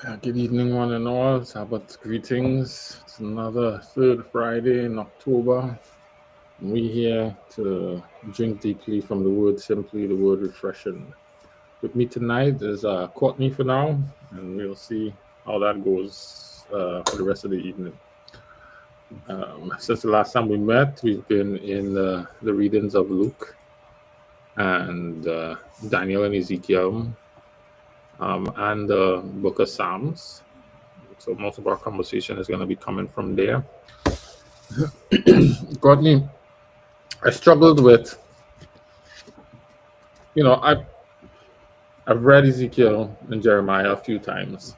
Good evening, one and all. Sabbath greetings. It's another third Friday in October. We here to drink deeply from the word, simply the word refreshing. With me tonight is Courtney for now, and we'll see how that goes for the rest of the evening. Since the last time we met, we've been in the readings of Luke and Daniel and Ezekiel and the book of Psalms. So most of our conversation is going to be coming from there. Courtney, I struggled with, you know, I've read Ezekiel and Jeremiah a few times,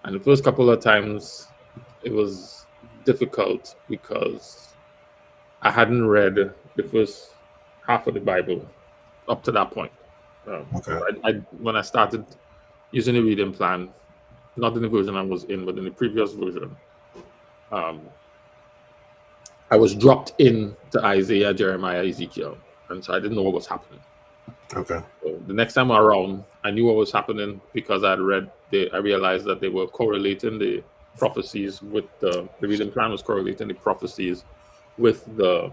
and the first couple of times it was difficult because I hadn't read the first half of the Bible up to that point. Okay. When I started using the reading plan, not in the version I was in, but in the previous version, I was dropped in to Isaiah, Jeremiah, Ezekiel, and so I didn't know what was happening. Okay. So the next time around, I knew what was happening because I realized that they were correlating the prophecies with the reading plan was correlating the prophecies with the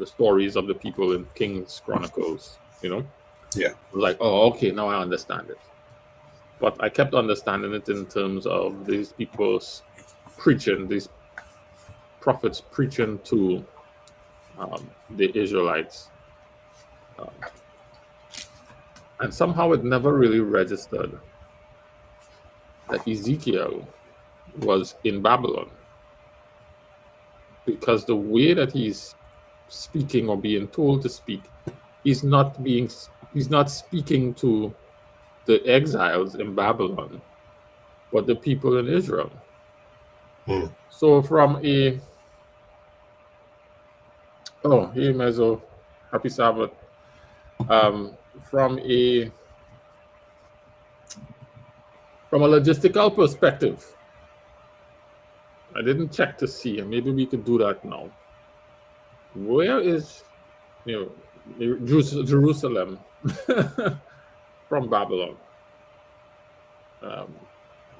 stories of the people in Kings Chronicles. Yeah. I was like, oh, okay, now I understand it. But I kept understanding it in terms of these people preaching, these prophets preaching to the Israelites. And somehow it never really registered that Ezekiel was in Babylon. Because the way that he's speaking or being told to speak, he's not speaking to the exiles in Babylon, but the people in Israel. So from hey Mezo, happy Sabbath. From a logistical perspective, I didn't check to see, and maybe we could do that now. Where is Jerusalem from Babylon?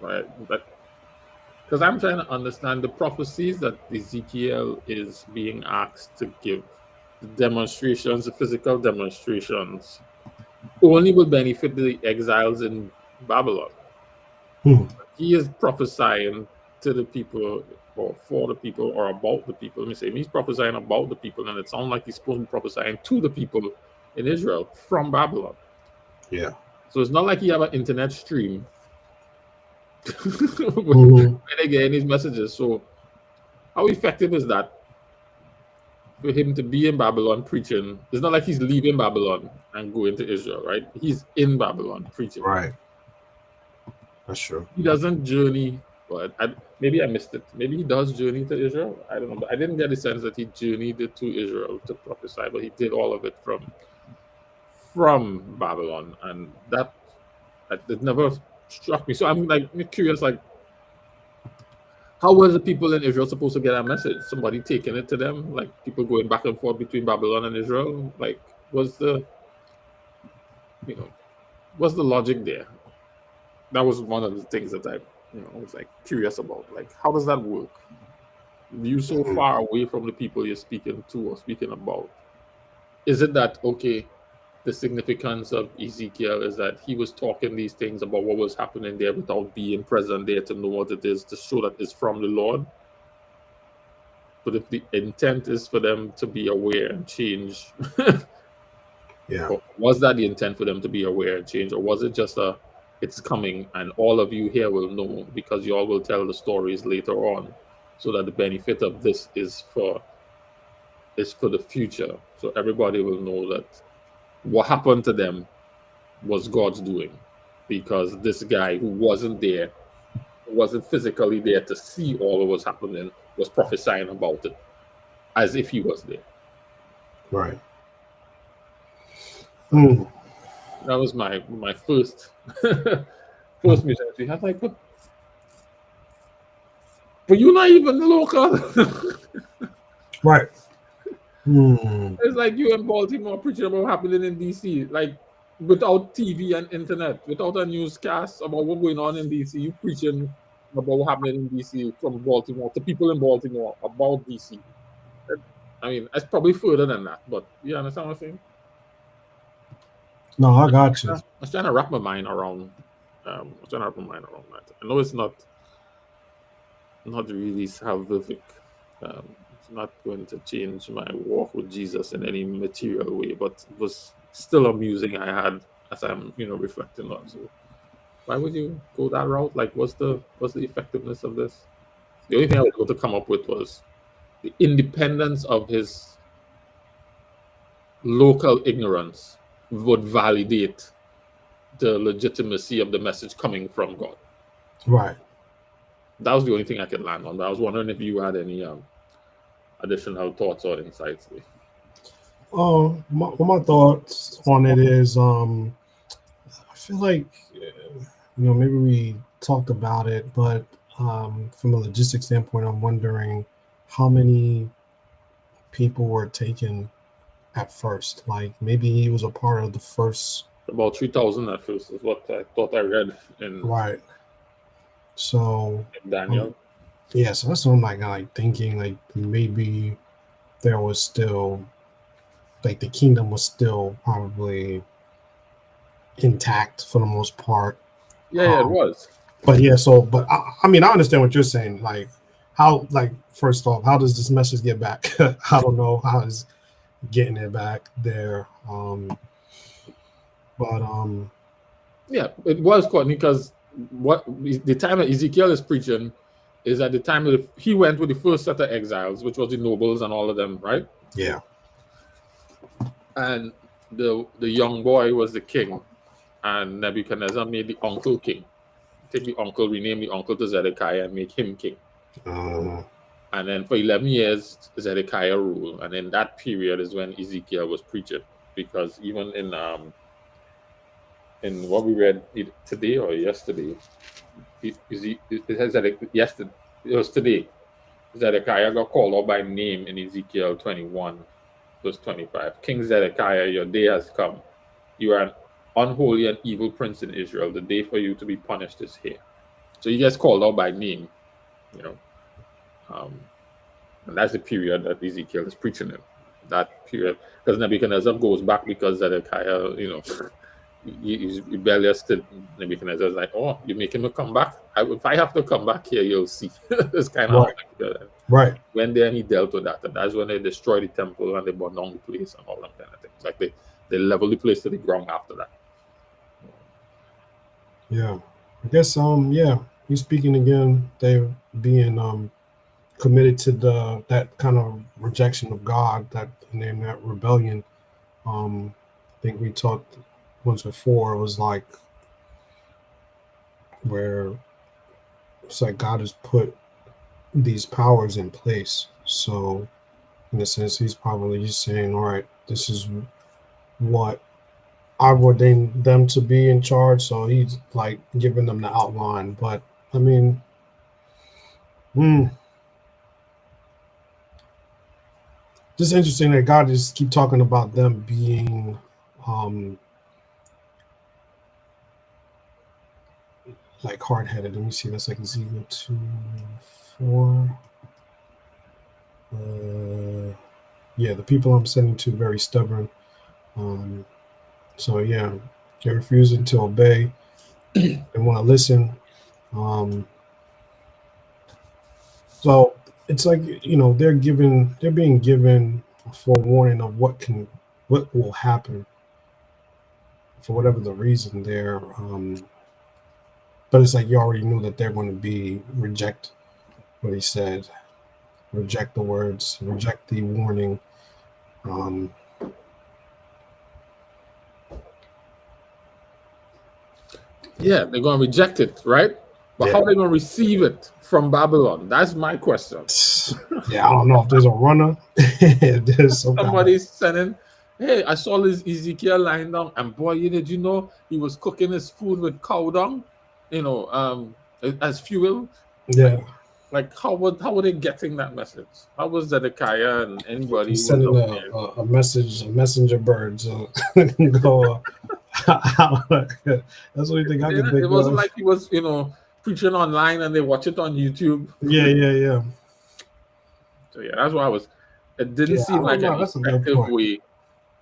Right, but because I'm trying to understand the prophecies that Ezekiel is being asked to give, the demonstrations, the physical demonstrations, only will benefit the exiles in Babylon. He is prophesying to the people, or for the people, or about the people. Let me say, he's prophesying about the people, and it sounds like he's supposed to be prophesying to the people in Israel from Babylon. Yeah. So it's not like he have an internet stream where they get his messages. So how effective is that for him to be in Babylon preaching? It's not like he's leaving Babylon and going to Israel, right? He's in Babylon preaching. Right. That's true. He doesn't journey. But maybe I missed it. Maybe he does journey to Israel. I don't know. But I didn't get the sense that he journeyed to Israel to prophesy, but he did all of it from Babylon, and that it never struck me. So I'm like curious, like, how were the people in Israel supposed to get that message? Somebody taking it to them, like people going back and forth between Babylon and Israel. Like, what's the logic there? That was one of the things that I was like curious about. Like, how does that work? You so far away from the people you're speaking to or speaking about. Is it that the significance of Ezekiel is that he was talking these things about what was happening there without being present there to know what it is, to show that it's from the Lord? But if the intent is for them to be aware and change, was that the intent for them to be aware and change, or was it just it's coming and all of you here will know because you all will tell the stories later on, so that the benefit of this is for the future, so everybody will know that what happened to them was God's doing, because this guy who wasn't there, who wasn't physically there to see all that was happening, was prophesying about it as if he was there. Right. That was my first mission. I was like, but you're not even local. Right. It's like you in Baltimore preaching about happening in DC. Like, without TV and internet, without a newscast about what's going on in DC, you preaching about what happening in DC from Baltimore to people in Baltimore about DC. I mean, it's probably further than that, but you understand what I'm saying? No, I got you. I was trying to wrap my mind around. That. I know it's not really salvific. It's not going to change my walk with Jesus in any material way, but it was still amusing. I had as I'm reflecting on. So why would you go that route? Like, what's the effectiveness of this? The only thing I was able to come up with was the independence of his local ignorance would validate the legitimacy of the message coming from God. Right. That was the only thing I could land on. But I was wondering if you had any additional thoughts or insights. My thoughts on it is, I feel like, maybe we talked about it, but from a logistics standpoint, I'm wondering how many people were taken at first. Like maybe he was a part of the first. About 3,000 at first is what I thought I read in right. So Daniel. Yeah, so that's what I'm like thinking, like maybe there was still, like the kingdom was still probably intact for the most part. Yeah, it was. But yeah, but I mean, I understand what you're saying. Like, how, like, first off, how does this message get back? I don't know how is getting it back there. Yeah, it was, Courtney, because what the time that Ezekiel is preaching is at the time that he went with the first set of exiles, which was the nobles and all of them, right? Yeah. And the young boy was the king, and Nebuchadnezzar made the uncle king. Take the uncle, rename the uncle to Zedekiah, and make him king. And then for 11 years, Zedekiah ruled, and in that period is when Ezekiel was preaching, because even in what we read today or yesterday, it was today. Zedekiah got called out by name in Ezekiel 21, verse 25. King Zedekiah, your day has come. You are an unholy and evil prince in Israel. The day for you to be punished is here. So he gets called out by name, and that's the period that Ezekiel is preaching in. That period, because Nebuchadnezzar goes back because Zedekiah, he's rebellious to Nebuchadnezzar. Like, oh, you're making me come back? If I have to come back here, you'll see. It's kind of right. When then he dealt with that, and that's when they destroyed the temple and they burned down the place and all that kind of things. Like they leveled the place to the ground after that. Yeah, I guess he's speaking again. They're being committed to that kind of rejection of God, that rebellion. I think we talked once before. It was like where it's like God has put these powers in place. So in a sense, he's probably just saying, all right, this is what I've ordained them to be in charge. So he's like giving them the outline. But I mean, just interesting that God just keep talking about them being like hard-headed. Let me see. That's like Ezekiel 2:4. Yeah, the people I'm sending to very stubborn. So yeah, they're refusing to obey. They want to listen. So it's like, they're being given a forewarning of what will happen for whatever the reason there. But it's like you already knew that they're going to reject what he said, reject the words, reject the warning. Yeah, they're going to reject it, right? But how are they going to receive it from Babylon? That's my question. Yeah, I don't know if there's a runner. There's somebody's sending, hey, I saw this Ezekiel lying down, and boy, did you know he was cooking his food with cow dung, as fuel? Yeah. Like how were they getting that message? How was Zedekiah and anybody sending a message, a messenger bird to go That's what you think I can think It wasn't of. like he was, preaching online and they watch it on YouTube. Yeah. So yeah, that's why it didn't Yeah, I seem don't like an know. That's a good effective point. way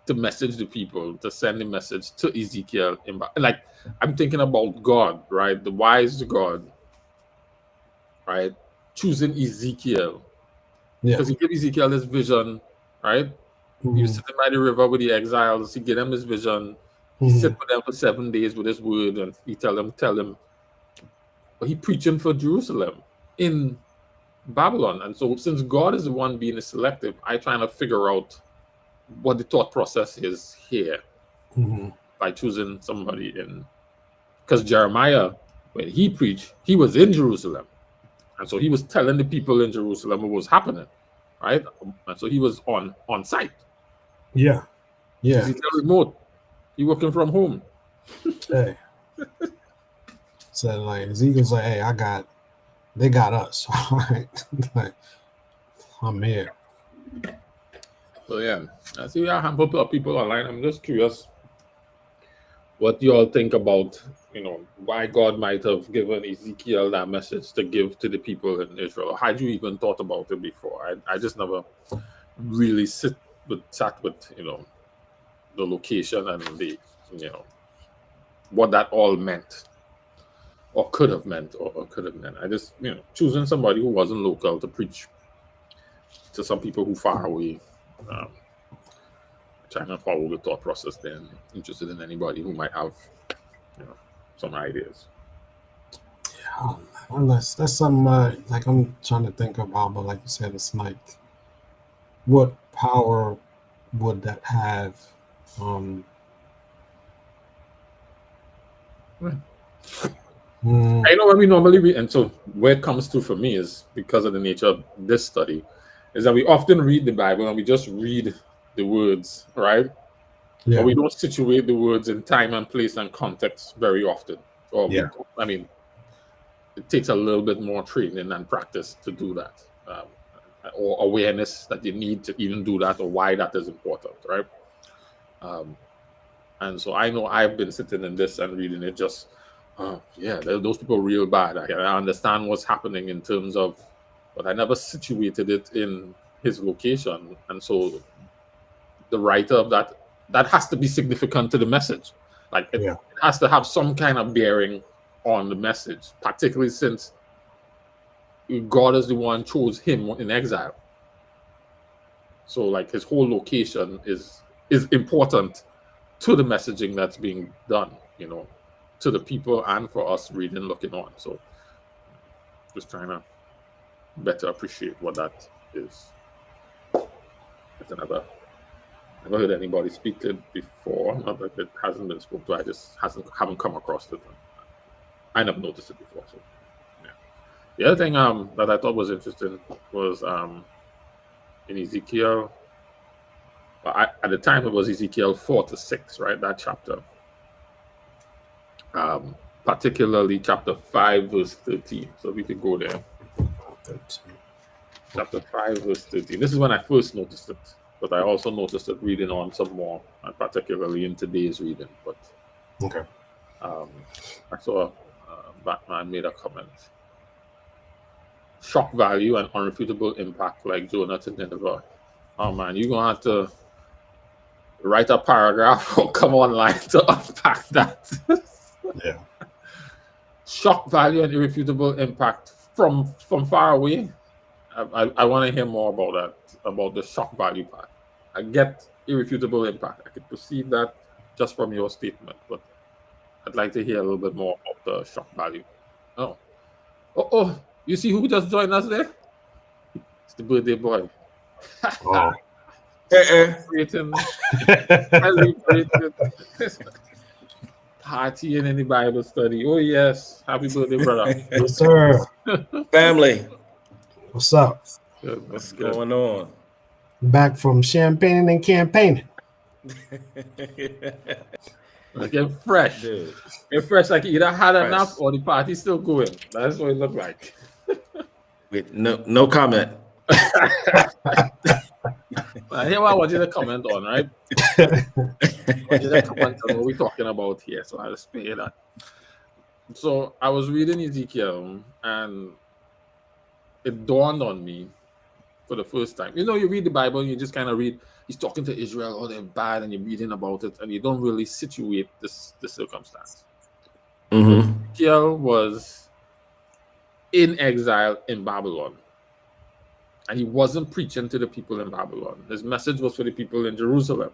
to message the people, to send a message to Ezekiel. Like, I'm thinking about God, right? The wise God, right? Choosing Ezekiel. Yeah. Because he gave Ezekiel this vision, right? He was Mhm. sitting by the river with the exiles. He gave them this vision. He Mhm. sit with them for 7 days with his word, and he tell them. But he preaching for Jerusalem in Babylon. And so since God is the one being selective, I trying to figure out what the thought process is here Mhm. by choosing somebody in, because Jeremiah, when he preached, he was in Jerusalem. And so he was telling the people in Jerusalem what was happening, right? And so he was on site. Yeah. Ezekiel remote. He working from home. Hey. Said like Ezekiel's like, hey, they got us. All right. Like, I'm here. So yeah, I see a handful of people online. I'm just curious what you all think about, why God might have given Ezekiel that message to give to the people in Israel. Had you even thought about it before? I just never really sat with, the location and what that all meant, or could have meant, or could have meant. I just, choosing somebody who wasn't local to preach to some people who far away. Um, Trying to follow the thought process, then interested in anybody who might have, some ideas. Unless that's something like I'm trying to think about, but like you said, it's like, what power would that have? Um, mm, I know when we normally read, and so where it comes to for me is because of the nature of this study, is that we often read the Bible and we just read the words, right? But yeah, we don't situate the words in time and place and context very often. Or yeah, I mean, it takes a little bit more training and practice to do that, or awareness that you need to even do that, or why that is important, right? Um, and so I know I've been sitting in this and reading it just, oh yeah, those people real bad. I understand what's happening in terms of, but I never situated it in his location, and so the writer of that has to be significant to the message. Like it yeah, has to have some kind of bearing on the message, particularly since God is the one chose him in exile. So like his whole location is important to the messaging that's being done, to the people and for us reading, looking on. So just trying to better appreciate what that is. I've never heard anybody speak to it before. Not that it hasn't been spoken to. I just haven't come across it. I never noticed it before. So yeah. The other thing that I thought was interesting was in Ezekiel. At the time it was Ezekiel 4-6, right? That chapter. Particularly chapter 5, verse 13. So we could go there. Chapter 5, verse 13. This is when I first noticed it, but I also noticed it reading on some more, and particularly in today's reading. But okay. I saw Batman made a comment. Shock value and unrefutable impact, like Jonah to Nineveh. Oh man, you're gonna have to write a paragraph or come online to unpack that. Yeah. Shock value and irrefutable impact from far away. I want to hear more about that, about the shock value part. I get irrefutable impact. I could perceive that just from your statement, but I'd like to hear a little bit more about the shock value. Oh, you see who just joined us there? It's the birthday boy. Oh. Celebrating party in any Bible study. Oh yes, happy birthday, brother. Yes, sir. Family, What's up? Good, what's good. going on? Back from champagning and campaigning. Get fresh. Dude, Get fresh, like you either had Fresh. enough or the party's still going. That's what it looked like. wait, no comment. Here what I want you to comment on, right? I want you to comment on what we're talking about here. So I'll explain that. So I was reading Ezekiel and it dawned on me for the first time. You know, you read the Bible and you just kind of read, he's talking to Israel, oh, they're bad, and you're reading about it, and you don't really situate the circumstance. Ezekiel was in exile in Babylon. And he wasn't preaching to the people in Babylon. His message was for the people in Jerusalem.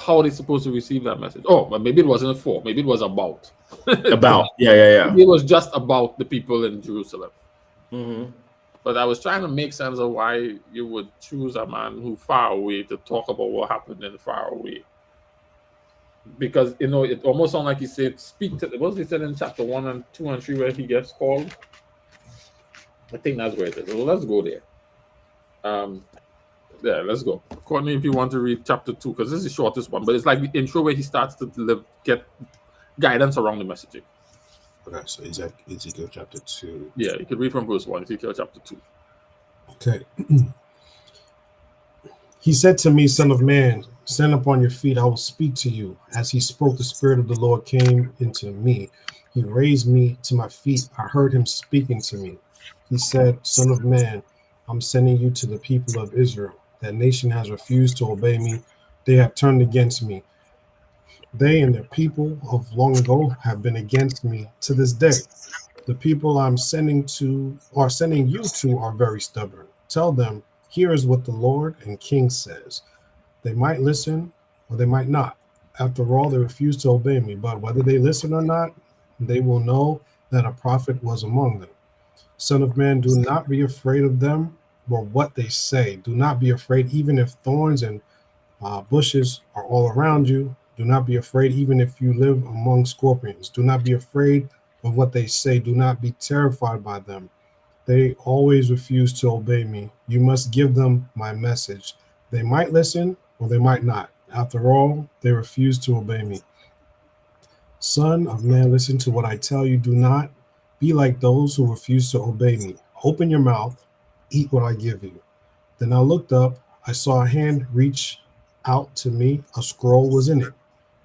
How are they supposed to receive that message? Oh, but maybe it wasn't for. Maybe it was about. Yeah. Maybe it was just about the people in Jerusalem. But I was trying to make sense of why you would choose a man who far away to talk about what happened in far away. Because, you know, it almost sounded like he said, speak to, what was he said in chapter 1 and 2 and 3 where he gets called? I think that's where it is. So let's go there. Yeah, let's go. Courtney, if you want to read chapter 2, because this is the shortest one, but it's like the intro where he starts to get guidance around the messaging. Okay, so Ezekiel chapter 2. Yeah, you can read from verse 1, Ezekiel chapter 2. Okay. He said to me, Son of man, stand up on your feet, I will speak to you. As he spoke, the Spirit of the Lord came into me. He raised me to my feet. I heard him speaking to me. He said, Son of man, I'm sending you to the people of Israel. That nation has refused to obey me. They have turned against me. They and their people of long ago have been against me to this day. The people I'm sending you to are very stubborn. Tell them, here is what the Lord and King says. They might listen or they might not. After all, they refuse to obey me. But whether they listen or not, they will know that a prophet was among them. Son of man, do not be afraid of them or what they say. Do not be afraid, even if thorns and bushes are all around you. Do not be afraid, even if you live among scorpions. Do not be afraid of what they say. Do not be terrified by them. They always refuse to obey me. You must give them my message. They might listen or they might not. After all, they refuse to obey me. Son of man, listen to what I tell you. Do not be like those who refuse to obey me. Open your mouth, eat what I give you. Then I looked up. I saw a hand reach out to me. A scroll was in it.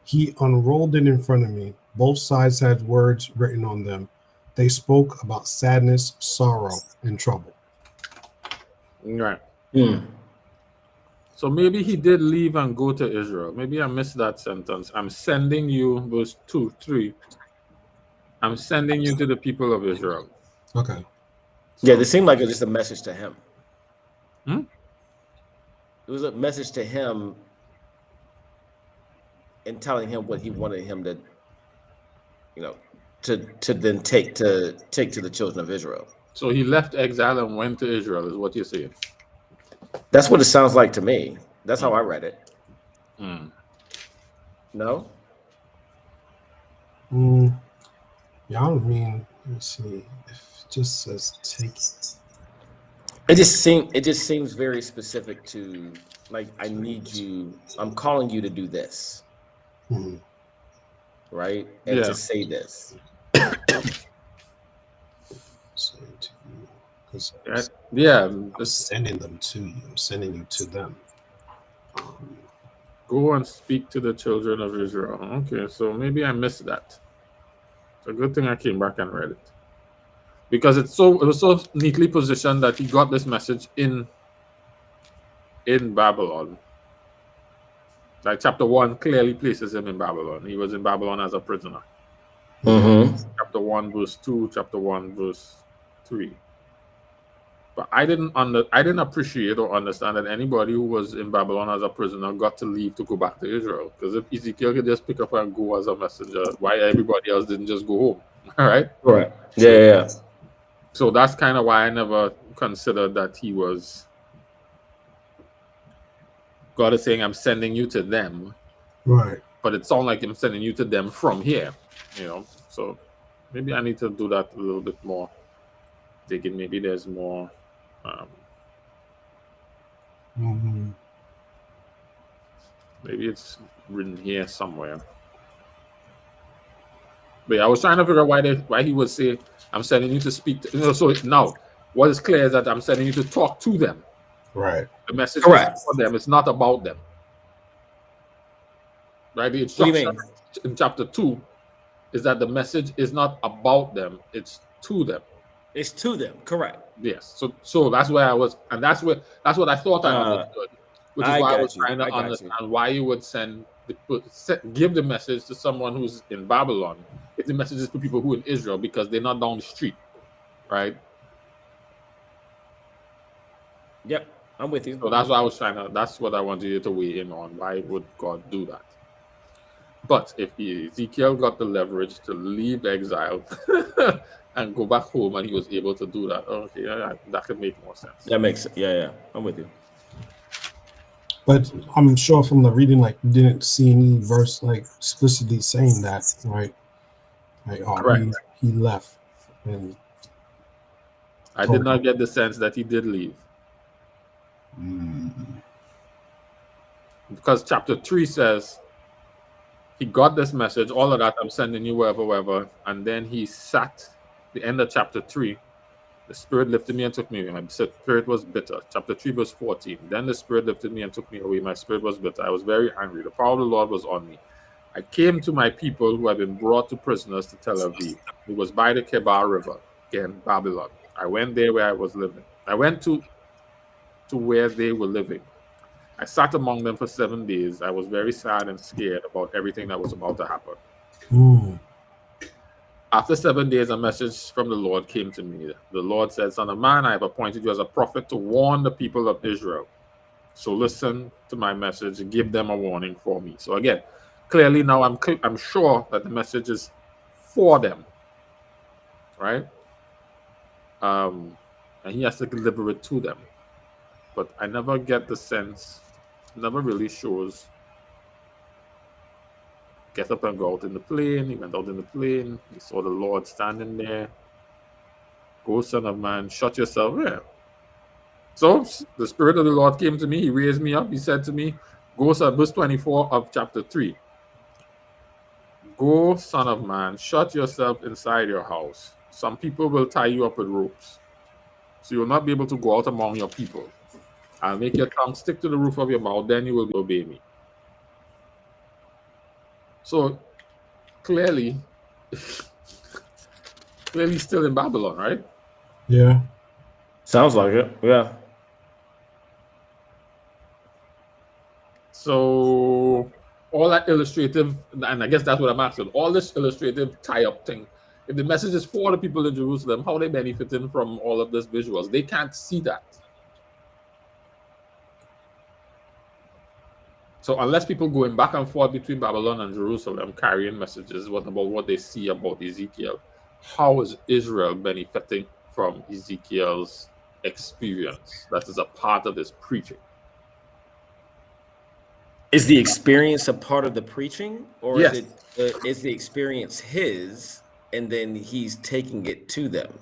He unrolled it in front of me. Both sides had words written on them. They spoke about sadness, sorrow, and trouble. Right. So maybe he did leave and go to Israel. Maybe I missed that sentence. I'm sending you, verse 2, 3. I'm sending you to the people of Israel. Okay. Yeah, it seemed like it was just a message to him. It was a message to him and telling him what he wanted him to, you know, to then take to the children of Israel. So he left exile and went to Israel, is what you're saying. That's what it sounds like to me. That's how I read it. No? Yeah, I mean, let me see. If it just says take. It just seems very specific to, like, I need you, I'm calling you to do this. Right? And to say this. Say to you. Because I'm sending them to you. I'm sending you to them. Go and speak to the children of Israel. Okay, so maybe I missed that. It's a good thing I came back and read it. Because it was so neatly positioned that he got this message in Babylon. Like chapter 1 clearly places him in Babylon. He was in Babylon as a prisoner. Chapter 1 verse 2, chapter 1 verse 3. But I didn't appreciate or understand that anybody who was in Babylon as a prisoner got to leave to go back to Israel. Because if Ezekiel could just pick up and go as a messenger, why everybody else didn't just go home? All right? Right. Yeah. So that's kind of why I never considered that he was. God is saying, I'm sending you to them. Right. But it sounds like I'm sending you to them from here. You know, so maybe I need to do that a little bit more. Thinking maybe there's more. Maybe it's written here somewhere. But yeah, I was trying to figure out why he would say, I'm sending you to speak to, so now What is clear is that I'm sending you to talk to them. Right. The message Correct. is for them. It's not about them. Right? The What do you instruction mean? in chapter 2 is that the message is not about them, it's to them. It's to them. Correct. Yes. So that's where I was, and that's what I thought I understood, which is I why I got was you. trying to I got you. understand why you would give the message to someone who's in Babylon if the message is to people who in Israel, because they're not down the street, right? Yep, I'm with you. So that's what I was trying to. That's what I wanted you to weigh in on. Why would God do that? But if Ezekiel got the leverage to leave exile and go back home, and he was able to do that, okay, that could make more sense. That makes sense. Yeah, I'm with you. But I'm sure from the reading, like, you didn't see any verse like explicitly saying that, right? Like, oh, Correct. he left. And I did not get the sense that he did leave. Because chapter 3 says he got this message, all of that, I'm sending you wherever, and then he sat, the end of chapter 3, the Spirit lifted me and took me away. My spirit was bitter. Chapter 3 verse 14. Then the Spirit lifted me and took me away. My spirit was bitter. I was very angry. The power of the Lord was on me. I came to my people who had been brought to prisoners to Tel Aviv. It was by the Kebar River, again, Babylon. I went there where I was living. I went to where they were living. I sat among them for 7 days. I was very sad and scared about everything that was about to happen. After 7 days, a message from the Lord came to me. The Lord said, Son of man, I have appointed you as a prophet to warn the people of Israel. So listen to my message and give them a warning for me. So again, clearly now I'm sure that the message is for them, right? And he has to deliver it to them. But I never get the sense, never really shows. Get up and go out in the plane. He went out in the plane. He saw the Lord standing there. Go, Son of man, shut yourself there. So the Spirit of the Lord came to me. He raised me up. He said to me, go, son, verse 24 of chapter 3. Go, son of man, shut yourself inside your house. Some people will tie you up with ropes, so you will not be able to go out among your people. I'll make your tongue stick to the roof of your mouth, then you will obey me. So clearly still in Babylon, right? Yeah. Sounds like it. Yeah. So all that illustrative, and I guess that's what I'm asking, all this illustrative tie-up thing, if the message is for the people in Jerusalem, how are they benefiting from all of this visuals? They can't see that. So unless people going back and forth between Babylon and Jerusalem carrying messages about what they see about Ezekiel, how is Israel benefiting from Ezekiel's experience that is a part of his preaching? Is the experience a part of the preaching, or Yes. is the experience his, and then he's taking it to them?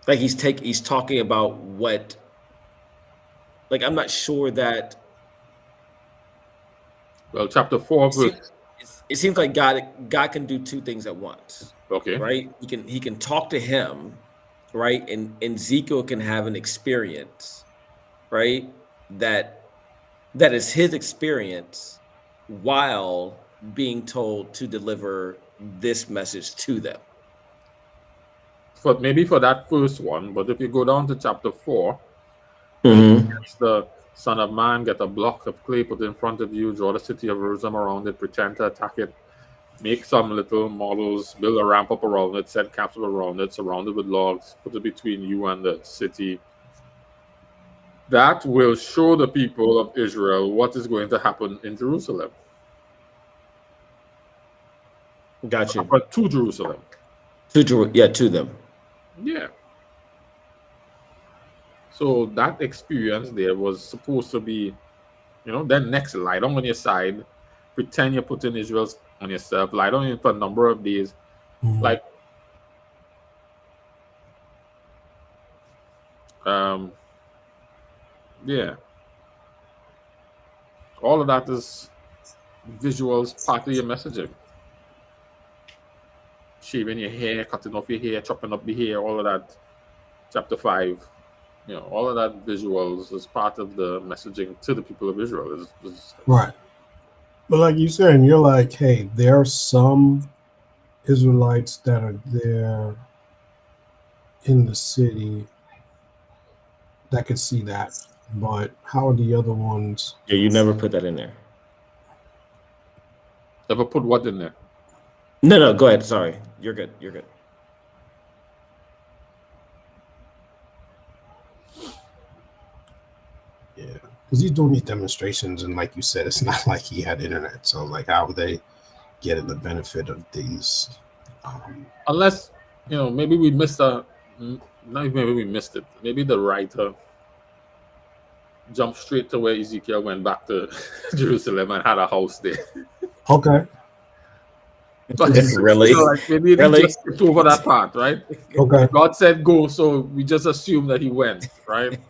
Like he's talking about what? Like I'm not sure that. Well, chapter 4, it seems like God can do two things at once. okay. Right? He can talk to him, right? And Ezekiel can have an experience, right? That is his experience while being told to deliver this message to them. Maybe for that first one, but if you go down to chapter 4, it's the Son of Man, get a block of clay put in front of you, draw the city of Jerusalem around it, pretend to attack it, make some little models, build a ramp up around it, set capsule around it, surround it with logs, put it between you and the city. That will show the people of Israel what is going to happen in Jerusalem. Gotcha. But to Jerusalem. To them. Yeah. So that experience there was supposed to be, then next, lie down on your side, pretend you're putting Israel on yourself, lie down for a number of days. Like, yeah. All of that is visuals, part of your messaging. Shaving your hair, cutting off your hair, chopping up the hair, all of that. chapter 5. All of that visuals is part of the messaging to the people of Israel. Right. But like you said, you're like, hey, there are some Israelites that are there in the city that could see that. But how are the other ones? Yeah, you never put that in there. Never put what in there? No, go ahead. Sorry. You're good. Yeah. Because he's doing these demonstrations, and like you said, it's not like he had internet. So, like, how are they getting the benefit of these? Unless, maybe we missed maybe we missed it. Maybe the writer jumped straight to where Ezekiel went back to Jerusalem and had a house there. Okay. But Really? maybe Really? he just skipped over that part, right? Okay. God said go, so we just assume that he went, right?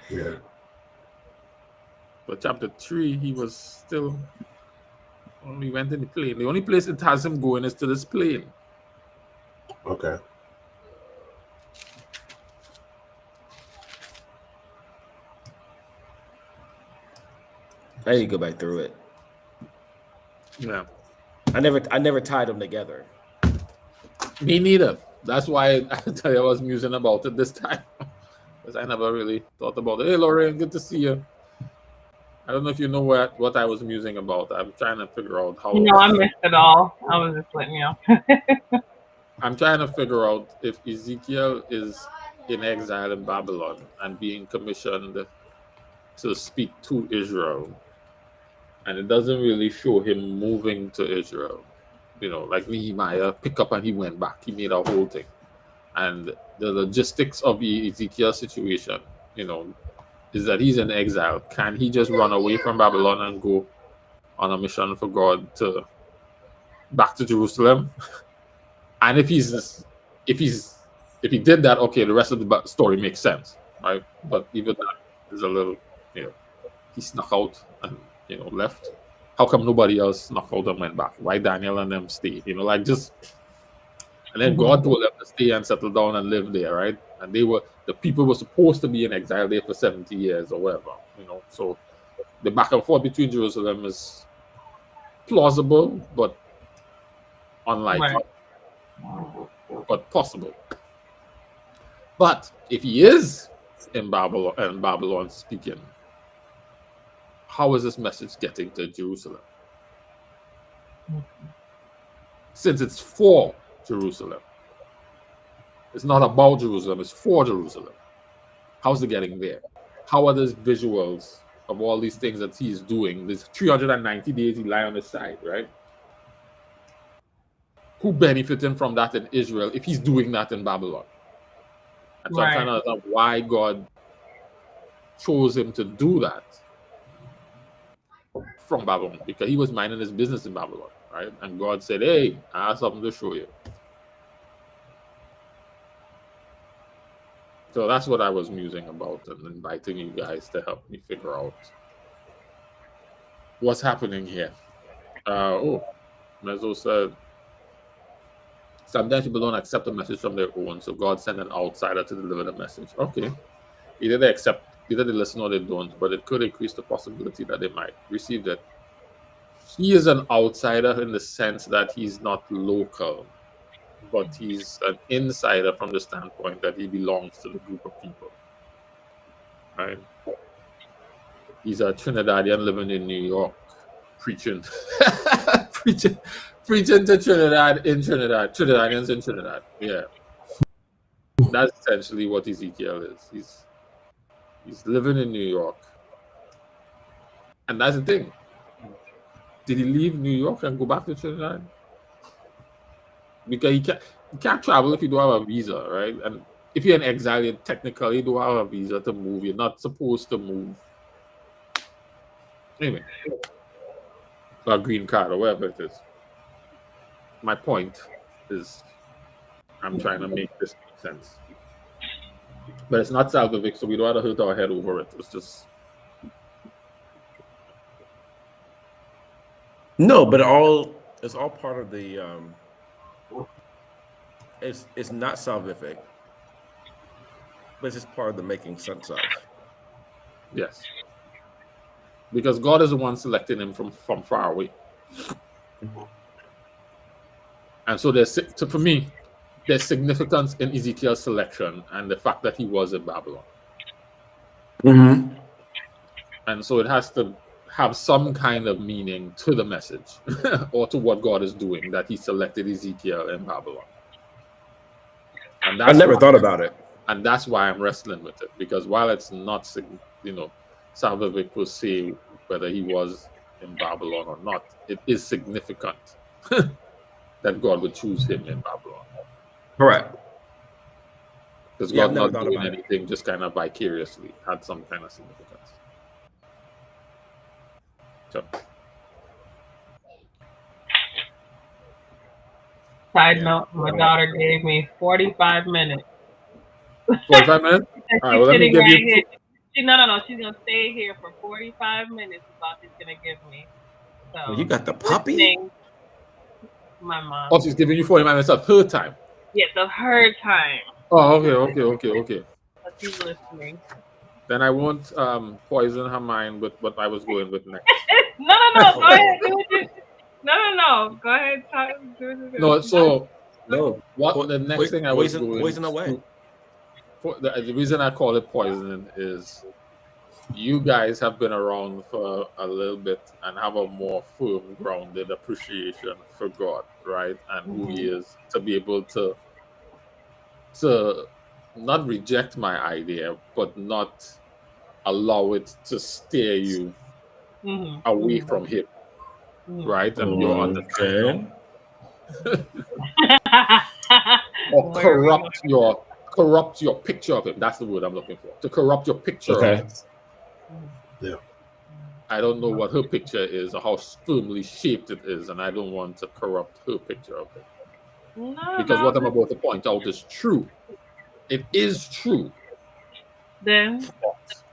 Yeah. But chapter 3, he was still only went in the plane. The only place it has him going is to this plane. Okay. I need to go back through it. Yeah. I never tied them together. Me neither. That's why I tell you I was musing about it this time. Because I never really thought about it. Hey, Lorraine, good to see you. I don't know if you know what I was musing about. I'm trying to figure out how. I missed it all. I was just letting you know. I'm trying to figure out if Ezekiel is in exile in Babylon and being commissioned to speak to Israel. And it doesn't really show him moving to Israel. Like Nehemiah, pick up and he went back. He made a whole thing. And the logistics of the Ezekiel situation, is that he's in exile. Can he just run away from Babylon and go on a mission for God back to Jerusalem? And if he did that, okay, the rest of the story makes sense, right? But even that is a little, he snuck out and left. How come nobody else snuck out and went back? Why Daniel and them stayed? And then God told them to stay and settle down and live there, right? And the people were supposed to be in exile there for 70 years or whatever, So the back and forth between Jerusalem is plausible, but unlikely, but possible. But if he is in Babylon speaking, how is this message getting to Jerusalem? Since it's for Jerusalem. It's not about Jerusalem, it's for Jerusalem. How's it getting there? How are these visuals of all these things that he's doing? These 390 days he lie on his side, right? Who benefiting from that in Israel if he's doing that in Babylon? And so I'm trying to understand why God chose him to do that from Babylon, because he was minding his business in Babylon, right? And God said, hey, I have something to show you. So that's what I was musing about and inviting you guys to help me figure out what's happening here. Mezzo said, sometimes people don't accept a message from their own, so God sent an outsider to deliver the message. Okay. Either they listen or they don't, but it could increase the possibility that they might receive it. He is an outsider in the sense that he's not local, but he's an insider from the standpoint that he belongs to the group of people. Right? He's a Trinidadian living in New York, preaching preaching to Trinidadians in Trinidad. Yeah. That's essentially what Ezekiel is. He's living in New York. And that's the thing. Did he leave New York and go back to Trinidad? Because you can't travel if you don't have a visa, right? And if you're in exile, you technically don't have a visa to move. You're not supposed to move. Anyway, a green card or whatever it is. My point is, I'm trying to make this make sense. But it's not salvific, so we don't have to hurt our head over it. It's just... No, but it's all part of the... It's not salvific. But it's just part of the making sense of. Yes. Because God is the one selecting him from far away. And so for me, there's significance in Ezekiel's selection and the fact that he was in Babylon. Mm-hmm. And so it has to have some kind of meaning to the message or to what God is doing that he selected Ezekiel in Babylon. And I never thought about it. And that's why I'm wrestling with it, because while it's not, salvific per se, whether he was in Babylon or not, it is significant that God would choose him in Babylon. Correct. Because God's not doing anything just kind of vicariously. It had some kind of significance. So. Side note, my daughter gave me 45 minutes. 45 minutes? All right, well, let me give you... No. She's going to stay here for 45 minutes is all she's going to give me. So, well, you got the puppy? My mom. Oh, she's giving you 45 minutes of her time? Yes, of her time. Oh, okay. But she's listening. Then I won't poison her mind with what I was going with next. No. Go ahead. No. Go ahead. No, so what the next thing I was going poison away. The reason I call it poisoning is you guys have been around for a little bit and have a more firm, grounded appreciation for God, right? And who he is, to be able to not reject my idea, but not allow it to steer you away from him, right? And your understanding. Or corrupt your picture of him. That's the word I'm looking for. To corrupt your picture of him. Yeah. I don't know what her picture is or how firmly shaped it is, and I don't want to corrupt her picture of it. Because what I'm about to point out is true. It is true. Then,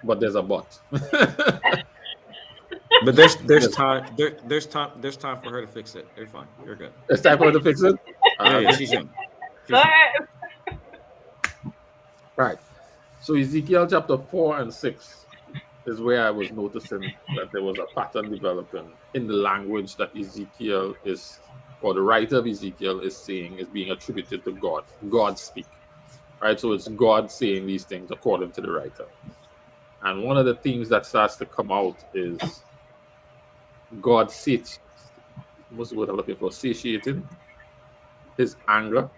but there's a but. But there's time for her to fix it. You're fine. You're good. It's time for her to fix it. Yeah, she's young. Go ahead. Right. So Ezekiel chapter 4 and 6 is where I was noticing that there was a pattern developing in the language that Ezekiel is, or the writer of Ezekiel is saying, is being attributed to God. God speak. Right? So it's God saying these things according to the writer. And one of the themes that starts to come out is God what's the word I'm looking for? Satiating his anger.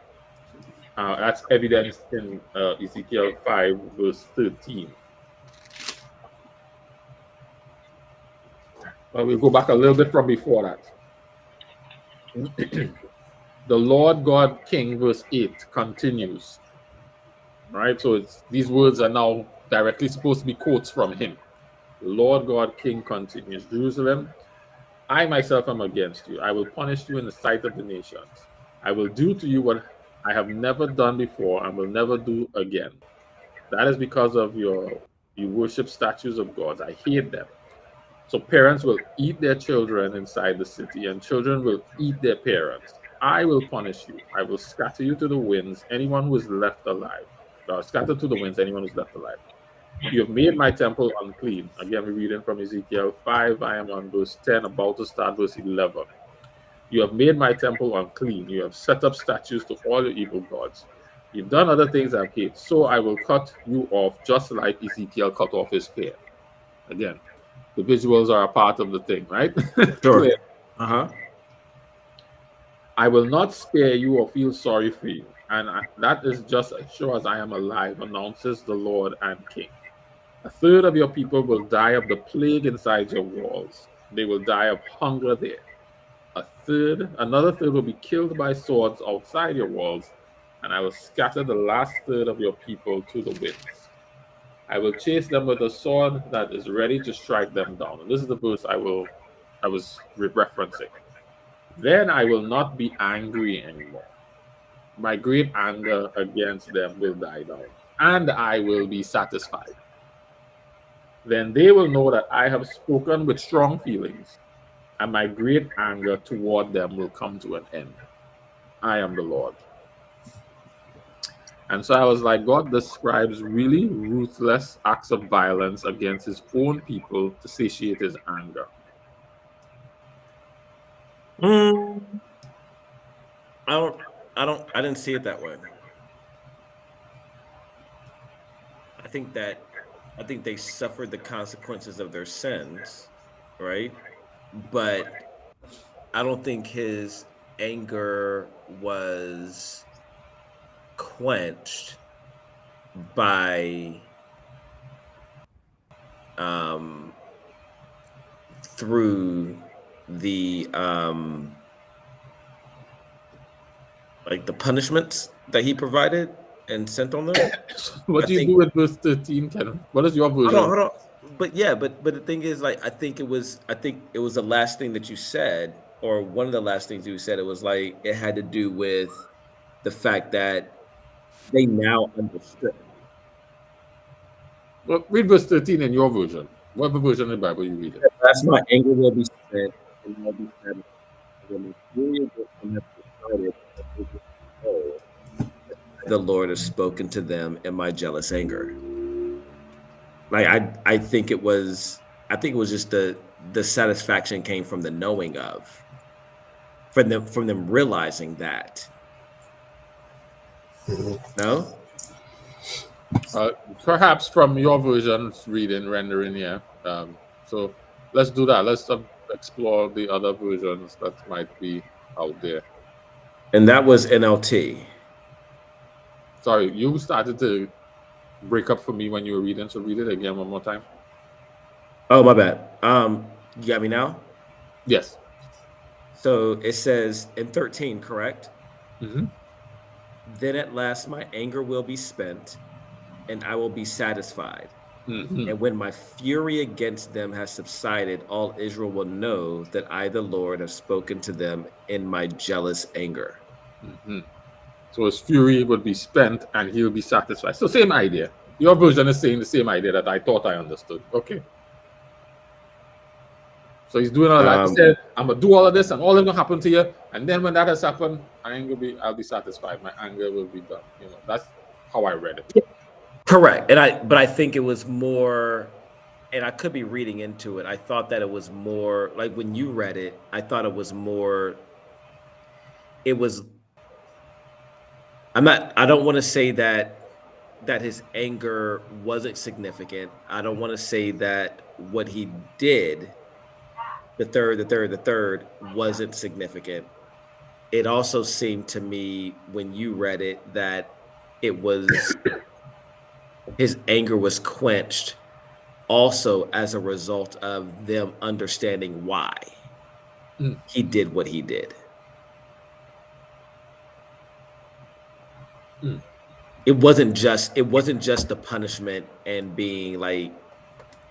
That's evidenced in Ezekiel 5 verse 13. But we'll go back a little bit from before that. The Lord God King verse 8 continues. Right? So these words are now directly supposed to be quotes from him. The Lord God King continues. Jerusalem, I myself am against you. I will punish you in the sight of the nations. I will do to you what I have never done before and will never do again. That is because of you worship statues of gods. I hate them. So parents will eat their children inside the city, and children will eat their parents. I will punish you. I will scatter you to the winds, anyone who is left alive. Scatter to the winds, anyone who is left alive. You have made my temple unclean. Again, we're reading from Ezekiel 5. I am on verse 10, about to start verse 11. You have made my temple unclean. You have set up statues to all your evil gods. You've done other things I hate. So I will cut you off just like Ezekiel cut off his hair. Again, the visuals are a part of the thing, right? Sure. I will not spare you or feel sorry for you. And that is just as sure as I am alive, announces the Lord and King. A third of your people will die of the plague inside your walls. They will die of hunger there. Another third will be killed by swords outside your walls, and I will scatter the last third of your people to the winds. I will chase them with a sword that is ready to strike them down. And this is the verse I was referencing. Then I will not be angry anymore. My great anger against them will die down, and I will be satisfied. Then they will know that I have spoken with strong feelings, and my great anger toward them will come to an end. I am the Lord. And so I was like, God describes really ruthless acts of violence against his own people to satiate his anger. I didn't see it that way. I think they suffered the consequences of their sins, right? But I don't think his anger was quenched by through the like the punishments that he provided and sent on them. What I do you think do with verse 13, Ken? What is your version? hold on. But yeah, but the thing is, like, I think it was the last thing that you said, or one of the last things you said. It was like it had to do with the fact that they now understood. Well, read verse 13 in your version. Whatever version of the Bible you read it. That's my anger will be spent, and I'll be satisfied. When the fury of them has decided, the Lord has spoken to them in my jealous anger. Like I think it was just the satisfaction came from the knowing of, from them realizing that. No? Perhaps from your version's reading, rendering, yeah. So let's do that. Let's explore the other versions that might be out there. And that was NLT. Sorry, you started to break up for me when you were reading, so read it again one more time. Oh, my bad. You got me now? Yes. So it says in 13, correct? Mm-hmm. Then at last my anger will be spent, and I will be satisfied. Mm-hmm. And when my fury against them has subsided, all Israel will know that I, the Lord, have spoken to them in my jealous anger. Mm-hmm. So his fury would be spent and he'll be satisfied. So same idea. Your version is saying the same idea that I thought I understood. Okay. So he's doing all that. He said, I'm gonna do all of this and all is gonna happen to you. And then when that has happened, I'll be satisfied. My anger will be done. That's how I read it. Correct. But I think it was more, and I could be reading into it. I thought that it was more like when you read it, I thought it was more, I don't want to say that his anger wasn't significant. I don't want to say that what he did, the third wasn't significant. It also seemed to me when you read it that it was his anger was quenched also as a result of them understanding why he did what he did. It wasn't just the punishment and being like,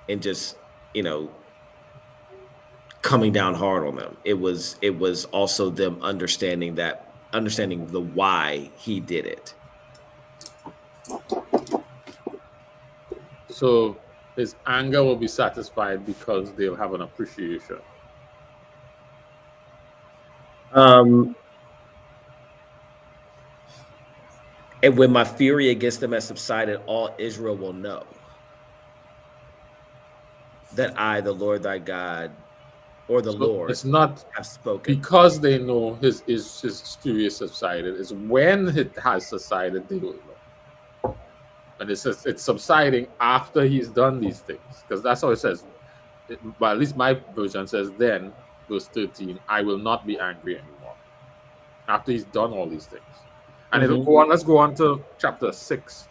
and just, coming down hard on them. It was also them understanding the why he did it. So his anger will be satisfied because they'll have an appreciation. And when my fury against them has subsided, all Israel will know that I, the Lord thy God, or the Lord, it's not have spoken. Because they know his fury has subsided. It's when it has subsided they will know. And it's subsiding after he's done these things. Because that's how it says. But at least my version says, then, verse 13, I will not be angry anymore. After he's done all these things. And it'll go on. Let's go on to chapter 6.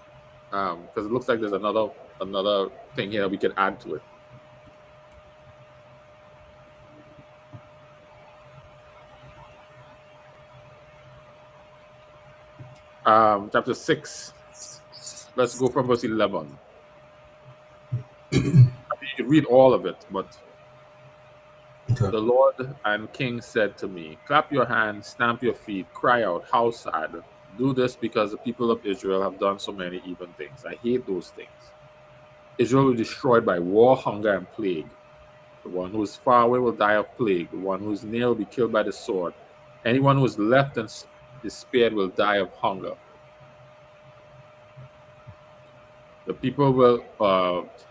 Because it looks like there's another thing here we can add to it. Chapter 6. Let's go from verse 11. You can read all of it, but okay. The Lord and King said to me, clap your hands, stamp your feet, cry out, how sad. Do this because the people of Israel have done so many evil things. I hate those things. Israel will be destroyed by war, hunger, and plague. The one who is far away will die of plague. The one who is near will be killed by the sword. Anyone who is left and is spared will die of hunger. The people will,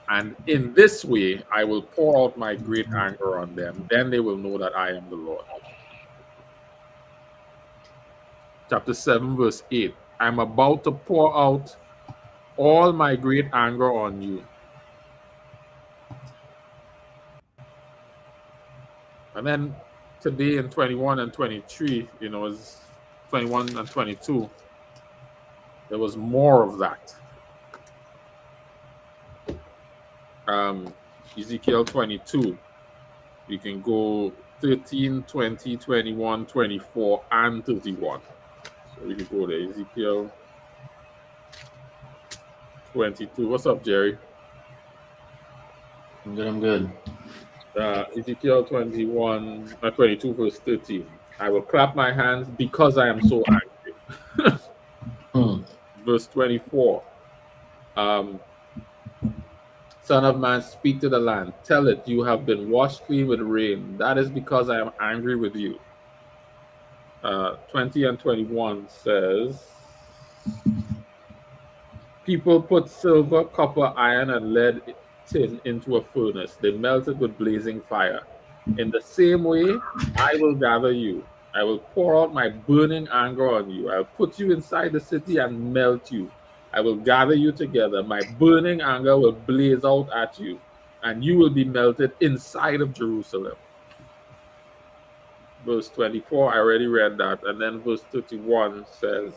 and in this way I will pour out my great anger on them. Then they will know that I am the Lord. Chapter 7, verse 8. I'm about to pour out all my great anger on you. And then today in 21 and 23, it's 21 and 22, there was more of that. Ezekiel 22, you can go 13, 20, 21, 24, and 31. So we can go there. Ezekiel 22. What's up, Jerry? I'm good. Ezekiel 22, verse 13. I will clap my hands because I am so angry. Verse 24. Son of man, speak to the land. Tell it, you have been washed clean with rain. That is because I am angry with you. 20 and 21 says, people put silver, copper, iron, and lead tin into a furnace. They melt it with blazing fire. In the same way, I will gather you. I will pour out my burning anger on you. I will put you inside the city and melt you. I will gather you together. My burning anger will blaze out at you, and you will be melted inside of Jerusalem. Verse 24, I already read that. And then verse 31 says,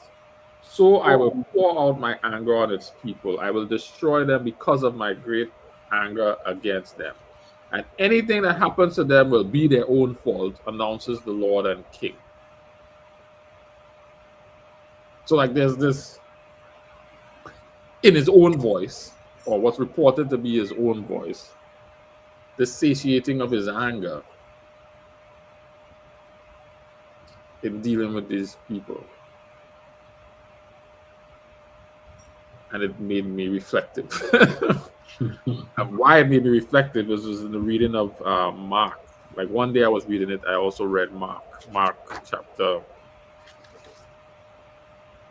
so I will pour out my anger on its people. I will destroy them because of my great anger against them. And anything that happens to them will be their own fault, announces the Lord and King. So like there's this, in his own voice, or what's reported to be his own voice, the satiating of his anger in dealing with these people. And it made me reflective. And why it made me reflective was in the reading of Mark. Like one day I was reading it, I also read Mark chapter,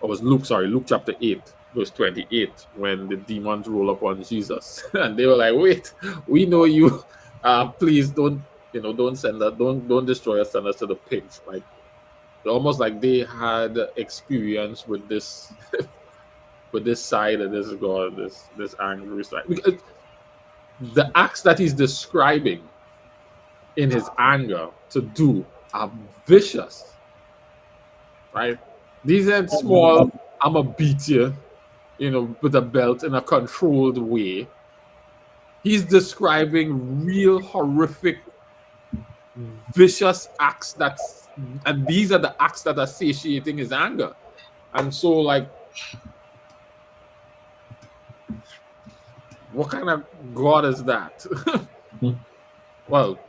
Luke chapter 8, verse 28, when the demons roll up on Jesus. And they were like, wait, we know you. Please don't send us, don't destroy us, send us to the pigs. Like almost like they had experience with this with this side of this God, this angry side. Because the acts that he's describing in his anger to do are vicious, right? These aren't small, I'm gonna beat you, with a belt in a controlled way. He's describing real horrific, vicious acts and these are the acts that are satiating his anger. And so, like, what kind of God is that? Well,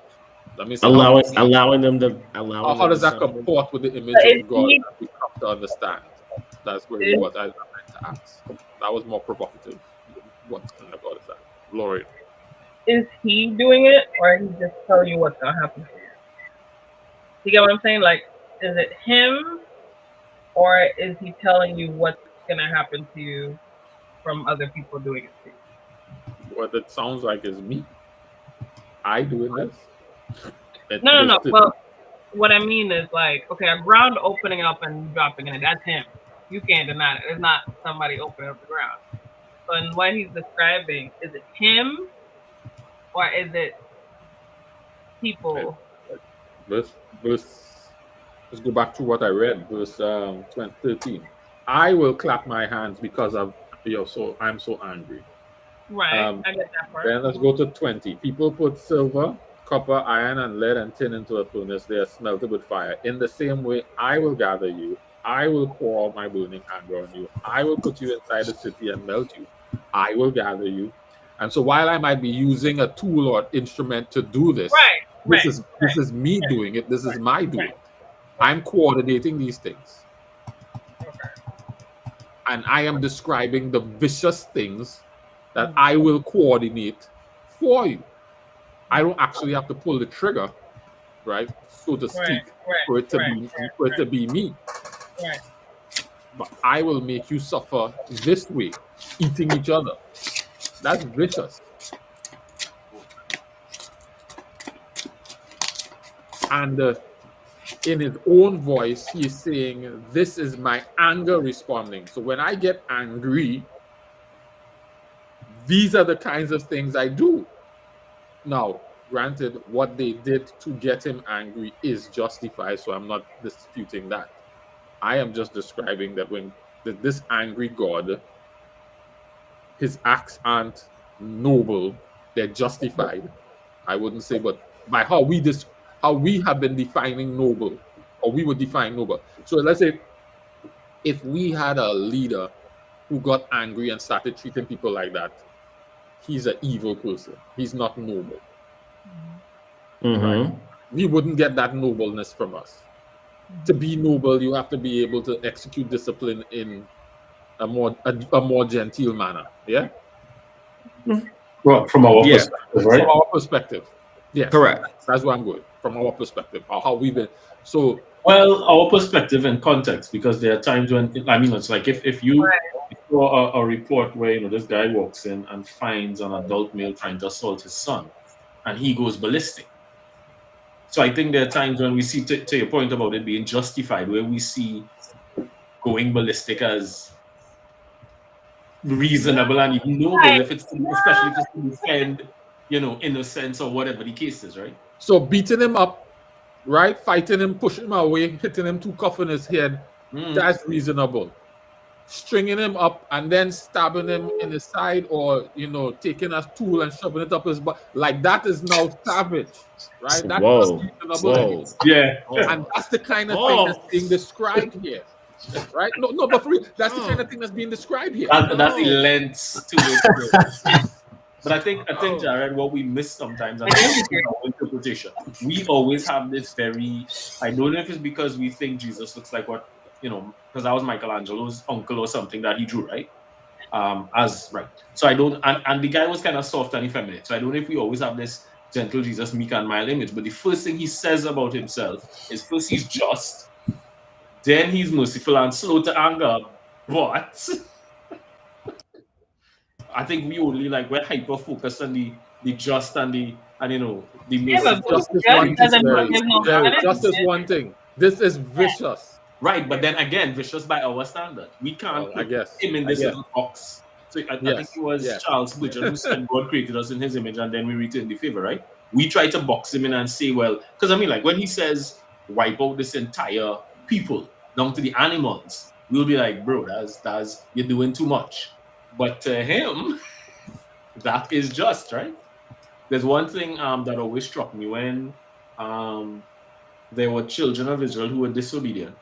let me say, allowing them to how does that comport with the image of God that we have to understand? That's really what I meant to ask. That was more provocative. What kind of God is that? Lord. Is he doing it, or he just telling you what's gonna happen to you? You get what I'm saying? Like, is it him, or is he telling you what's gonna happen to you from other people doing it to you? What it sounds like is me. I doing this. No. Well, what I mean is, like, okay, a ground opening up and dropping in it, that's him. You can't deny it. It's not somebody opening up the ground. So in what he's describing, is it him, or is it people? Let's go back to what I read, verse 13. I will clap my hands because of I'm so angry. Right, I get that part. Then let's go to 20. People put silver, copper, iron, and lead and tin into a furnace. They are smelted with fire. In the same way, I will gather you. I will pour out my burning anger on you. I will put you inside the city and melt you. I will gather you. And so while I might be using a tool or instrument to do this, this is me doing it. This is my doing. I'm coordinating these things. And I am describing the vicious things that I will coordinate for you. I don't actually have to pull the trigger, right, so to speak, for it to be me. Right. but I will make you suffer this way, eating each other. That's vicious. And in his own voice, he is saying, this is my anger responding. So when I get angry, these are the kinds of things I do. Now, granted, what they did to get him angry is justified, so I'm not disputing that. I am just describing that when this angry God, his acts aren't noble, they're justified. I wouldn't say, but by how we have been defining noble, or we would define noble. So let's say if we had a leader who got angry and started treating people like that, he's an evil person. He's not noble. Right? We wouldn't get that nobleness from us. To be noble, you have to be able to execute discipline in a more genteel manner. Yeah. Well, from our perspective, right? From our perspective, yes, Correct. That's where I'm going. From our perspective, how we've been. So, well, our perspective and context, because there are times when it's like if you saw a report where this guy walks in and finds an adult male trying to assault his son, and he goes ballistic. So I think there are times when we see, to your point about it being justified, where we see going ballistic as reasonable and even noble, if it's especially just to defend, innocence or whatever the case is, right? So beating him up, right? Fighting him, pushing him away, hitting him 2 cuffs in his head, that's reasonable. Stringing him up and then stabbing him in the side, or taking a tool and shoving it up his butt, like that is now savage, right? That's reasonable. Yeah. And that's the kind of thing that's being described here. Right? No, but for real, that's the kind of thing that's being described here. That's the lens to it. But I think, Jared, what we miss sometimes, and our interpretation, we always have this very, I don't know if it's because we think Jesus looks like what, because that was Michelangelo's uncle or something that he drew, right? So I don't, and the guy was kind of soft and effeminate. So I don't know if we always have this gentle Jesus, meek and mild image. But the first thing he says about himself is first he's just, then he's merciful and slow to anger. But I think we only we're hyper focused on the just and the merciful. Just is one thing. This is vicious. Right, but then again, vicious by our standard. We can't put him in this little box. So I think it was Charles Spurgeon who said God created us in his image and then we return the favor, right? We try to box him in and say, well, because when he says wipe out this entire people down to the animals, we'll be like, bro, that's you're doing too much. But to him, that is just, right? There's one thing that always struck me when there were children of Israel who were disobedient,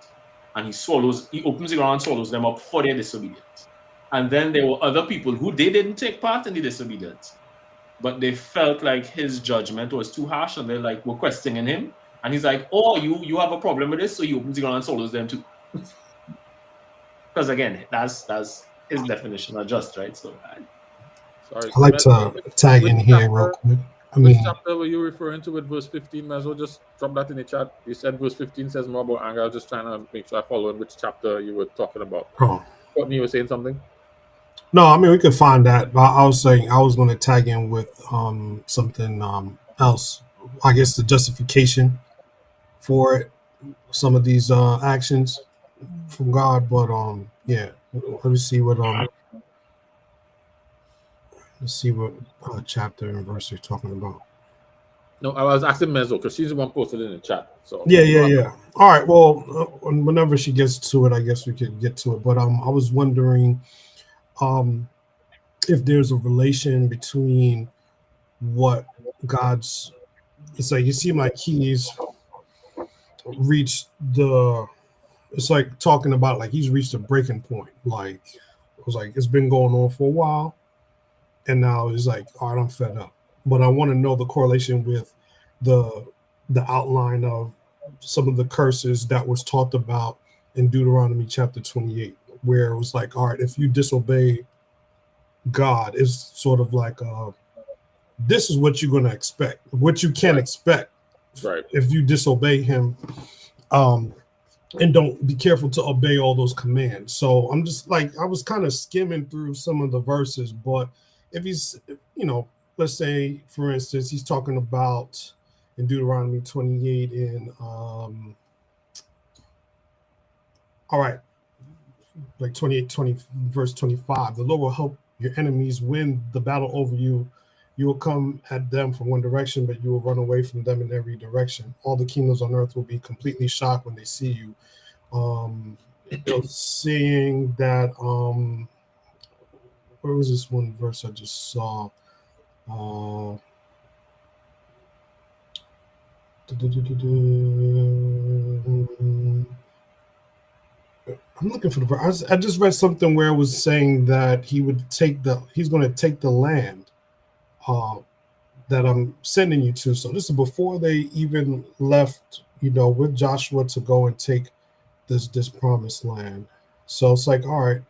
and he opens the ground and swallows them up for their disobedience. And then there were other people who they didn't take part in the disobedience, but they felt like his judgment was too harsh, and they were questioning him. And he's like, "Oh, you have a problem with this?" So he opens the ground and swallows them too. Because again, that's his definition of just, right? So, sorry. I like to tag in here real quick. Which chapter were you referring to with verse 15? Might as well just drop that in the chat. You said verse 15 says more about anger. I was just trying to make sure I follow in which chapter you were talking about. Oh. Courtney, you were saying something? No, we could find that. But I was saying I was going to tag in with something else. I guess the justification for it, some of these actions from God. But let me see what chapter and verse you're talking about. No, I was asking Mezzo because she's the one posted in the chat. So yeah. All right. Well, whenever she gets to it, I guess we could get to it. But I was wondering if there's a relation between what God's. It's like you seem like he's reached the. It's like talking about he's reached a breaking point. It was it's been going on for a while. And now he's like, all right, I'm fed up. But I want to know the correlation with the outline of some of the curses that was talked about in Deuteronomy chapter 28, where it was all right, if you disobey God, it's sort of this is what you're going to expect, what you can expect right. if you disobey him. and don't be careful to obey all those commands. So I'm just like, I was kind of skimming through some of the verses, but if he's, let's say, for instance, he's talking about in Deuteronomy 28 in, all right, like 28, 20, verse 25, the Lord will help your enemies win the battle over you. You will come at them from one direction, but you will run away from them in every direction. All the kingdoms on earth will be completely shocked when they see you. Saying that, where was this one verse I just saw? I'm looking for the verse. I just read something where it was saying that he's going to take the land that I'm sending you to. So this is before they even left, with Joshua to go and take this promised land. So it's like, all right,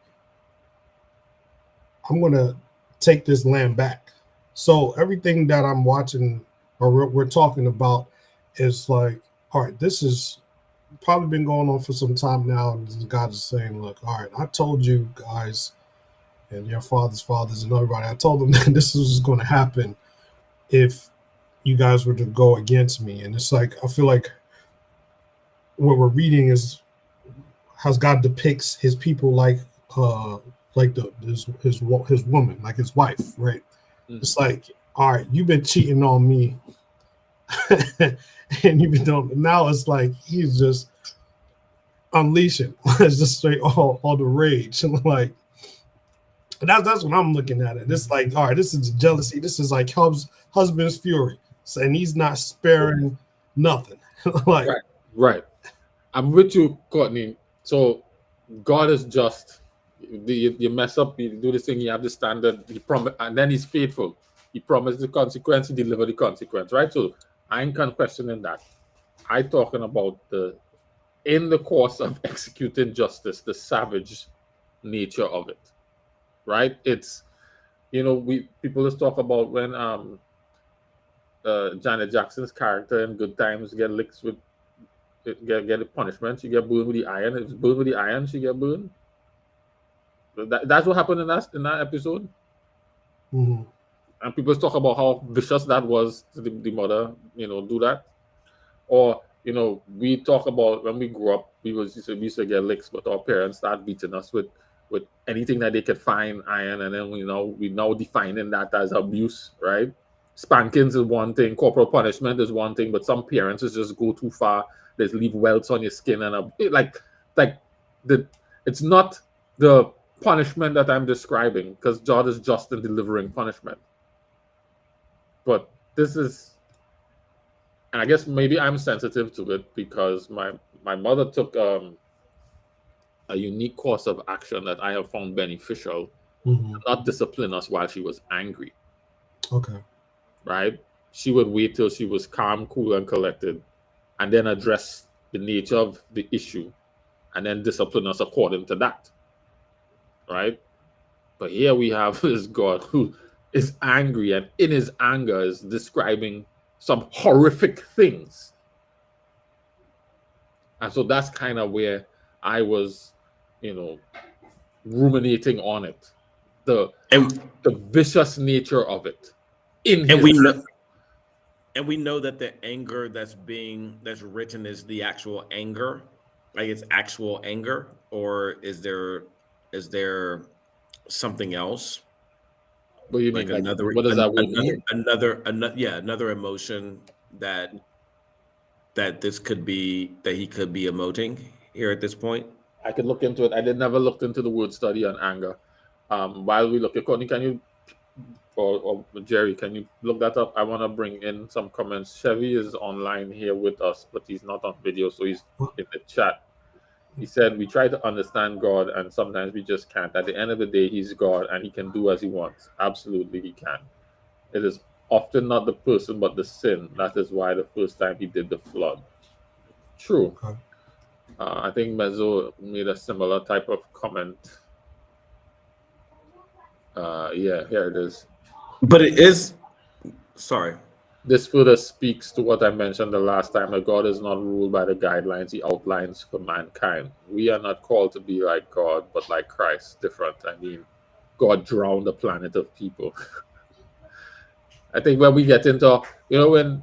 I'm going to take this land back. So everything that I'm watching or we're talking about is like, all right, this is probably been going on for some time now. And God is saying, look, all right, I told you guys and your fathers' fathers and everybody, I told them that this was going to happen if you guys were to go against me. And it's like, I feel like what we're reading is how God depicts his people like his woman, like his wife, right? Mm-hmm. It's like, all right, you've been cheating on me, and you've been doing. Now it's like he's just unleashing. It's just straight all the rage, and like that's what I'm looking at it. It's like, all right, this is jealousy. This is like husband's fury, and he's not sparing nothing. Like, right. I'm with you, Courtney. So God is just. You mess up, you do this thing, you have the standard, he promise, and then he's faithful. He promised the consequence, he delivered the consequence, right? So I ain't questioning that. I talking about in the course of executing justice, the savage nature of it, right? It's, people just talk about when Janet Jackson's character in Good Times get licked with, get the punishment, she get burned with the iron. If it's burned with the iron, she get burned. That's what happened in that episode. Mm-hmm. And people talk about how vicious that was to the mother, do that. Or, we talk about when we grew up, we used to get licks, but our parents start beating us with anything that they could find, iron, and then we now defining that as abuse, right? Spankings is one thing, corporal punishment is one thing, but some parents just go too far. They leave welts on your skin and it's not the punishment that I'm describing, because God is just in delivering punishment. But this is, and I guess maybe I'm sensitive to it because my mother took a unique course of action that I have found beneficial. Mm-hmm. Not discipline us while she was angry. Okay. Right? She would wait till she was calm, cool, and collected, and then address the nature of the issue, and then discipline us according to that. Right? But here we have this God who is angry, and in his anger is describing some horrific things. And so that's kind of where I was, ruminating on it. The vicious nature of it. We know that the anger that's written is the actual anger, like it's actual anger, or is there something else? What do you mean? What does that word mean? Another emotion that this could be, that he could be emoting here at this point. I could look into it. I never looked into the word study on anger. While we look at Courtney, can you or Jerry, can you look that up? I want to bring in some comments. Chevy is online here with us, but he's not on video, so he's in the chat. He said, we try to understand God, and sometimes we just can't. At the end of the day, he's God, and he can do as he wants. Absolutely, he can. It is often not the person, but the sin. That is why the first time he did the flood. True. Okay. I think Mezzo made a similar type of comment. Yeah, here it is. But it is... Sorry. this further speaks to what I mentioned the last time, that God is not ruled by the guidelines he outlines for mankind. We are not called to be like God, but like Christ. Different. I mean, God drowned a planet of people. I think when we get into, when,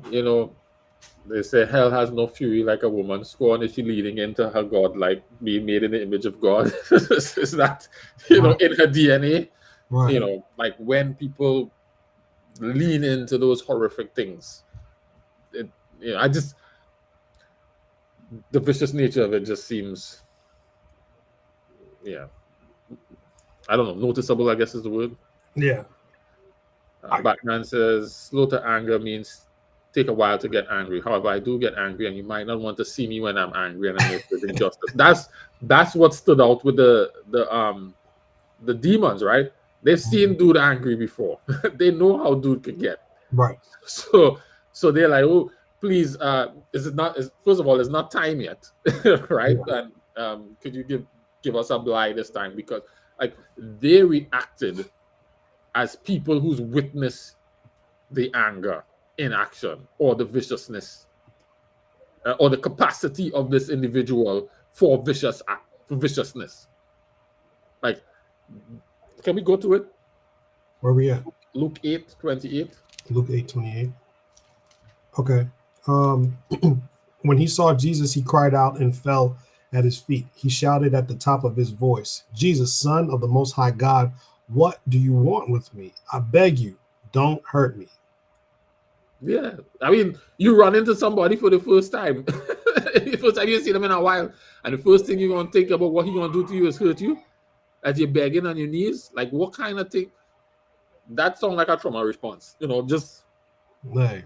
they say hell has no fury like a woman scorned, is she leading into her God, like being made in the image of God? Is that, in her DNA? Right. Like when people lean into those horrific things, the vicious nature of it just seems, I don't know, noticeable, I guess is the word. Yeah. Batman says, slow to anger means take a while to get angry. However, I do get angry, and you might not want to see me when I'm angry and I'm with injustice. That's what stood out with the demons, right? They've seen dude angry before. They know how dude could get. Right. So they're like, oh, please, first of all, it's not time yet, right? Yeah. And could you give us a blind this time? Because like they reacted as people who's witnessed the anger in action, or the viciousness, or the capacity of this individual for viciousness. Like, can we go to it? Where we at? Luke 8:28. Luke 8:28. Okay. When he saw Jesus, he cried out and fell at his feet. He shouted at the top of his voice, Jesus, Son of the Most High God, what do you want with me? I beg you, don't hurt me. Yeah. I mean, you run into somebody for the first time. The first time you see them in a while, and the first thing you're going to think about what he's going to do to you is hurt you as you're begging on your knees. Like, what kind of thing? That sounds like a trauma response, just. Hey.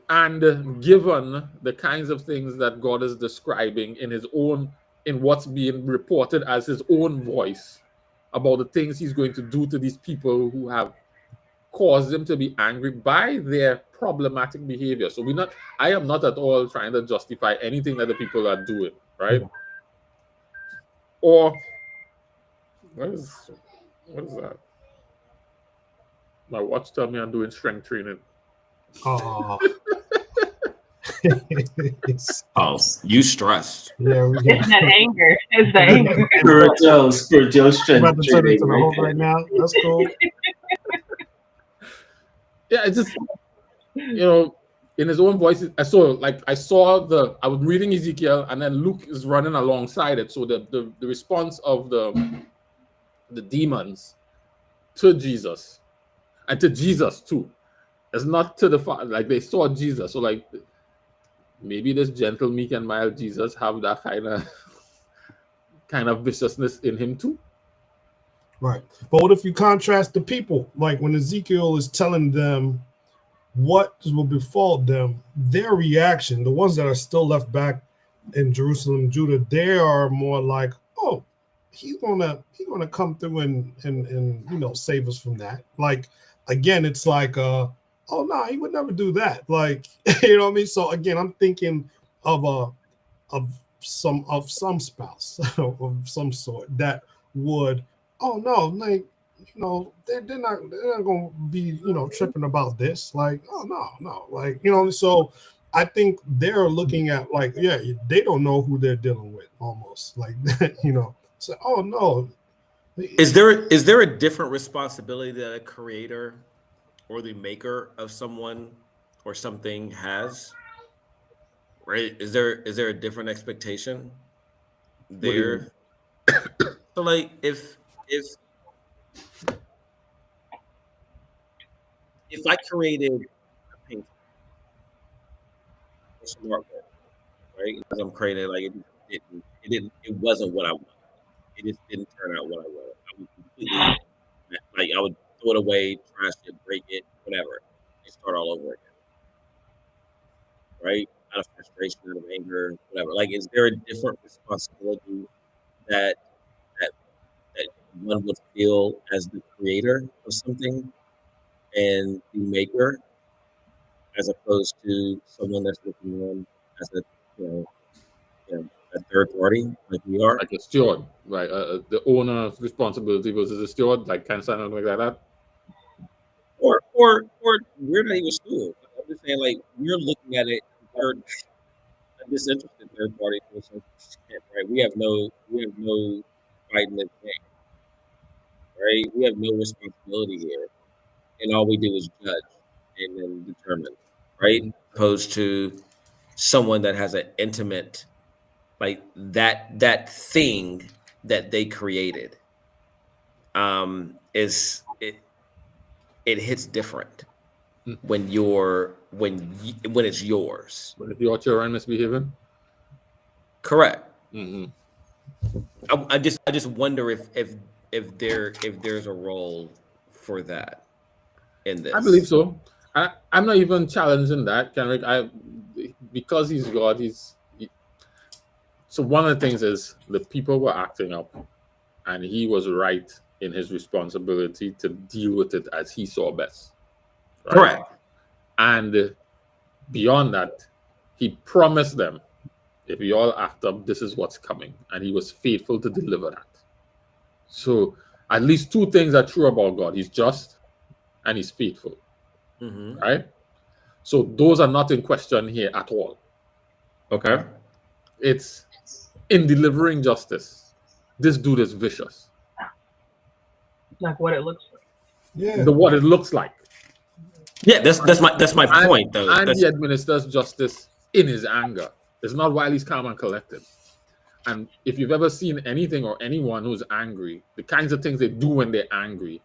And given the kinds of things that God is describing in what's being reported as his own voice about the things he's going to do to these people who have caused him to be angry by their problematic behavior. So I am not at all trying to justify anything that the people are doing, right? Yeah. Or what is that? My watch tell me I'm doing strength training. Oh. Oh, you stressed. Yeah, it's that anger. It's the anger. Spiritual strength. About to turn into the whole right now. That's cool. Yeah, it's just in his own voice. I was reading Ezekiel, and then Luke is running alongside it. So the response of the demons to Jesus, and to Jesus too, is not to the Father. Like they saw Jesus, so like maybe this gentle, meek, and mild Jesus have that kind of viciousness in him too. Right. But what if you contrast the people? Like when Ezekiel is telling them what will befall them, their reaction, the ones that are still left back in Jerusalem, Judah, they are more like, oh, he's gonna come through and save us from that. Like again, it's like oh no, he would never do that. Like you know what I mean? So again, I'm thinking of some spouse of some sort that would, oh no, like they're not gonna be tripping about this. Like, oh no, like so I think they're looking at like, yeah, they don't know who they're dealing with almost like so oh no. Is there a different responsibility that a creator or the maker of someone or something has? Right? Is there a different expectation there? So like if I created a painting or some artwork, right? Because I'm creating, like it wasn't what I wanted. It just didn't turn out what I wanted. I would completely I would throw it away, trash it, break it, whatever, and start all over again. Right? Out of frustration, out of anger, whatever. Like, is there a different responsibility that one would feel as the creator of something and the maker, as opposed to someone that's looking on as a third party, like we are, like a steward, right? The owner's responsibility versus a steward, like kind of something like that. Or we're not even steward. saying, like, we're looking at it third, a disinterested third party to a certain extent, right? We have no fight in this game, right? We have no responsibility here, and all we do is judge and then determine, right? Opposed to someone that has an intimate, like that thing that they created, is it hits different when it's yours. But if you're out here misbehaving, correct. I just wonder if there's a role for that in this. I believe so. I'm not even challenging that, Kendrick. Because he's God. So one of the things is the people were acting up, and he was right in his responsibility to deal with it as he saw best. Right? Correct. And beyond that, he promised them, if you all act up, this is what's coming. And he was faithful to deliver that. So at least two things are true about God. He's just and he's faithful. Right? So those are not in question here at all. Okay. It's in delivering justice. This dude is vicious. Like what it looks like. Yeah. What it looks like. Yeah, that's my point though. And he administers justice in his anger. It's not while he's calm and collected. And if you've ever seen anything or anyone who's angry, the kinds of things they do when they're angry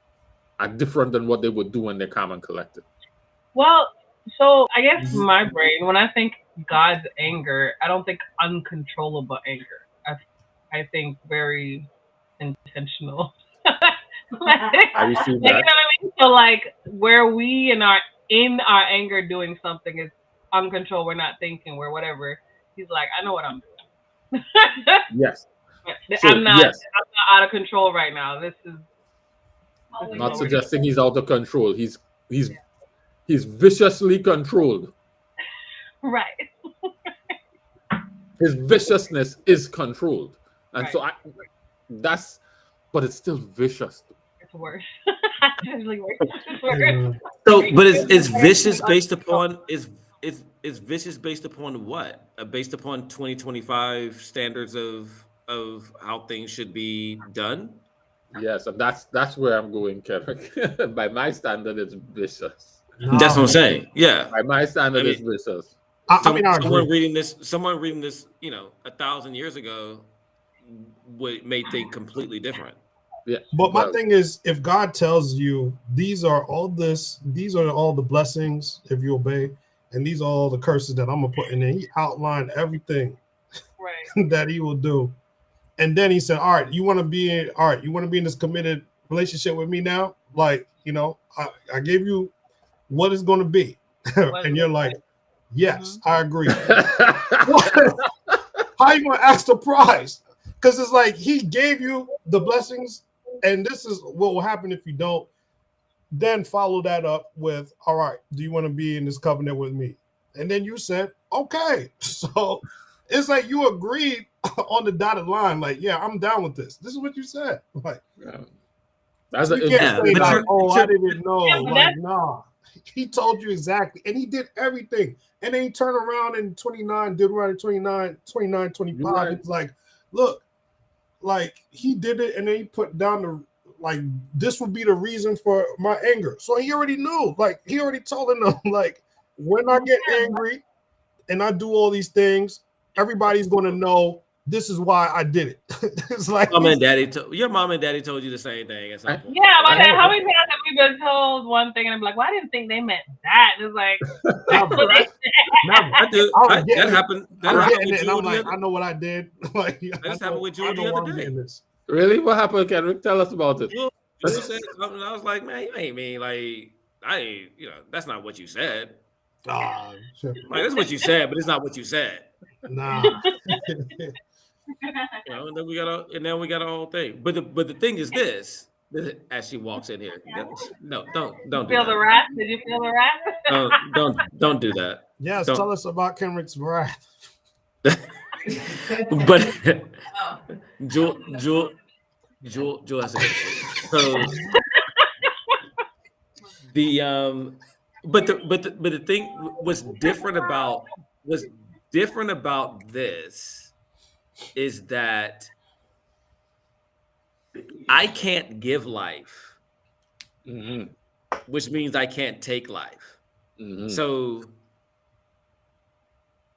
are different than what they would do when they're calm and collected. Well, so I guess my brain, when I think God's anger, I don't think uncontrollable anger. I think very intentional. I received that. You know what I mean? So like where we in our anger doing something is uncontrolled, we're not thinking, we're whatever. He's like, I know what I'm doing. Yes. So, I'm not out of control right now. This is not suggesting he's out of control. He's viciously controlled. Right. His viciousness is controlled. And so but it's still vicious. It's worse. It's really worse. It's worse. So, but is vicious based upon is vicious based upon what? Based upon 2025 standards of how things should be done? Yes, and that's where I'm going, Kevin. By my standard, it's vicious. No. That's what I'm saying. Yeah. By my standard, it's vicious. Someone reading this, 1,000 years ago may think completely different. Yeah. But my thing is, if God tells you these are all the blessings if you obey, and these are all the curses that I'm gonna put in there, he outlined everything that he will do. And then he said, all right, you want to be in this committed relationship with me now? Like, I gave you what it's going to be. And you're like, yes, I agree. How you going to ask the price? Because it's like he gave you the blessings, and this is what will happen if you don't. Then follow that up with, all right, do you want to be in this covenant with me? And then you said, okay. So it's like you agreed on the dotted line, like, yeah, I'm down with this. This is what you said. Like, that's you can't say like, I didn't know. Like, nah. He told you exactly, and he did everything. And then he turned around in 29, Deuteronomy 29, 25. Right. It's like, look, like he did it, and then he put down the like this would be the reason for my anger. So he already knew. Like he already told them, like, when I get angry and I do all these things, everybody's gonna know this is why I did it. It's like your mom and daddy told you the same thing at some point. Yeah, but how many times have we been told one thing and I'm like, well, I didn't think they meant that. It's like that happened. That happened with and I'm like, I know what I did. Like that happened with you the other day. Really? What happened, Kendrick? Tell us about it. You said something. I was like, man, you ain't mean like that's not what you said. Sure. Like that's what you said, but it's not what you said. Nah. And then we got a whole thing. But the thing is this, as she walks in here. No, don't feel the wrath. Did you feel the wrath? Don't do that. Yes, tell us about Kendrick's wrath. But Jewel has a good so But the thing was different about this is that I can't give life, which means I can't take life. So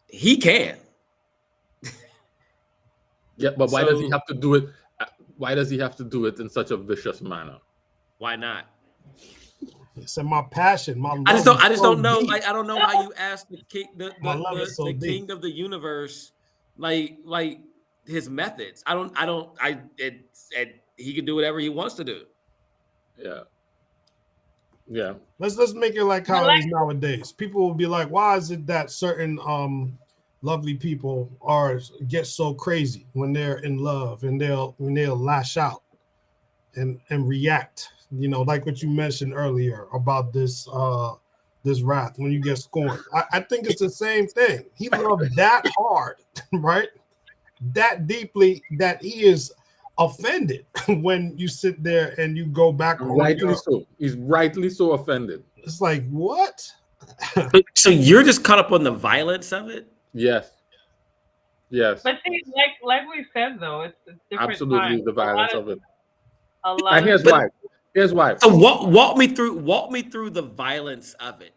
he can. Yeah, but why does he have to do it? Why does he have to do it in such a vicious manner? Why not? It's in my passion, my love. I just don't know. Like, I don't know how you ask the king, the king of the universe, like his methods. He can do whatever he wants to do. Yeah. Let's make it like how it is nowadays. People will be like, why is it that certain lovely people get so crazy when they're in love, and they'll lash out and react, you know, like what you mentioned earlier about this wrath when you get scorned. I think it's the same thing. He loved that hard, right? That deeply, that he is offended when you sit there and you go back. Rightly so. He's rightly so offended. It's like, what? So you're just caught up on the violence of it? Yes. But see, like we said, though, it's different. Absolutely, times. the violence of it. And here's why. So walk me through the violence of it.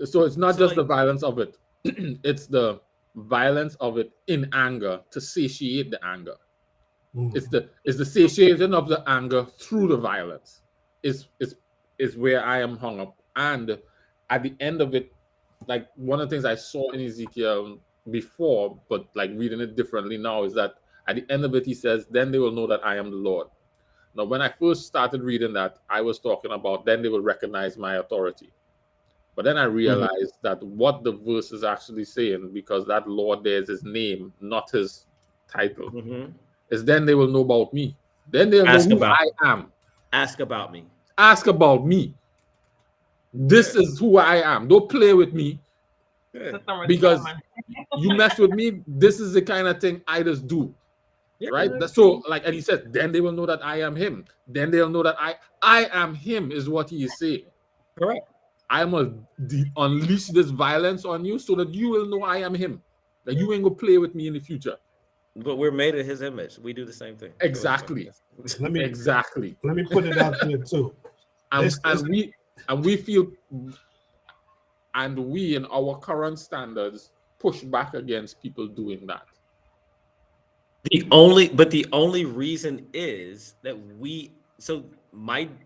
So it's not just the violence of it; it's the violence of it in anger to satiate the anger. It's the satiation of the anger through the violence is where I am hung up. And at the end of it, like one of the things I saw in Ezekiel before, but like reading it differently now, is that at the end of it, he says, then they will know that I am the Lord. Now, when I first started reading that, I was talking about then they will recognize my authority. But then I realized that what the verse is actually saying, because that Lord there is his name, not his title, is then they will know about me. Then they'll know who I am. Ask about me. Ask about me. This is who I am. Don't play with me. Because you mess with me, this is the kind of thing I just do. Right? So, like, and he said, then they will know that I am him. Then they'll know that I am him, is what he is saying. Correct. I am unleash this violence on you so that you will know I am him. That you ain't gonna play with me in the future. But we're made in his image. We do the same thing. Exactly. Let me put it out there too. We in our current standards push back against people doing that. The only reason is that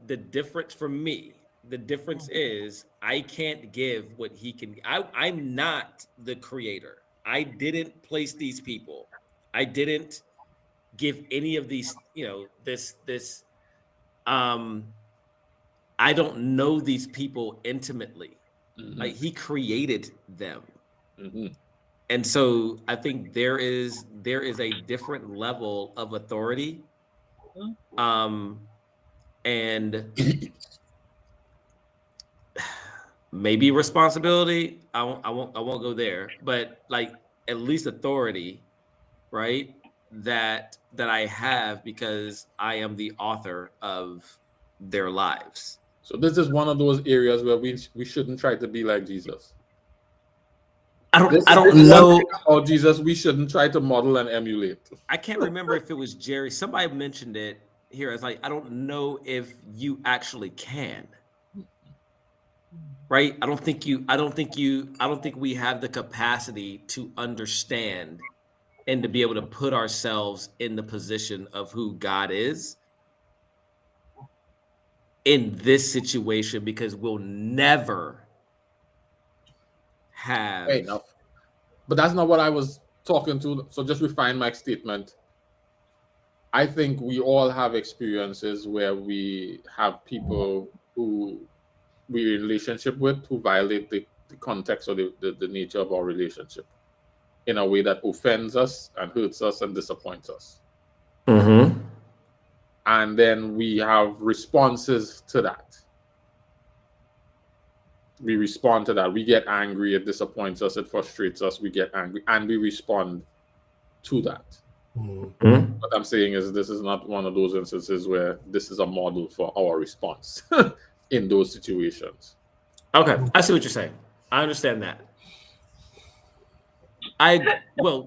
the difference is I can't give what he can. I'm not the creator. I didn't place these people. I didn't give any of these, this I don't know these people intimately. Like, he created them. And so I think there is a different level of authority, and maybe responsibility. I won't go there, but like at least authority, right? That I have because I am the author of their lives. So this is one of those areas where we shouldn't try to be like Jesus. I don't know. Oh, Jesus, we shouldn't try to model and emulate. I can't remember if it was Jerry. Somebody mentioned it here. It's like, I don't know if you actually can. Right? I don't think we have the capacity to understand and to be able to put ourselves in the position of who God is in this situation, because we'll never have enough. But that's not what I was talking to. So just refine my statement. I think we all have experiences where we have people who we relationship with who violate the context or the nature of our relationship in a way that offends us and hurts us and disappoints us. And then we have responses to that. We respond to that. We get angry. It disappoints us. It frustrates us. We get angry and we respond to that. What I'm saying is this is not one of those instances where this is a model for our response in those situations. Okay, I see what you're saying. I understand that. Well,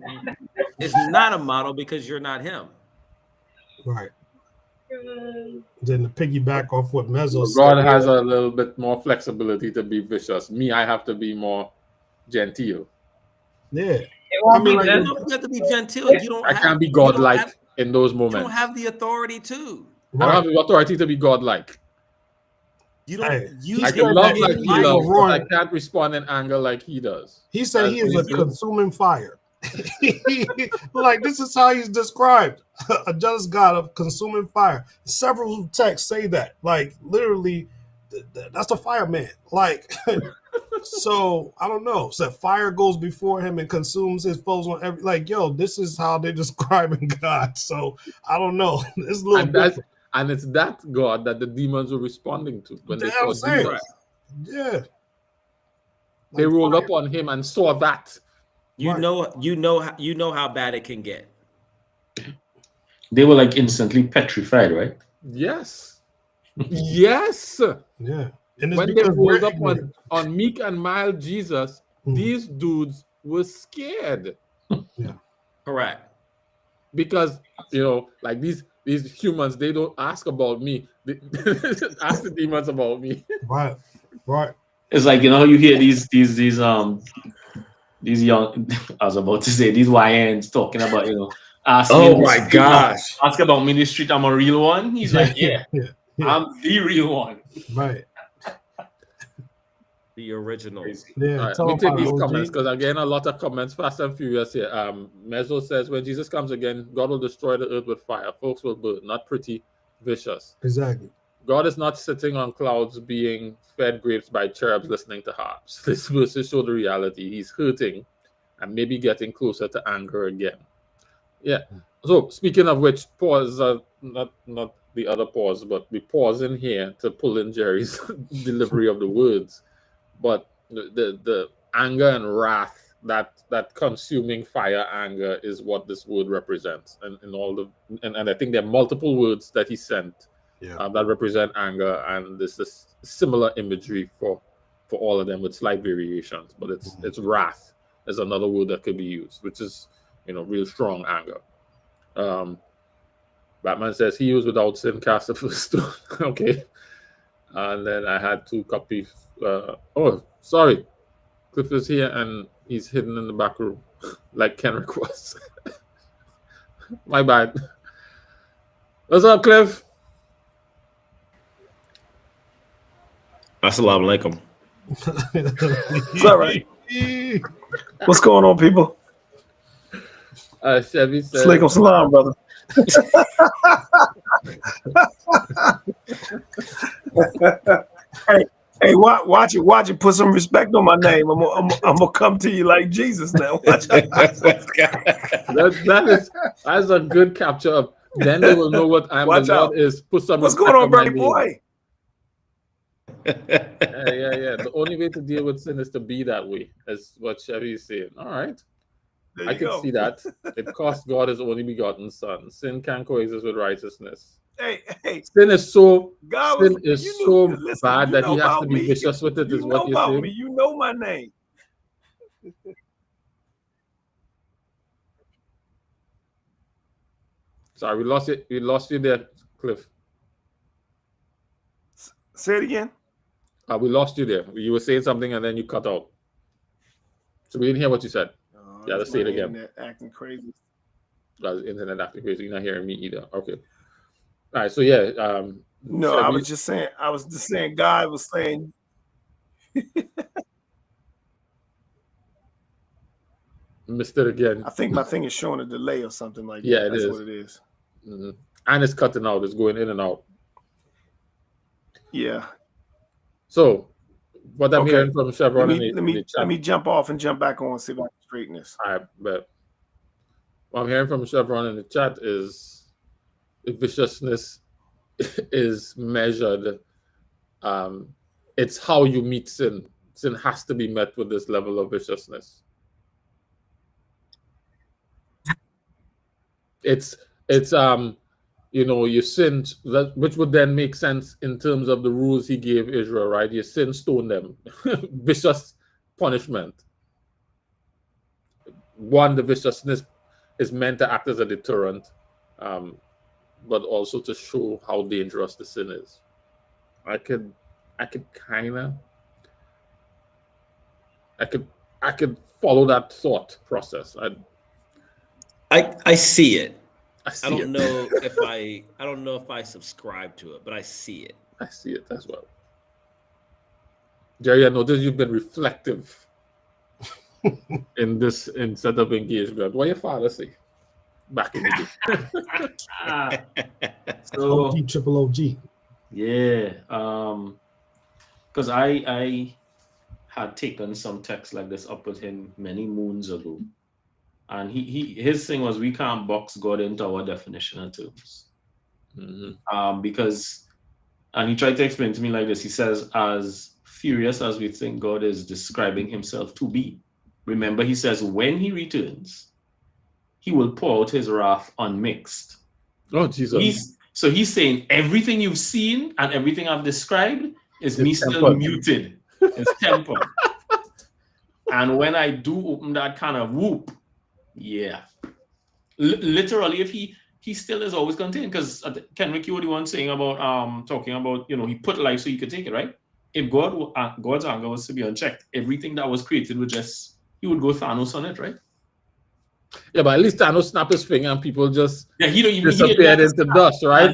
it's not a model because you're not him. Right. Then to piggyback off what Mezzo said, God has a little bit more flexibility to be vicious. Me, I have to be more genteel. Yeah. I mean, like, you have to be genteel. You don't. I can't be godlike in those moments. You don't have the authority to. Right. I don't have the authority to be godlike. You don't. I can love like he loves, but I can't respond in anger like he does. He said he is a consuming fire. Like, this is how he's described, a jealous God of consuming fire. Several texts say that, like, literally, that's the fireman. Like, so I don't know. So fire goes before him and consumes his foes on every. Like, yo, this is how they're describing God. So I don't know. It's a little and it's that God that the demons were responding to when they saw Jesus. Yeah, they rolled up on him and saw that. You know how bad it can get. They were like instantly petrified, right? Yes. Yes. Yeah. And when they rolled up on meek and mild Jesus, these dudes were scared. Yeah. Correct. Because, like these humans, they don't ask about me. They ask the demons about me. Right. It's like, you hear these young, I was about to say, these YNs talking about, asking. Oh my gosh. Ask about ministry, I'm a real one. He's like, yeah, I'm the real one. Right. The original. Yeah. Right, let me take these comments because again, a lot of comments, fast and furious here. Mezzo says, when Jesus comes again, God will destroy the earth with fire. Folks will burn, not pretty, vicious. Exactly. God is not sitting on clouds being fed grapes by cherubs listening to harps. This verses show the reality. He's hurting and maybe getting closer to anger again. Yeah. So speaking of which, pause, not the other pause, but we pause in here to pull in Jerry's delivery of the words. But the anger and wrath, that consuming fire anger is what this word represents. And I think there are multiple words that he sent. That represent anger, and this is similar imagery for all of them with slight variations, but it's wrath is another word that could be used, which is real strong anger. Batman says he was without sin cast the first stone. Okay, and then I had to copy. Oh, sorry, Cliff is here and he's hidden in the back room, like Kenrick was. My bad. What's up, Cliff? Assalamu alaikum. It's all right. What's going on, people? Chevy says, Alaikum salam, brother. Hey, watch it. Put some respect on my name. I'm gonna come to you like Jesus now. Watch that's a good capture of. Then they will know what I'm the Lord is. Put some. What's going on, brother boy? Yeah. The only way to deal with sin is to be that way, is what Chevy is saying. All right. I can see that. It cost God his only begotten son. Sin can't coexist with righteousness. Hey. Sin is so bad that he has to be vicious with it, is what you're saying. You know my name. Sorry, we lost it. We lost you there, Cliff. Say it again. We lost you there. You were saying something and then you cut out. So we didn't hear what you said. Yeah, let's say it again. Internet acting crazy. The internet acting crazy. You're not hearing me either. Okay. All right. So yeah. No, I was just saying. God was saying. Missed it again. I think my thing is showing a delay or something like that. Yeah, that's what it is. Mm-hmm. And it's cutting out. It's going in and out. Yeah. So, what I'm hearing from Chevron let me jump off and jump back on and see if I can straighten this. All right, but what I'm hearing from Chevron in the chat is viciousness is measured. It's how you meet sin. Sin has to be met with this level of viciousness. It's you sin, that which would then make sense in terms of the rules he gave Israel, right? You sin, stone them. Vicious punishment. One, the viciousness is meant to act as a deterrent, but also to show how dangerous the sin is. I could follow that thought process. I see it. I don't know if I subscribe to it, but I see it. I see it as well. Jerry, I notice you've been reflective in set of engagement. What your father say back in the day? So OG, triple OG. Yeah. Because I had taken some text like this up with him many moons ago. And his thing was, we can't box God into our definition of terms. Because, and he tried to explain to me like this. He says, as furious as we think God is describing himself to be, remember, he says, when he returns, he will pour out his wrath unmixed. Oh, Jesus. So he's saying everything you've seen and everything I've described is me still muted. It's tempered. And when I do open that kind of whoop, yeah. Literally, if he still is always contained, because Kenrick, you were the one saying about talking about, he put life so you could take it, right? If God's anger was to be unchecked, everything that was created would he would go Thanos on it, right? Yeah, but at least Thanos snapped his finger and people just he don't even disappeared into dust, right?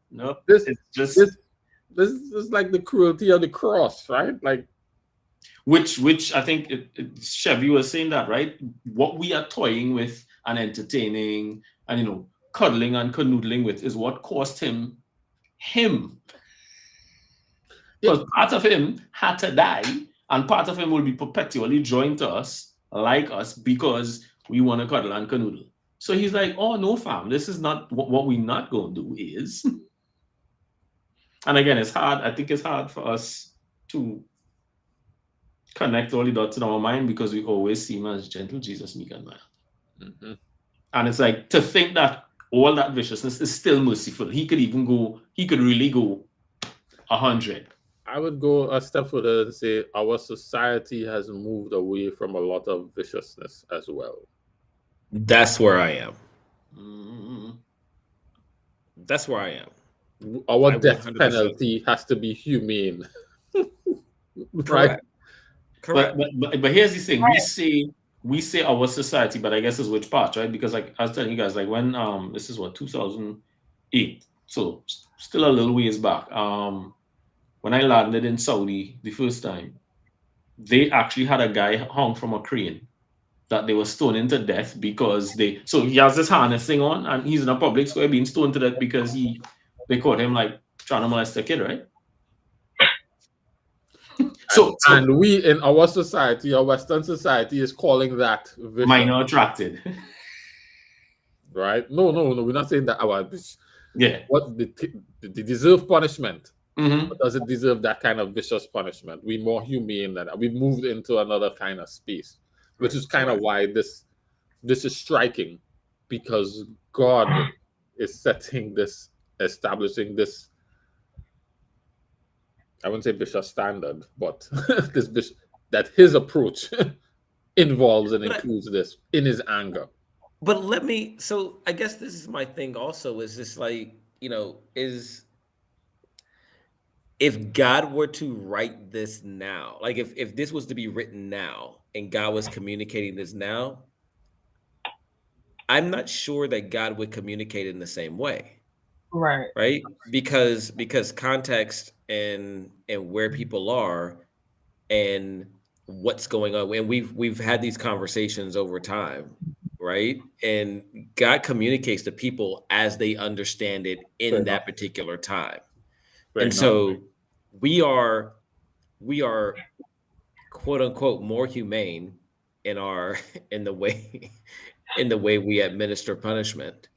No. This is like the cruelty of the cross, right? Like, which I think Chevy was saying that, right? What we are toying with and entertaining and cuddling and canoodling with is what cost him. Because part of him had to die, and part of him will be perpetually joined to us, like us, because we want to cuddle and canoodle. So he's like, oh no, fam, this is not what we're not going to do is. And again, it's hard. I think it's hard for us to connect all the dots in our mind because we always see him as gentle Jesus, meek and mild. And it's like to think that all that viciousness is still merciful. He could really go 100. I would go a step further and say our society has moved away from a lot of viciousness as well. That's where I am. That's where I am. Our death penalty has to be humane. Right? Correct. But here's the thing. We say our society, but I guess it's which part, right? Because like I was telling you guys, like when this is 2008, so still a little ways back. When I landed in Saudi the first time, they actually had a guy hung from a crane that they were stoning to death because so he has this harness thing on and he's in a public square being stoned to death because they caught him like trying to molest a kid, right? And we in our society, our Western society, is calling that vicious. Minor attracted. Right? No, we're not saying that. Yeah. What they deserve punishment. Mm-hmm. But does it deserve that kind of vicious punishment? We're more humane than that. We've moved into another kind of space, which is kind of why this is striking, because God is establishing this. I wouldn't say vicious standard, but that his approach involves and includes this in his anger. But so I guess this is my thing also, is this like, if God were to write this now, like if this was to be written now and God was communicating this now, I'm not sure that God would communicate in the same way. Right? Because context and where people are and what's going on, and we've had these conversations over time, right? And God communicates to people as they understand it in that particular time. And so we are quote unquote more humane in the way we administer punishment,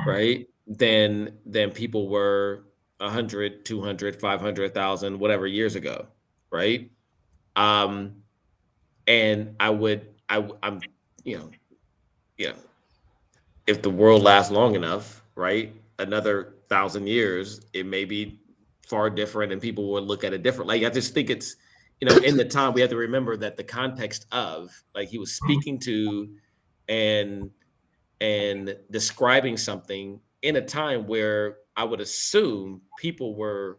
right? Than people were 100, 200, 500,000, whatever years ago, right? And I'm if the world lasts long enough, right, another 1,000 years, it may be far different and people will look at it differently. Like, I just think it's, in the time we have to remember that the context of, like, he was speaking to and describing something in a time where I would assume people were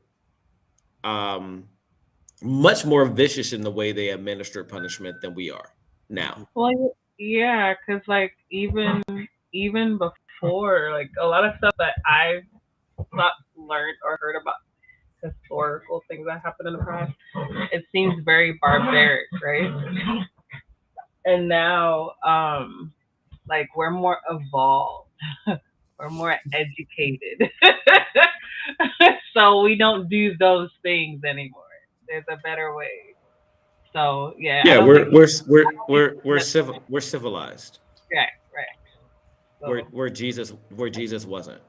much more vicious in the way they administer punishment than we are now. Well, yeah, because like even before, like a lot of stuff that I've not learned or heard about historical things that happened in the past, it seems very barbaric, right? And now, like we're more evolved, we're more educated, so we don't do those things anymore. There's a better way. So yeah, we're civilized. Right. Where Jesus wasn't.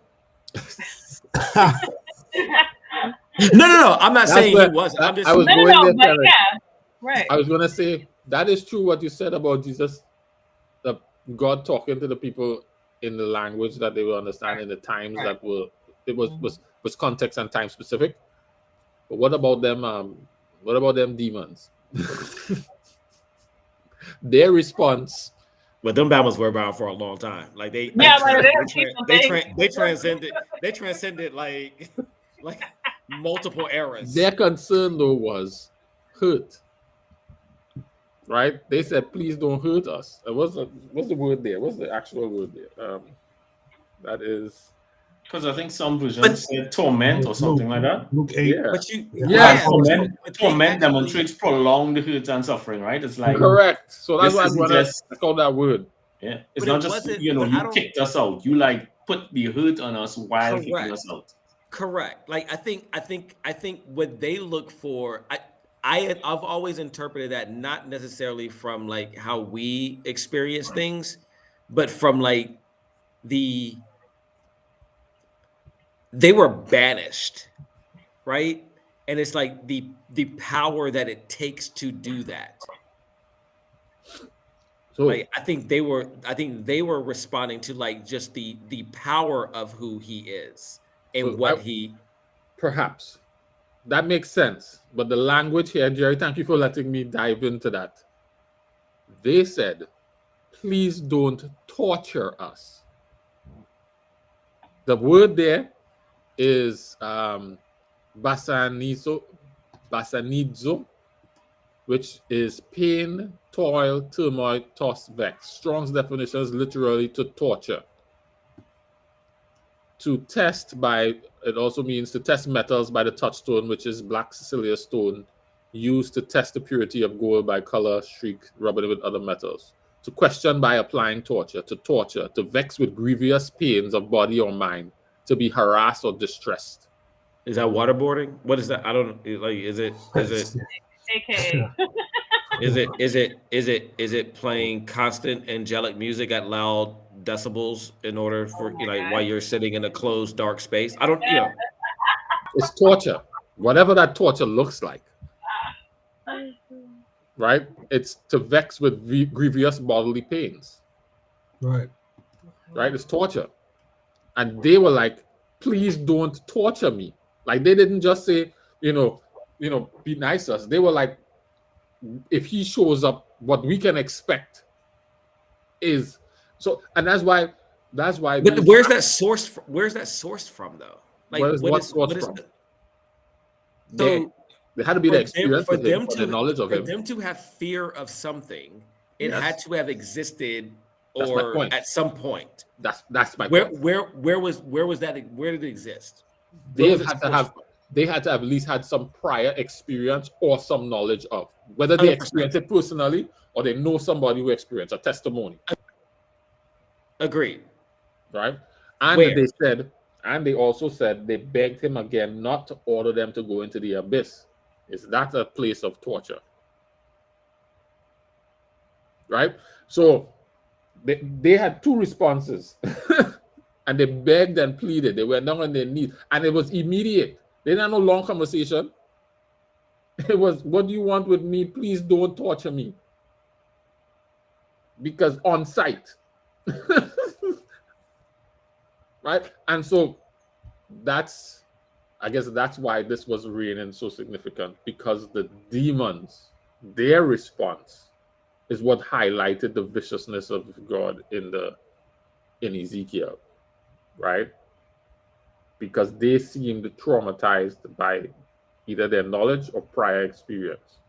No. I'm not saying he wasn't. I'm just. I was right. I was gonna say that is true what you said about Jesus, the God talking to the people in the language that they will understand in the times that was context and time specific. But what about them? What about them demons? Their response. But them Bama's were around for a long time. Like they transcended like multiple eras. Their concern though was hurt. Right? They said, "Please don't hurt us." What's the word there? What's the actual word there? That is because I think some versions said torment or something like that. Luke 8. Yeah. But torment demonstrates prolonged hurt and suffering, right? It's like correct. So that's why I'm gonna call that word. Yeah, it's not just you kicked us out. You like put the hurt on us while kicking us out. Correct. Like I think what they look for. I've always interpreted that not necessarily from like how we experience things, but from like they were banished, right? And it's like the power that it takes to do that. So like I think they were responding to like just the power of who he is and perhaps that makes sense. But the language here, Jerry, thank you for letting me dive into that. They said, "Please don't torture us." The word there is basanizo, which is pain, toil, turmoil, toss, vex. Strong's definition is literally to torture. To test it also means to test metals by the touchstone, which is black Sicilia stone, used to test the purity of gold by color, streak, rubbing it with other metals. To question by applying torture, to vex with grievous pains of body or mind, to be harassed or distressed. Is that waterboarding? What is that? I don't know. Like, is it? AKA. Is it playing constant angelic music at loud decibels in order for while you're sitting in a closed dark space? I don't. It's torture, whatever that torture looks like. Right? It's to vex with grievous bodily pains. Right. Right? It's torture. And they were like, "Please don't torture me." Like they didn't just say, be nice to us. They were like, if he shows up, what we can expect is so, and that's why. But where's that source from, though? Like, what is from? So they had to be the experience for them to the knowledge of him. For them to have fear of something, it had to have existed or at some point. That's my point. Where was that? Where did it exist? They had to have at least had some prior experience or some knowledge of whether they 100%. Experienced it personally or they know somebody who experienced a testimony. Agreed. Right? And they also said they begged him again not to order them to go into the abyss. Is that a place of torture? Right? So they had two responses. And they begged and pleaded. They went down on their knees. And it was immediate. They didn't have no long conversation. It was, "What do you want with me? Please don't torture me." Because on sight. right? And so I guess that's why this was reigning so significant, because the demons, their response is what highlighted the viciousness of God in Ezekiel, right? Because they seemed traumatized by either their knowledge or prior experience.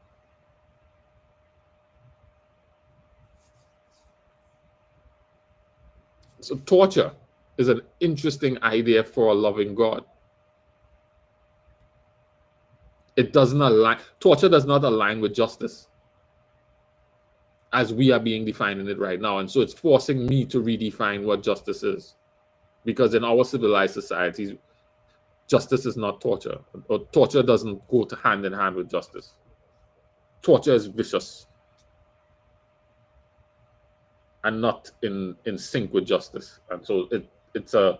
So torture is an interesting idea for a loving God. It doesn't align. Torture does not align with justice as we are being defining it right now. And so it's forcing me to redefine what justice is. Because in our civilized societies, justice is not torture. Or torture doesn't go hand in hand with justice. Torture is vicious and not in sync with justice. And so it's a,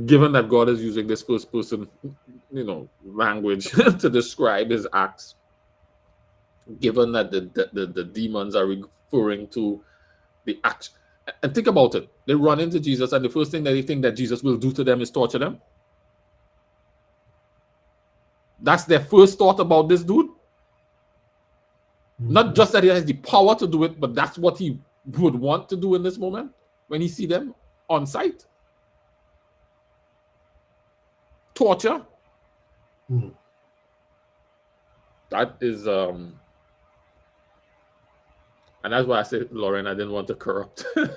given that God is using this first person, language to describe his acts, given that the demons are referring to the act, and think about it, they run into Jesus and the first thing that they think that Jesus will do to them is torture them. That's their first thought about this dude. Not just that he has the power to do it, but that's what he would want to do in this moment when he see them on sight. Torture. That is and that's why I said, Lauren, I didn't want to corrupt. That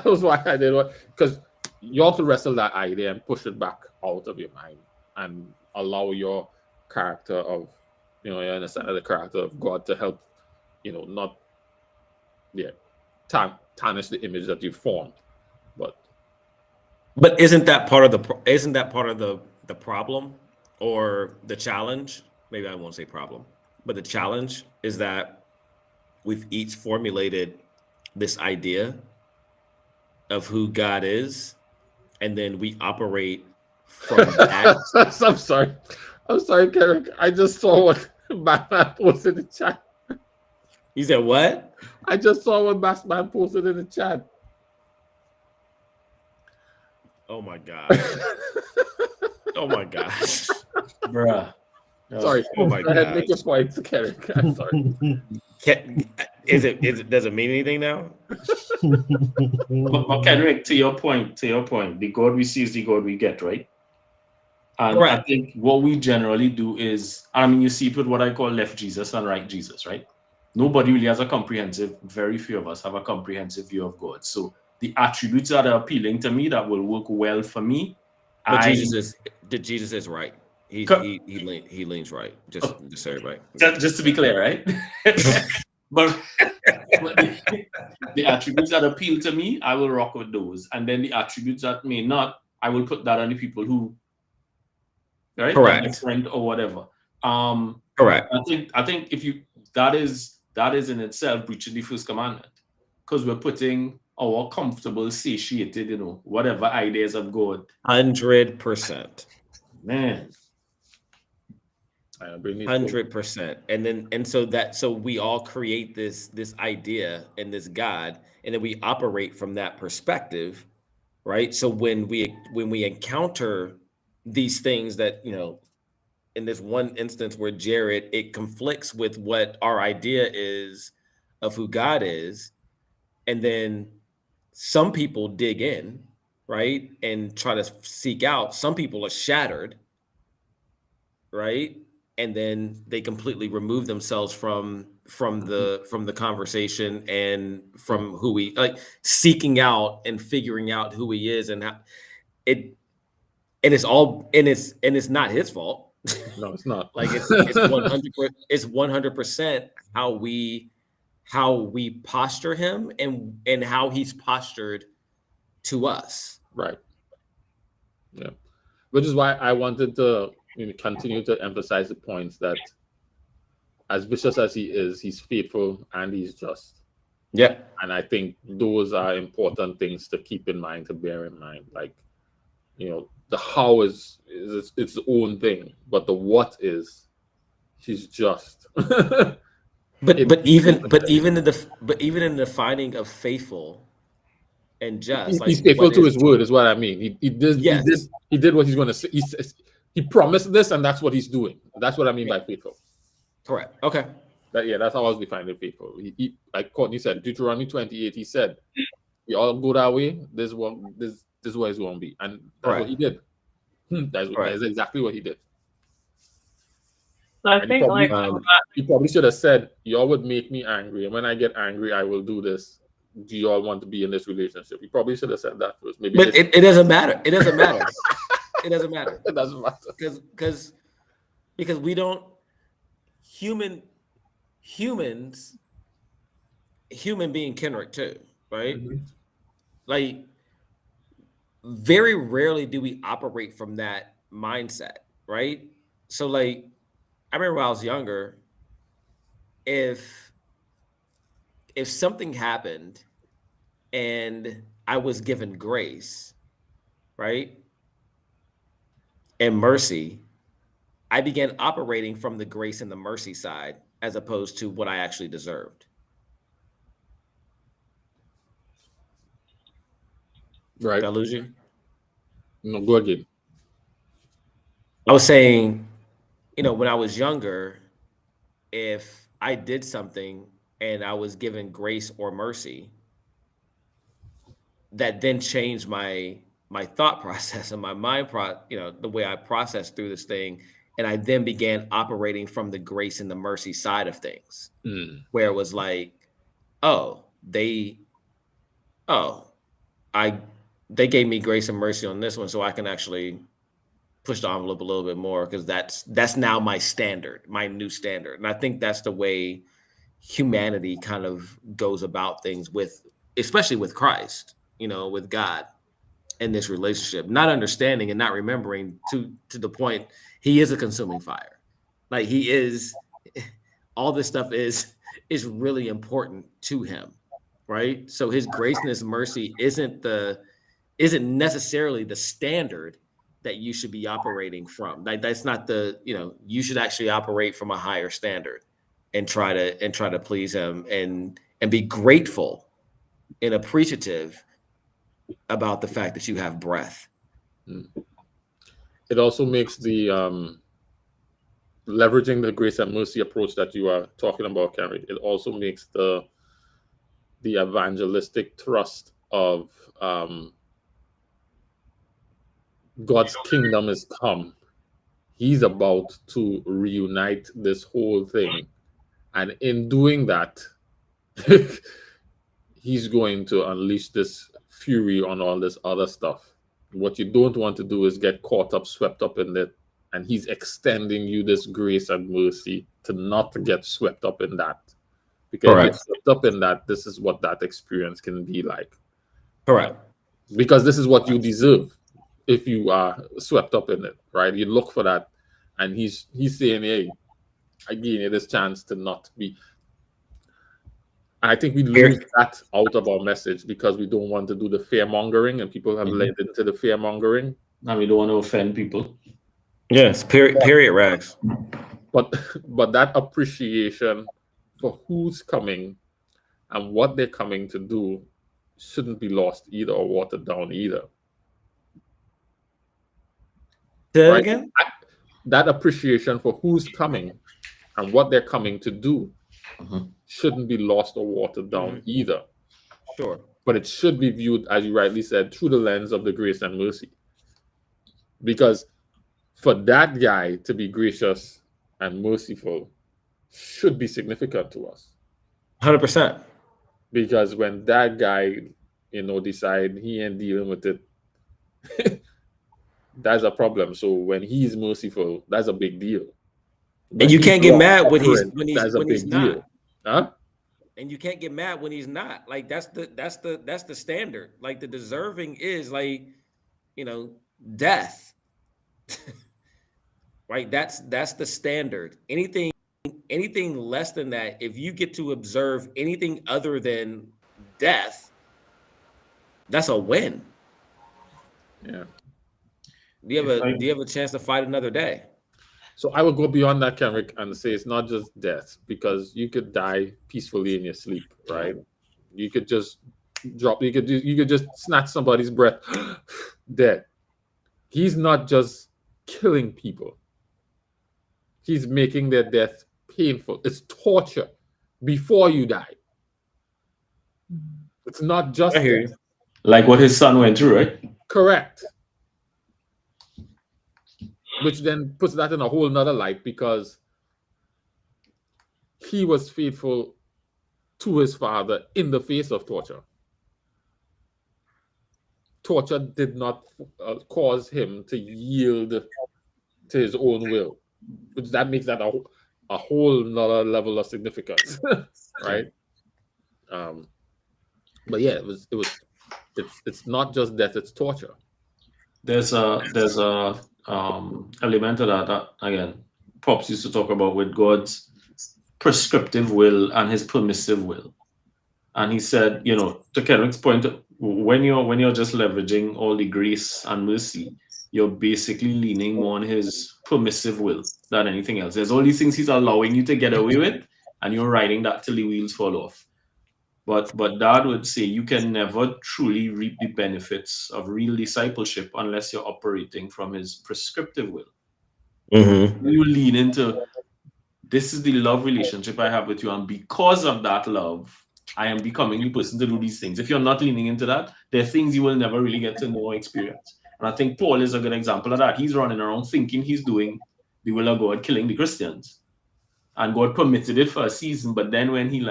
was why I didn't want, because you have to wrestle that idea and push it back out of your mind and allow your character of, you understand the character of God to help, not tarnish the image that you formed. But isn't that part of the problem or the challenge? Maybe I won't say problem, but the challenge is that we've each formulated this idea of who God is, and then we operate from that. I'm sorry, Kerrick. I just saw what Batman posted in the chat. You said what? I just saw what Batman posted in the chat. Oh my god! Oh my gosh, bruh. Sorry. Oh my god. Make your point, Kerrick. I'm sorry. Does it mean anything now? but Kendrick, to your point, the God we see is the God we get, right? And right. I think what we generally do is, you see it with what I call left Jesus and right Jesus, right? Nobody really has very few of us have a comprehensive view of God. So the attributes that are appealing to me, that will work well for me. But Jesus is right. He leans right. Just to say right. Just to be clear, right? but the attributes that appeal to me, I will rock with those. And then the attributes that may not, I will put that on the people who, right? Correct. My friend or whatever. Correct. I think if you that is in itself breaching the first commandment, because we're putting our comfortable, satiated, whatever ideas of God. 100%. Man. 100%. So we all create this idea and this God, and then we operate from that perspective, right? So when we encounter these things that, in this one instance where Jared, it conflicts with what our idea is of who God is, and then some people dig in, right, and try to seek out. Some people are shattered, right, and then they completely remove themselves from the conversation and from who we seeking out and figuring out who he is and how it. And it's not his fault. No, it's not. It's 100% how we posture him and how he's postured to us. Right. Yeah. Which is why I wanted to continue to emphasize the points that as vicious as he is, he's faithful and he's just. Yeah. And I think those are important things to keep in mind, to bear in mind. The how is its own thing, but the what is, he's just. But even in the finding of faithful, and just. He's faithful to his word, is what I mean. He did. Yes. He did what he's going to say. He promised this, and that's what he's doing. That's what I mean by faithful. Correct. Okay. That's how I was defining faithful. He, like Courtney said, Deuteronomy 28. He said, "You all go that way. This is what it's going to be," and that's what he did. That's exactly what he did. So I think he probably should have said, "Y'all would make me angry, and when I get angry, I will do this. Do y'all want to be in this relationship?" He probably should have said that first. Maybe, but it doesn't matter. It doesn't matter. It doesn't matter. It doesn't matter because we don't human being Kenrick too, right? Mm-hmm. Like very rarely do we operate from that mindset, right? So like I remember when I was younger, if something happened and I was given grace, right, and mercy, I began operating from the grace and the mercy side as opposed to what I actually deserved. Right. Did I lose you? No, go again. I was saying, when I was younger, if I did something and I was given grace or mercy, that then changed my thought process and my mind, the way I processed through this thing. And I then began operating from the grace and the mercy side of things, where it was like, they gave me grace and mercy on this one, so I can actually push the envelope a little bit more because that's now my standard, my new standard. And I think that's the way humanity kind of goes about things especially with Christ, with God in this relationship, not understanding and not remembering to the point he is a consuming fire. Like he is, all this stuff is really important to him, right? So his grace and his mercy isn't necessarily the standard that you should be operating from. Like that's not you should actually operate from a higher standard and try to please him and be grateful and appreciative about the fact that you have breath. It also makes the leveraging the grace and mercy approach that you are talking about, Kerry. It also makes the evangelistic thrust of God's kingdom is come. He's about to reunite this whole thing. And in doing that, he's going to unleash this fury on all this other stuff. What you don't want to do is get caught up, swept up in it. And he's extending you this grace and mercy to not get swept up in that. Because if you're swept up in that, this is what that experience can be like. Correct. Because this is what you deserve if you are swept up in it, right? You look for that. And he's saying, hey, I gave you this chance to not be. I think we lose that out of our message because we don't want to do the fear mongering, and people have led into the fear mongering. And we don't want to offend people. Yes, period, Rags. But that appreciation for who's coming and what they're coming to do shouldn't be lost either or watered down either. Say that again? That appreciation for who's coming and what they're coming to do shouldn't be lost or watered down either. Sure. But it should be viewed, as you rightly said, through the lens of the grace and mercy. Because for that guy to be gracious and merciful should be significant to us. 100%. Because when that guy, decide he ain't dealing with it, that's a problem. So when he's merciful, that's a big deal. And you can't get mad when he's not. Huh? And you can't get mad when he's not. Like that's the standard. Like the deserving is like, death. Right? That's the standard. Anything less than that, if you get to observe anything other than death, that's a win. Yeah. Do you have a chance to fight another day? So I would go beyond that, Kenrick, and say it's not just death, because you could die peacefully in your sleep, right? You could just drop. You could just snatch somebody's breath, dead. He's not just killing people. He's making their death painful. It's torture before you die. It's not just like what his son went through, right? Correct. Which then puts that in a whole nother light, because he was faithful to his father in the face of torture. Torture did not cause him to yield to his own will, which that makes that a whole nother level of significance, right? But yeah, it's not just death; it's torture. There's a element of that again. Pops used to talk about with God's prescriptive will and his permissive will, and he said, you know, to Kenrick's point, when you're just leveraging all the grace and mercy, you're basically leaning more on his permissive will than anything else. There's all these things he's allowing you to get away with, and you're riding that till the wheels fall off. But Dad would say you can never truly reap the benefits of real discipleship unless you're operating from his prescriptive will. Mm-hmm. You lean into, this is the love relationship I have with you, and because of that love, I am becoming the person to do these things. If you're not leaning into that, there are things you will never really get to know or experience. And I think Paul is a good example of that. He's running around thinking he's doing the will of God, killing the Christians. And God permitted it for a season, but then when he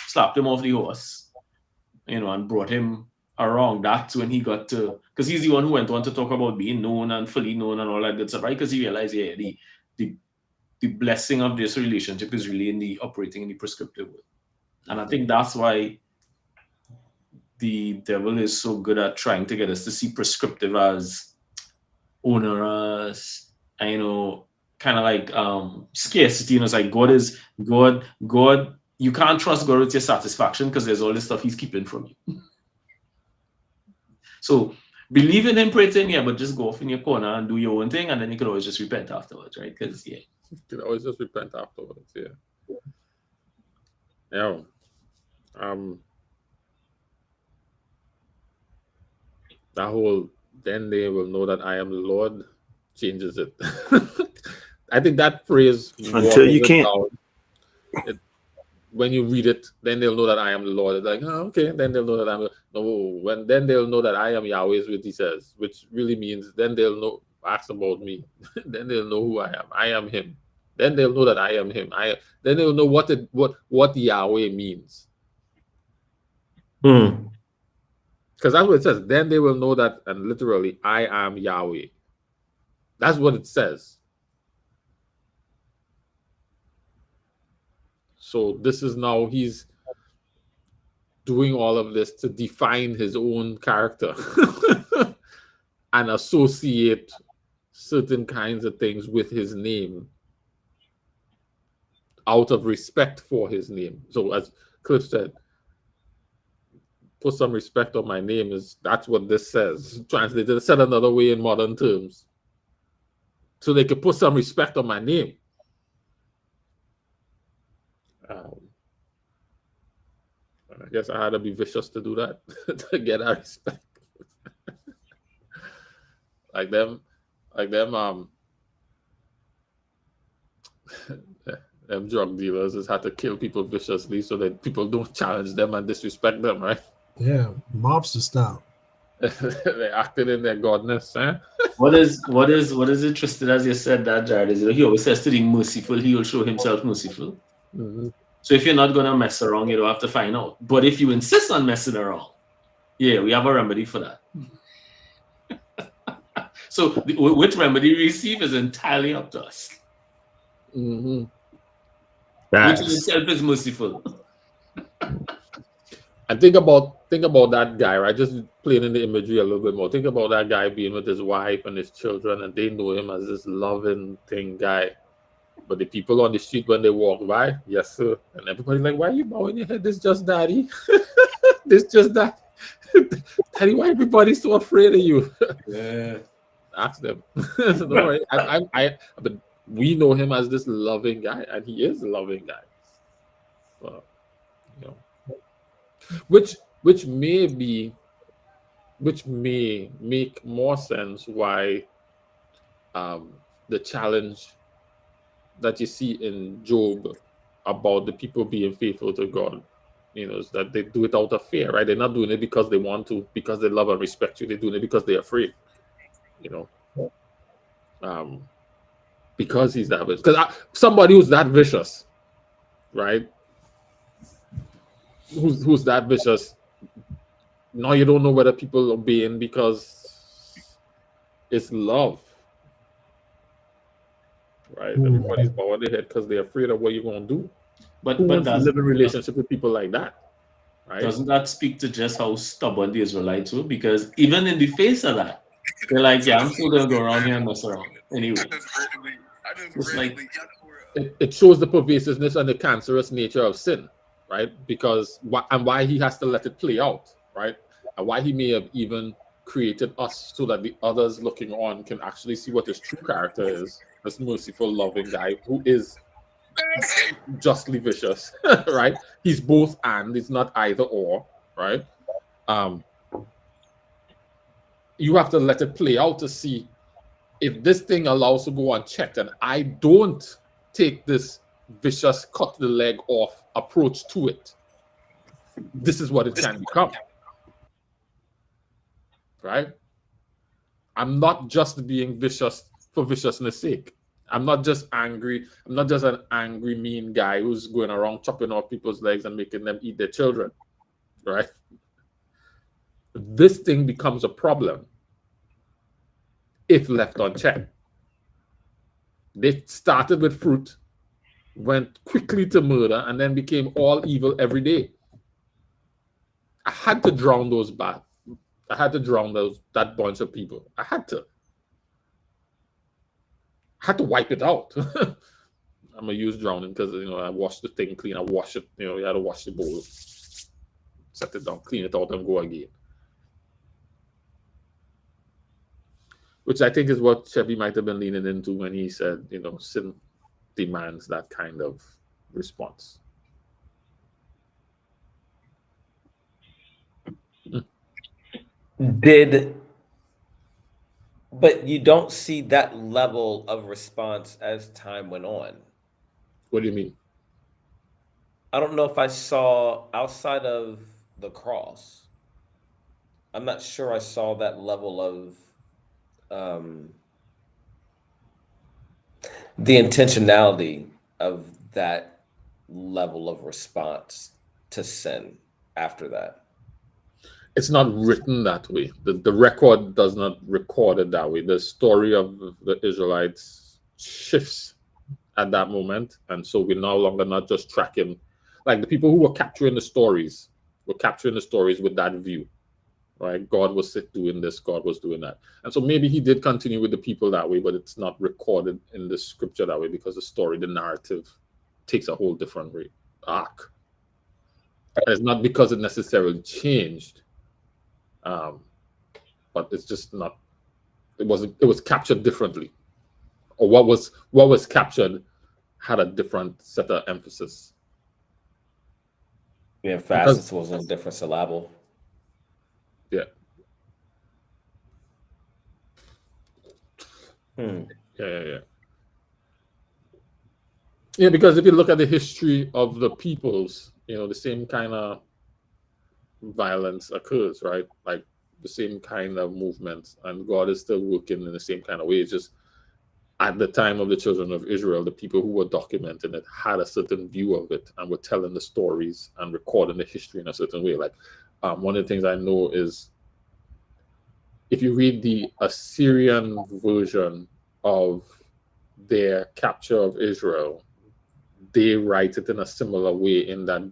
slapped him off the horse, you know, and brought him around, that's when he got to, because he's the one who went on to talk about being known and fully known and all that good stuff, right? Because he realized, yeah, the blessing of this relationship is really in the operating in the prescriptive will. And I think that's why the devil is so good at trying to get us to see prescriptive as onerous, and, you know, kind of like scarcity. You know, it's like God, you can't trust God with your satisfaction because there's all this stuff he's keeping from you. So believe in him, pray to him, yeah, but just go off in your corner and do your own thing, and then you could always just repent afterwards, right? Because yeah, you could always just repent afterwards. Yeah. Yeah. That whole "then they will know that I am the Lord" changes it. I think that phrase, until you can't. When you read it, then they'll know that I am the Lord. It's like, oh, okay, then they'll know that I'm then they'll know that I am Yahweh is what he says, which really means then they'll know, ask about me. Then they'll know who I am. I am him. Then they'll know that I am him. Then they'll know what Yahweh means. Because that's what it says. Then they will know that, and literally, I am Yahweh. That's what it says. So this is now, he's doing all of this to define his own character and associate certain kinds of things with his name out of respect for his name. So as Cliff said, put some respect on my name, that's what this says. Translated, said another way in modern terms. So they could put some respect on my name. I guess I had to be vicious to do that, to get that respect. like them drug dealers just had to kill people viciously so that people don't challenge them and disrespect them, right? Yeah, mobster style. They acted in their godness, eh? What is interesting, as you said that, Jared, is, you know, he always says to the merciful, he will show himself merciful. Mm-hmm. So if you're not gonna mess around, you don't have to find out. But if you insist on messing around, yeah, we have a remedy for that. So which remedy we receive is entirely up to us. Mm-hmm. Which in itself is merciful. And think about that guy, right? Just playing in the imagery a little bit more. Think about that guy being with his wife and his children, and they know him as this loving thing guy. But the people on the street, when they walk by, yes, sir. And everybody's like, why are you bowing your head? This just daddy. This just that. Daddy, why everybody's so afraid of you? Yeah. Ask them. So don't worry. But we know him as this loving guy, and he is a loving guy. You know. Which which may make more sense why the challenge that you see in Job about the people being faithful to God, is that they do it out of fear, right? They're not doing it because they want to, because they love and respect you. They're doing it because they're afraid, because he's that vicious. Because somebody who's that vicious, right? Who's that vicious? Now you don't know whether people are obeying because it's love, right? Everybody's bowing their head because they're afraid of what you're going to do. But who wants to live in a relationship with people like that? Right? Doesn't that speak to just how stubborn the Israelites were? Because even in the face of that, they're like, yeah, I'm still going to go around here and mess around. Anyway. It's like, it shows the pervasiveness and the cancerous nature of sin, right? Because why he has to let it play out, right? And why he may have even created us so that the others looking on can actually see what his true character is. This merciful, loving guy who is justly vicious, right? He's both and, it's not either or, right? You have to let it play out to see if this thing allows to go unchecked and I don't take this vicious cut the leg off approach to it, this is what it can become, right? I'm not just being vicious for viciousness sake. I'm not just angry. I'm not just an angry, mean guy who's going around chopping off people's legs and making them eat their children, right? This thing becomes a problem if left unchecked. They started with fruit, went quickly to murder, and then became all evil every day. I had to drown those bad. I had to drown that bunch of people. I had to wipe it out. I'm gonna use drowning because I washed the thing clean. I wash it. You had to wash the bowl, set it down, clean it out, and go again. Which I think is what Chevy might have been leaning into when he said, sin demands that kind of response. But you don't see that level of response as time went on. What do you mean? I don't know if I saw outside of the cross. I'm not sure I saw that level of the intentionality of that level of response to sin after that. It's not written that way. The record does not record it that way. The story of the Israelites shifts at that moment. And so we're no longer not just tracking, like the people who were capturing the stories with that view, right? God was doing this, God was doing that. And so maybe he did continue with the people that way, but it's not recorded in the scripture that way because the story, the narrative takes a whole different arc. It's not because it necessarily changed. But it's just not. It was captured differently, or what was captured had a different set of emphasis. Yeah, emphasis was a different syllable. Yeah. Yeah, because if you look at the history of the peoples, the same kind of violence occurs, right? Like the same kind of movements, and God is still working in the same kind of way. It's just at the time of the children of Israel, the people who were documenting it had a certain view of it and were telling the stories and recording the history in a certain way. Like one of the things I know is if you read the Assyrian version of their capture of Israel, they write it in a similar way in that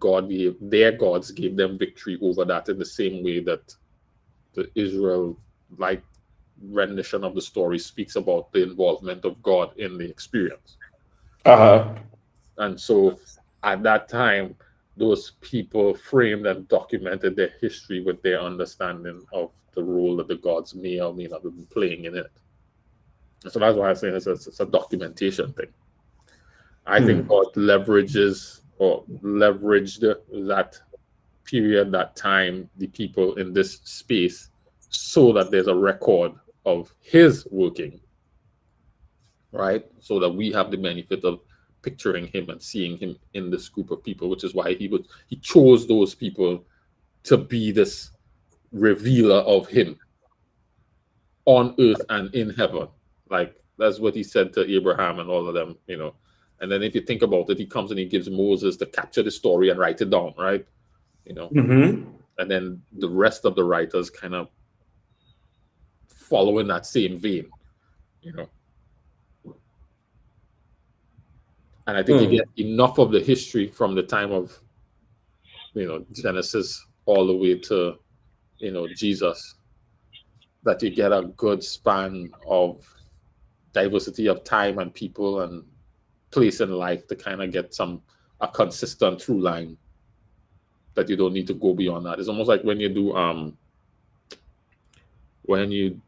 their gods gave them victory over that in the same way that the Israel-like rendition of the story speaks about the involvement of God in the experience. And so at that time, those people framed and documented their history with their understanding of the role that the gods may or may not have been playing in it. So that's why I'm saying it's a documentation thing. I think God leveraged that period, that time, the people in this space, so that there's a record of his working, right? So that we have the benefit of picturing him and seeing him in this group of people, which is why he chose those people to be this revealer of him on earth and in heaven. Like, that's what he said to Abraham and all of them, you know. And then if you think about it, he comes and he gives Moses to capture the story and write it down, right? You know. Mm-hmm. And then the rest of the writers kind of follow in that same vein, you know. And I think you get enough of the history from the time of, you know, Genesis all the way to, you know, Jesus, that you get a good span of diversity of time and people and place in life to kind of get a consistent through line that you don't need to go beyond that. It's almost like when you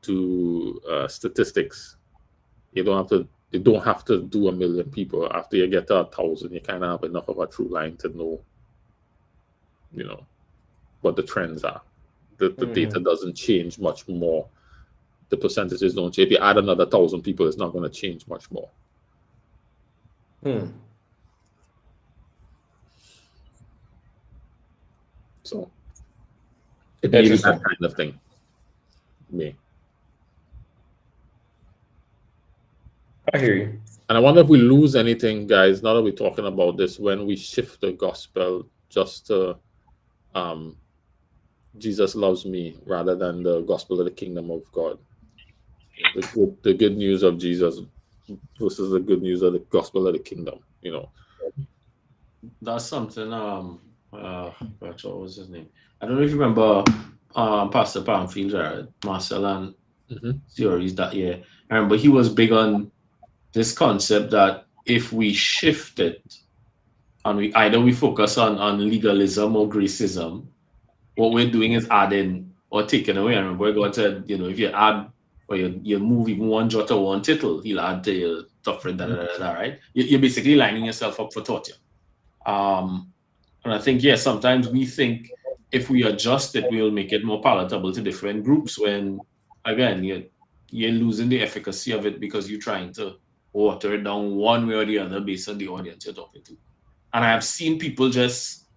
do statistics, you don't have to do 1 million people. After you get to 1,000, you kind of have enough of a true line to know, you know, what the trends are. The data doesn't change much more. The percentages don't change. If you add another 1,000 people, it's not going to change much more. So it may be that kind of thing. Me. I hear you. And I wonder if we lose anything, guys, now that we're talking about this, when we shift the gospel just to Jesus loves me rather than the gospel of the kingdom of God. The good news of Jesus versus the good news of the gospel of the kingdom, you know. That's something, what was his name? I don't know if you remember Pastor Pamfield, Marcel and theories that year. I remember he was big on this concept that if we shift it and we focus on legalism or gracism, what we're doing is adding or taking away. I remember God said, you know, if you add or you move even one jot or one tittle, he'll add to your suffering, right? You're basically lining yourself up for torture. And I think, sometimes we think if we adjust it, we'll make it more palatable to different groups, when, again, you're losing the efficacy of it because you're trying to water it down one way or the other based on the audience you're talking to. And I have seen people just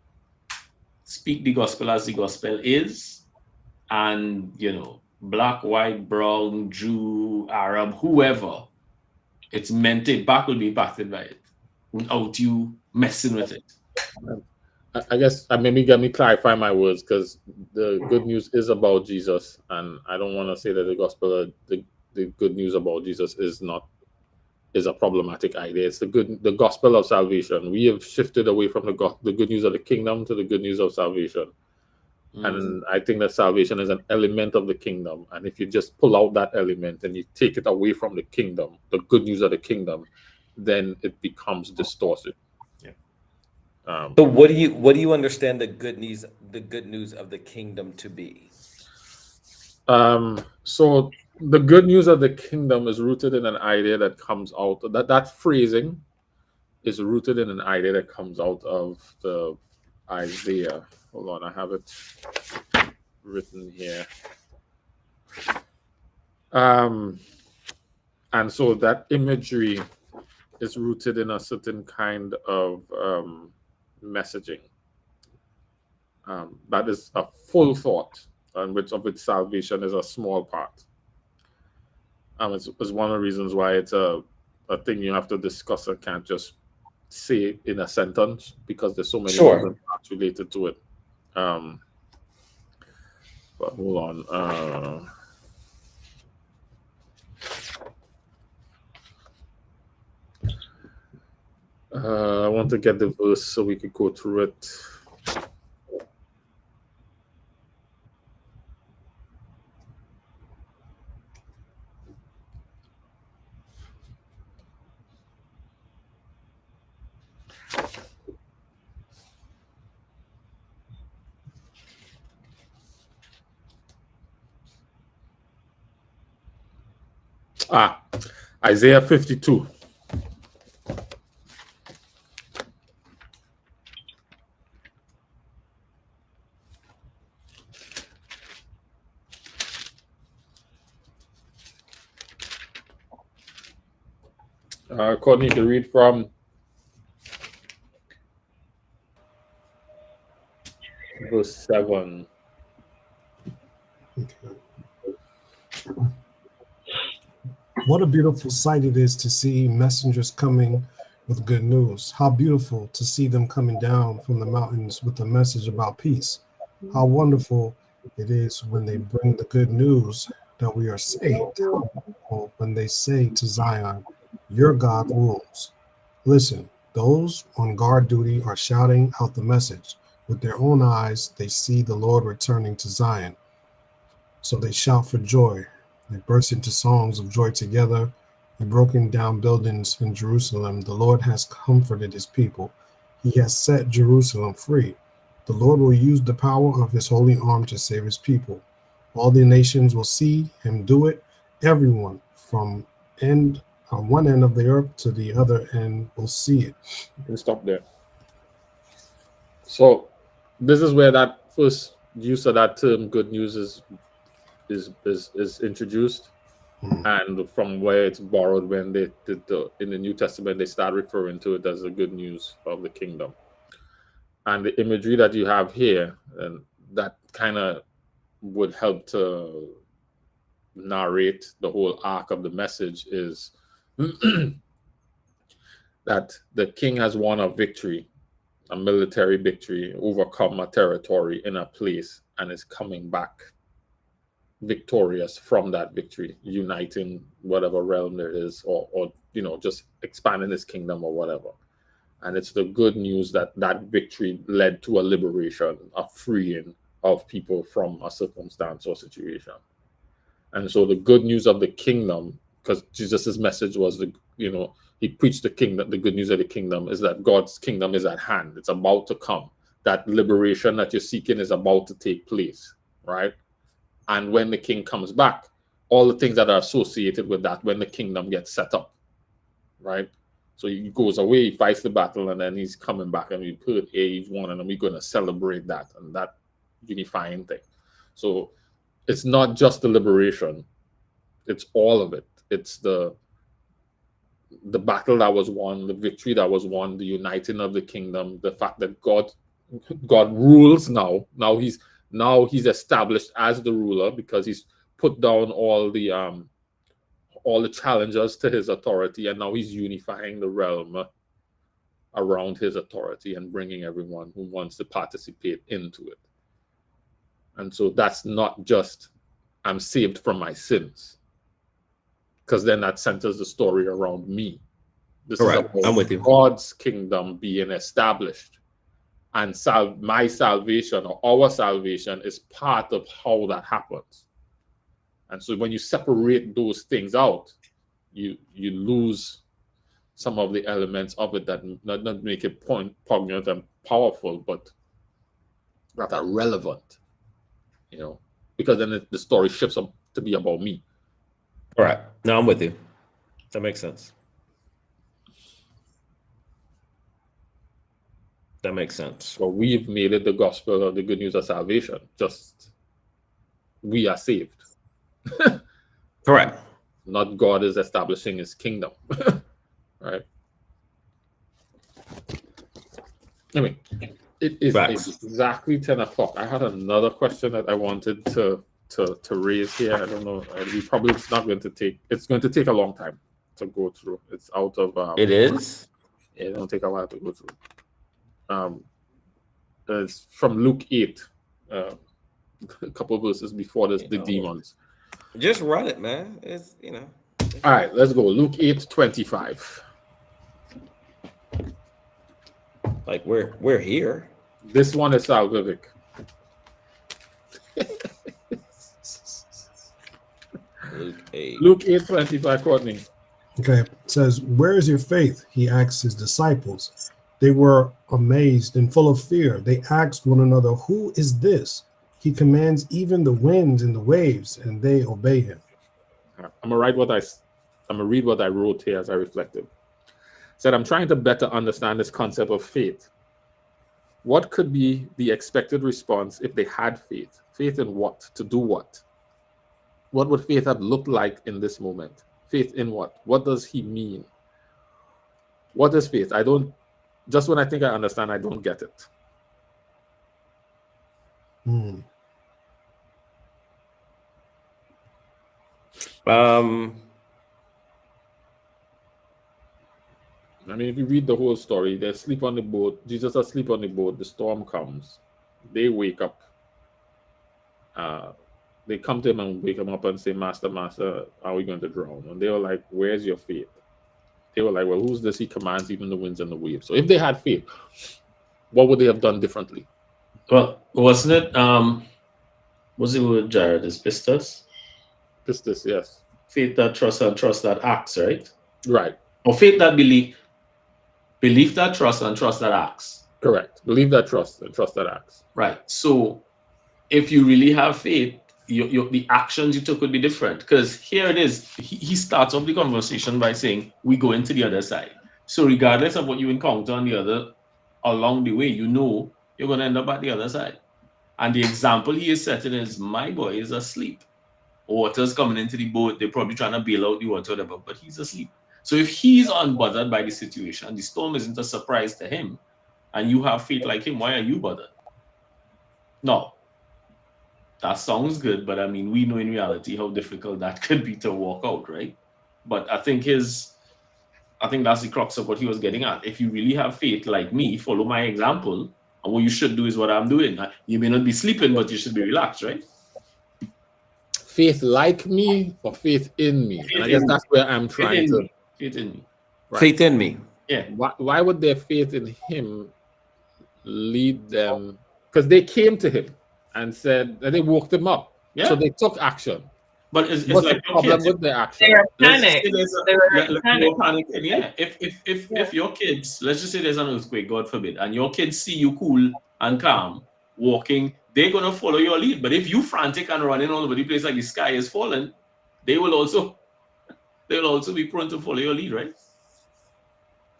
speak the gospel as the gospel is, and, you know, black, white, brown, Jew, Arab, whoever, it's meant it back will be impacted by it without you messing with it. I guess maybe let me clarify my words, because the good news is about Jesus, and I don't want to say that the gospel, the good news about Jesus is a problematic idea. It's the gospel of salvation. We have shifted away from the good news of the kingdom to the good news of salvation. And I think that salvation is an element of the kingdom. And if you just pull out that element and you take it away from the kingdom, the good news of the kingdom, then it becomes distorted. So what do you understand the good news of the kingdom to be? So the good news of the kingdom is rooted in an idea that comes out, that phrasing is rooted in an idea that comes out of the Isaiah. Hold on, I have it written here. And so that imagery is rooted in a certain kind of messaging. That is a full thought, and which salvation is a small part. It's one of the reasons why it's a thing you have to discuss and can't just say in a sentence, because there's so many different parts related to it. But hold on. I want to get the verse so we could go through it. Isaiah 52. Courtney, to read from verse 7. Okay. What a beautiful sight it is to see messengers coming with good news. How beautiful to see them coming down from the mountains with a message about peace. How wonderful it is when they bring the good news that we are saved. How wonderful when they say to Zion, your God rules. Listen, those on guard duty are shouting out the message. With their own eyes, they see the Lord returning to Zion. So they shout for joy. They burst into songs of joy together. The broken down buildings in Jerusalem, the Lord has comforted his people. He has set Jerusalem free. The Lord will use the power of his holy arm to save his people. All the nations will see him do it. Everyone from one end of the earth to the other end will see it. You can stop there. So this is where that first use of that term "good news" is introduced, and from where it's borrowed when they did in the New Testament, they start referring to it as the good news of the kingdom. And the imagery that you have here, and that kind of would help to narrate the whole arc of the message, is that the king has won a victory, a military victory, overcome a territory in a place, and is coming back victorious from that victory, uniting whatever realm there is, or just expanding his kingdom or whatever. And it's the good news that that victory led to a liberation, a freeing of people from a circumstance or situation. And so the good news of the kingdom, because Jesus' message was he preached the kingdom, the good news of the kingdom is that God's kingdom is at hand. It's about to come. That liberation that you're seeking is about to take place, right? And when the king comes back, all the things that are associated with that, when the kingdom gets set up, right? So he goes away, he fights the battle, and then he's coming back, and we've heard he's won, and we're going to celebrate that and that unifying thing. So it's not just the liberation, it's all of it. It's the battle that was won, the victory that was won, the uniting of the kingdom, the fact that God rules now. Now he's established as the ruler because he's put down all the challengers to his authority, and now he's unifying the realm around his authority and bringing everyone who wants to participate into it. And so that's not just I'm saved from my sins, because then that centers the story around me. This is about I'm with you. God's kingdom being established, and my salvation or our salvation is part of how that happens. And so when you separate those things out, you lose some of the elements of it that not make it poignant and powerful, but that are relevant, because then the story shifts up to be about me. All right. No, I'm with you. That makes sense. That makes sense. So we've made it the gospel of the good news of salvation. Just we are saved. Correct. Not God is establishing his kingdom. Right? Anyway, it is exactly 10 o'clock. I had another question that I wanted to raise here. I don't know. It's going to take a long time to go through. It's out of it is? It'll take a while to go through. It's from Luke 8, a couple of verses before this, the demons. Just run it, man. It's All right, let's go. Luke 8:25. Like we're here. This one is salvific. Luke 8:25, Courtney. Okay, it says, "Where is your faith?" He asked his disciples. They were amazed and full of fear. They asked one another, "Who is this? He commands even the winds and the waves, and they obey him." I'm gonna read what I wrote here as I reflected. It said, I'm trying to better understand this concept of faith. What could be the expected response if they had faith? Faith in what? To do what? What would faith have looked like in this moment? Faith in what? What does he mean? What is faith? I don't. Just when I think I understand, I don't get it. I mean, if you read the whole story, they sleep on the boat. Jesus is asleep on the boat. The storm comes. They wake up. They come to him and wake him up and say, Master, Master, are we going to drown? And they were like, where's your faith? They were like, well, who's this? He commands even the winds and the waves. So if they had faith, what would they have done differently? Well, wasn't it, what's the word, Jared? Is pistis? Pistis, yes. Faith that trusts and trust that acts, right? Right. Or faith that belief that trusts and trust that acts. Correct. Believe that trust and trust that acts. Right. So if you really have faith, the actions you took would be different. Because here it is. He starts off the conversation by saying, we go into the other side. So regardless of what you encounter on the other along the way, you know you're going to end up at the other side. And the example he is setting is, my boy is asleep. Water's coming into the boat. They're probably trying to bail out the water, whatever, but he's asleep. So if he's unbothered by the situation, the storm isn't a surprise to him, and you have faith like him, why are you bothered? No. That sounds good, but I mean, we know in reality how difficult that could be to walk out, right? But I think that's the crux of what he was getting at. If you really have faith like me, follow my example, and what you should do is what I'm doing. You may not be sleeping, but you should be relaxed, right? Faith like me or faith in me? And I guess that's where I'm trying to... Faith in me. Right. Faith in me. Yeah. Why would their faith in him lead them? Because they came to him and said that they woke him up. Yeah. So they took action. But it's what's like the problem with their action? They were panicked. Yeah. If your kids, let's just say there's an earthquake, God forbid, and your kids see you cool and calm, walking, they're gonna follow your lead. But if you frantic and running all over the place like the sky is falling, they will also be prone to follow your lead, right?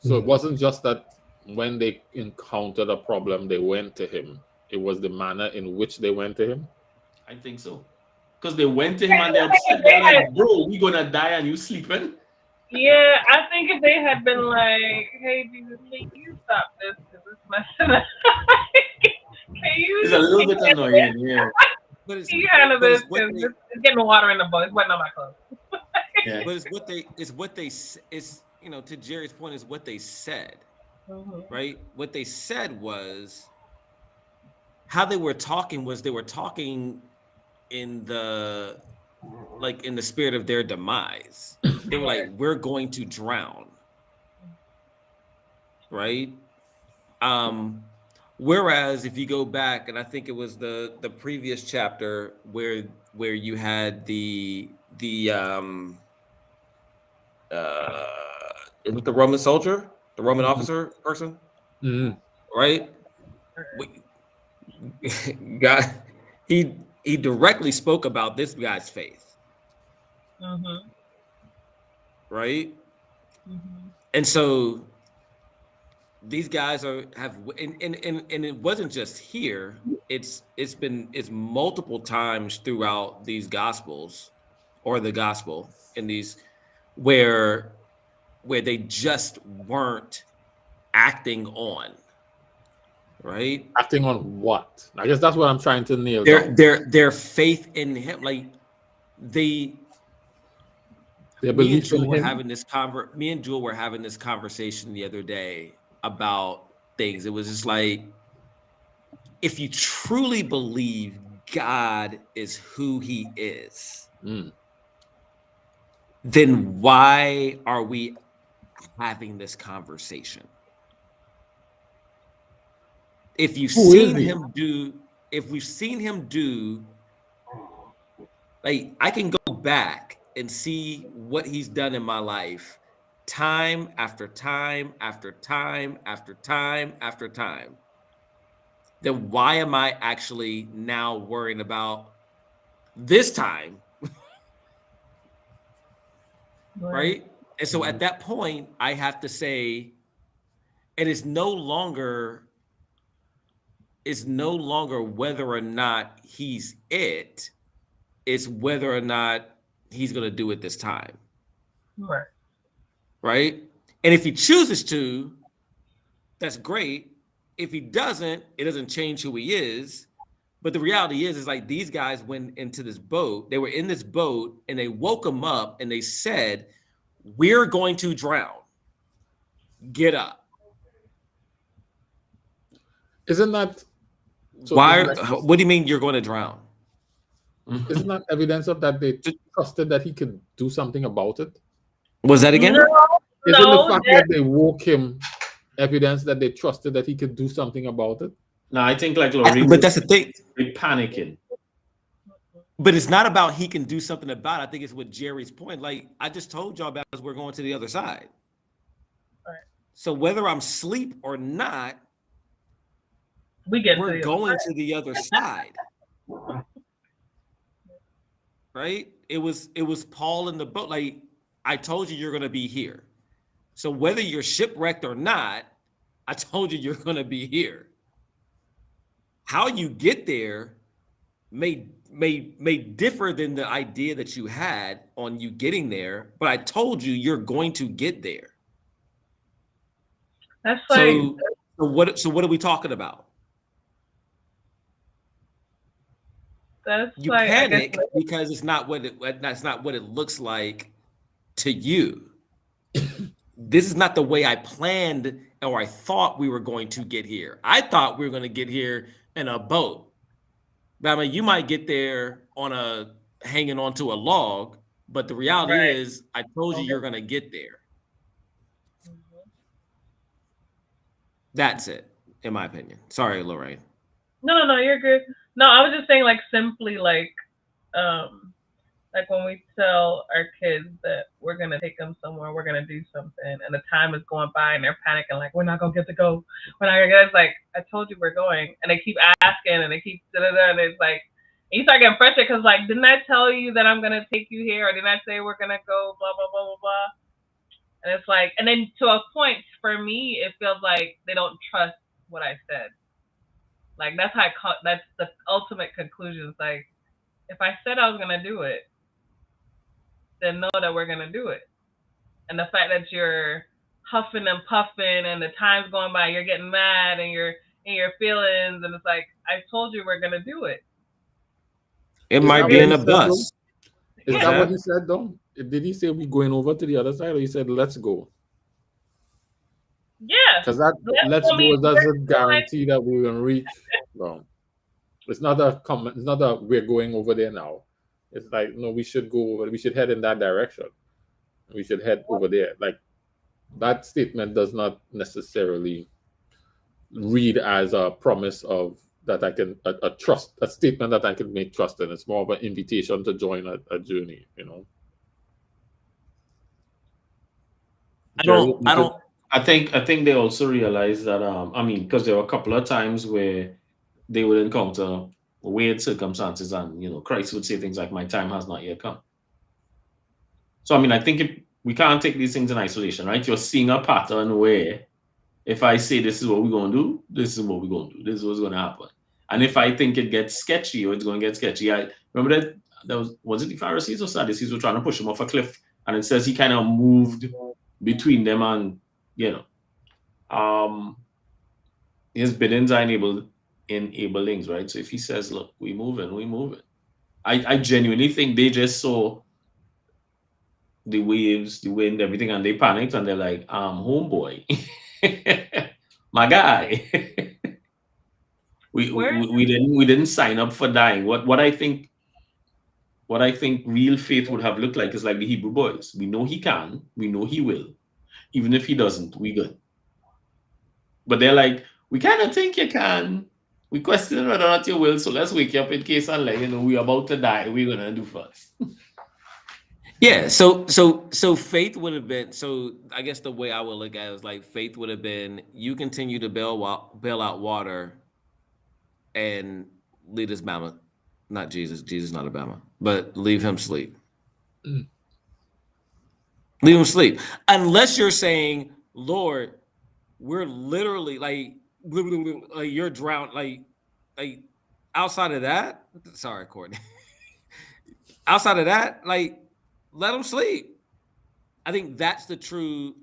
So it wasn't just that when they encountered a problem, they went to him. It was the manner in which they went to him. I think so. Because they went to him and they're upset. They're like, bro, we gonna die and you sleeping? Yeah, I think if they had been like, hey, Jesus, can you stop this? Because it's messing up. It's a little bit annoying, yeah. But it's getting water in the boat. It's wetting on my clothes. Yeah. But it's to Jerry's point, is what they said, right? What they said was, how they were talking was they were talking in the spirit of their demise. They were like, we're going to drown, right? Whereas if you go back, and I think it was the previous chapter where you had the Roman soldier, the Roman officer person, right? God, he directly spoke about this guy's faith, right? And so these guys have it wasn't just here. It's multiple times throughout these gospels, or the gospel in these, where they just weren't acting on. Right? Acting on what? I guess that's what I'm trying to nail down. Their faith in him, like me and Jewel were having this conversation the other day about things. It was just like, if you truly believe God is who he is, then why are we having this conversation? If we've seen him do, like, I can go back and see what he's done in my life time after time after time after time after time, then why am I actually now worrying about this time? Right? And so at that point, I have to say, it is no longer whether or not he's it's whether or not he's going to do it this time. Right. Right? And if he chooses to, that's great. If he doesn't, it doesn't change who he is. But the reality is like these guys went into this boat. They were in this boat and they woke him up and they said, "We're going to drown. Get up." Isn't that so why? What do you mean you're going to drown? Isn't that evidence of that they trusted that he could do something about it? Was that again? Isn't the fact that they woke him evidence that they trusted that he could do something about it? No, I think like Lorraine, but that's the thing. They're panicking. But it's not about he can do something about it. I think it's what Jerry's point. Like I just told y'all about, we're going to the other side. Right. So whether I'm asleep or not, we're going to the other side. Right? It was Paul in the boat. Like I told you, you're going to be here. So whether you're shipwrecked or not, I told you you're going to be here. How you get there may differ than the idea that you had on you getting there, but I told you you're going to get there. That's like so what are we talking about? That's you like, panic because that's not what it looks like to you. This is not the way I planned or I thought we were going to get here. I thought we were going to get here in a boat. But I mean, you might get there hanging onto a log, but the reality is I told you you're going to get there. That's it, in my opinion. Sorry, Lorraine. No, you're good. No, I was just saying like simply like when we tell our kids that we're going to take them somewhere, we're going to do something, and the time is going by and they're panicking like, we're not going to get to go. We're not going to get it. It's like, I told you we're going. And they keep asking and they keep da-da-da, and it's like, and you start getting frustrated because like, didn't I tell you that I'm going to take you here? Or didn't I say we're going to go blah, blah, blah, blah, blah? And it's like, and then to a point, for me, it feels like they don't trust what I said. Like, that's the ultimate conclusion. It's like, if I said I was going to do it, then know that we're going to do it. And the fact that you're huffing and puffing and the time's going by, you're getting mad and you're in your feelings, and it's like, I told you we're going to do it. It might be in a bus. Is that what he said, though? Did he say we're going over to the other side, or he said, let's go? Yeah. Because that let's go doesn't guarantee that we will reach. No. It's not a we're going over there now. It's like, no, we should go over, we should head in that direction. We should head over there. Like, that statement does not necessarily read as a promise of that I can a statement that I can make trust in. It's more of an invitation to join a journey, you know. I think they also realize that I mean, because there were a couple of times where they would encounter weird circumstances, and you know, Christ would say things like, "My time has not yet come." So I mean, I think we can't take these things in isolation, right? You're seeing a pattern where if I say this is what we're going to do, this is what we're going to do, this is what's going to happen. And if I think it gets sketchy or it's going to get sketchy, I remember that was it the Pharisees or Sadducees were trying to push him off a cliff, and it says he kind of moved between them, and you know, his biddings are enablings, right? So if he says, "Look, we moving," I genuinely think they just saw the waves, the wind, everything, and they panicked and they're like, homeboy, my guy. we didn't sign up for dying. What I think real faith would have looked like is like the Hebrew boys. We know he can, we know he will. Even if he doesn't, we good. But they're like, we kind of think you can. We question whether or not you will, so let's wake you up in case and let you know we're about to die. We're gonna do first. Yeah, so faith would have been, so I guess the way I would look at it is like faith would have been, you continue to bail out water and lead us Bama. Not Jesus not a Bama, but leave him sleep. Leave him sleep. Unless you're saying, Lord, we're literally like you're drowned, like outside of that, sorry, Courtney. Outside of that, like, let them sleep. I think that's the true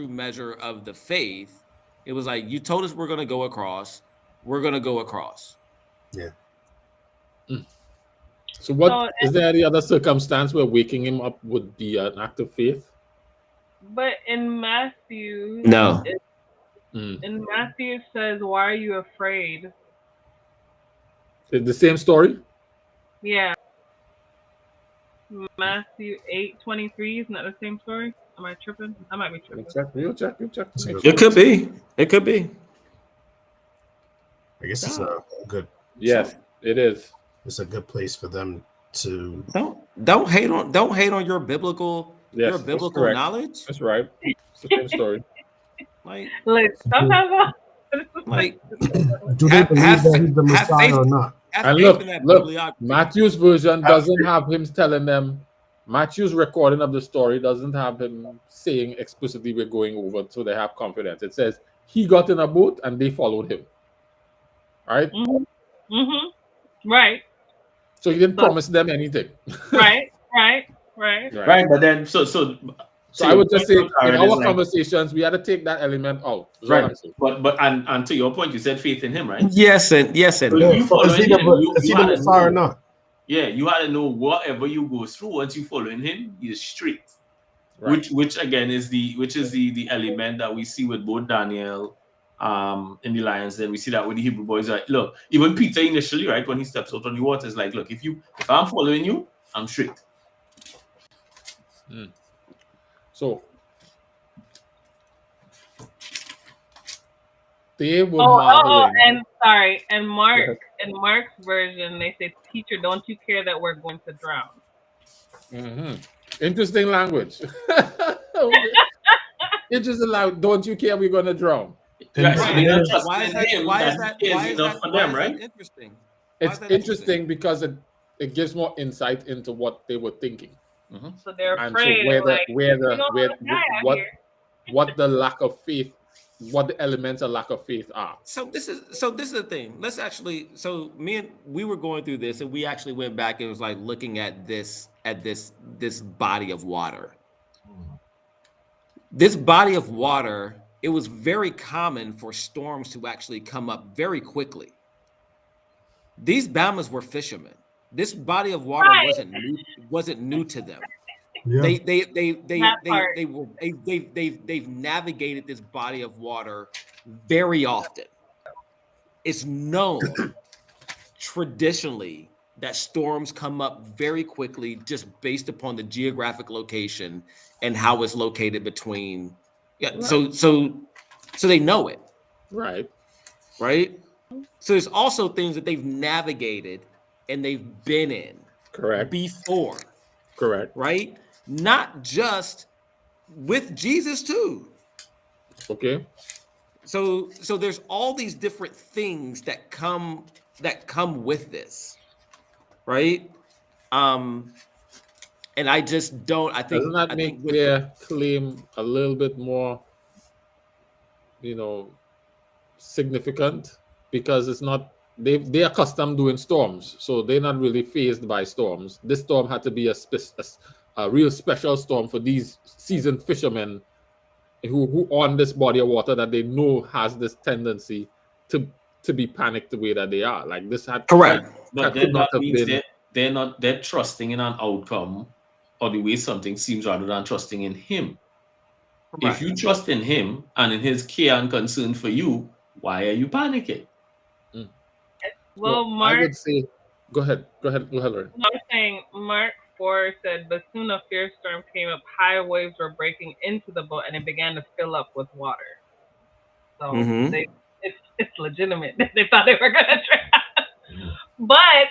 measure of the faith. It was like, you told us we're going to go across. We're going to go across. Yeah. So what is there any other circumstance where waking him up would be an act of faith? But in Matthew, no. In Matthew it says, "Why are you afraid?" It's the same story? Yeah. Matthew 8:23 isn't that the same story? Am I tripping? I might be tripping. You'll check. It could be. It could be. I guess it's a good. Yes, it is. It's a good place for them to don't hate on your biblical knowledge. That's right. It's the same story. Like sometimes, like, do they believe that he's the Messiah or not? And look, Matthew's version doesn't have him telling them. Matthew's recording of the story doesn't have him saying explicitly we're going over, so they have confidence. It says he got in a boat and they followed him. Right? Right. So he didn't promise them anything. Right. But then so I would just say in our conversations we had to take that element out. Right. But and to your point, you said faith in him, right? Yes, and is he the Messiah or not? Yeah, you had to know whatever you go through, once you following him, he is straight. Right. Which again is the element that we see with both Daniel in the lions, then we see that with the Hebrew boys. Like, look, even Peter initially, right, when he steps out on the water, is like, look, if I'm following you, I'm straight. So they were and Mark's version, they say, "Teacher, don't you care that we're going to drown?" Interesting language. Interesting language. Don't you care we're going to drown? Why is that for them, right? Interesting. It's interesting because it gives more insight into what they were thinking. So they're afraid. What the lack of faith, what the elements of lack of faith are. So this is the thing. Let's actually. So we were going through this, and we actually went back and was like looking at this body of water. This body of water. It was very common for storms to actually come up very quickly. These Bamas were fishermen. This body of water wasn't new to them. Yeah. They've navigated this body of water very often. It's known traditionally that storms come up very quickly just based upon the geographic location and how it's located between. Yeah, right. So they know it. Right. So there's also things that they've navigated and they've been in. Correct. Before. Correct. Right? Not just with Jesus too. Okay. So there's all these different things that come with this. Right? And I just don't. I think doesn't that make their claim a little bit more, significant, because it's not they're accustomed doing storms, so they're not really fazed by storms. This storm had to be a real special storm for these seasoned fishermen who on this body of water that they know has this tendency to be panicked the way that they are. Like this had correct, but then that means they're trusting in an outcome. Or the way something seems rather than trusting in him. Right. If you trust in him and in his care and concern for you, why are you panicking? Well, Mark, I would say, go ahead, Lauren. I was saying Mark 4 said, but soon a fierce storm came up, high waves were breaking into the boat, and it began to fill up with water. So it's legitimate. They thought they were going to drown. But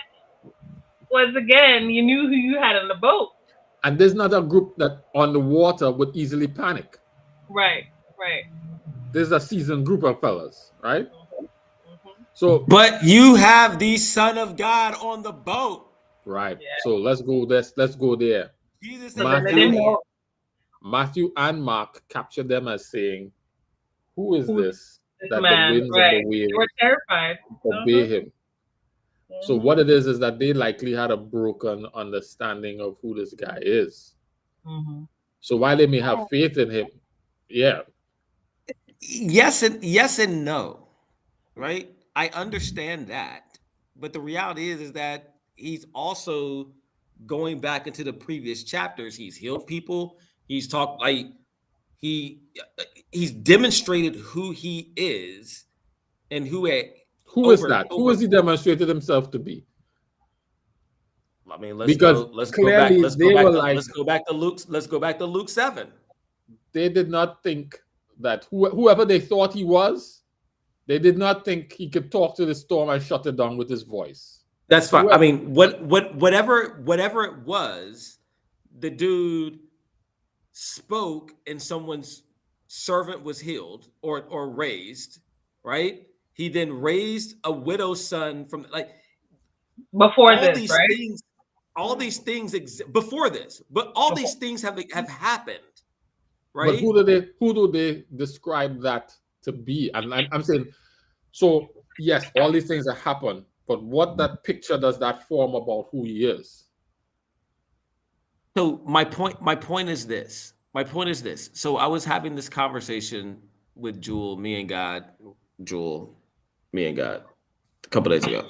once again, you knew who you had in the boat. And there's not a group that on the water would easily panic. Right. There's a seasoned group of fellas, right? So, but you have the Son of God on the boat, right? Yeah. So let's go there. Jesus, Matthew and Mark captured them as saying, "Who is this that man, the winds right. and the waves they were terrified obey him?" So what it is that they likely had a broken understanding of who this guy is. So while they may have faith in him, yeah. Yes and no, right? I understand that, but the reality is that he's also going back into the previous chapters. He's healed people. He's talked like he's demonstrated who he is and who is that? Who has he demonstrated himself to be? I mean, let's go back to Luke 7. They did not think that whoever they thought he was, they did not think he could talk to the storm and shut it down with his voice. That's fine. I mean, whatever it was, the dude spoke and someone's servant was healed or raised, right? He then raised a widow's son from before this, right? All these things before this, but all these things have happened, right? But who do they describe that to be? And I'm saying, so yes, all these things have happened, but what that picture does that form about who he is? So my point is this. So I was having this conversation with Jewel, me and God, a couple days ago.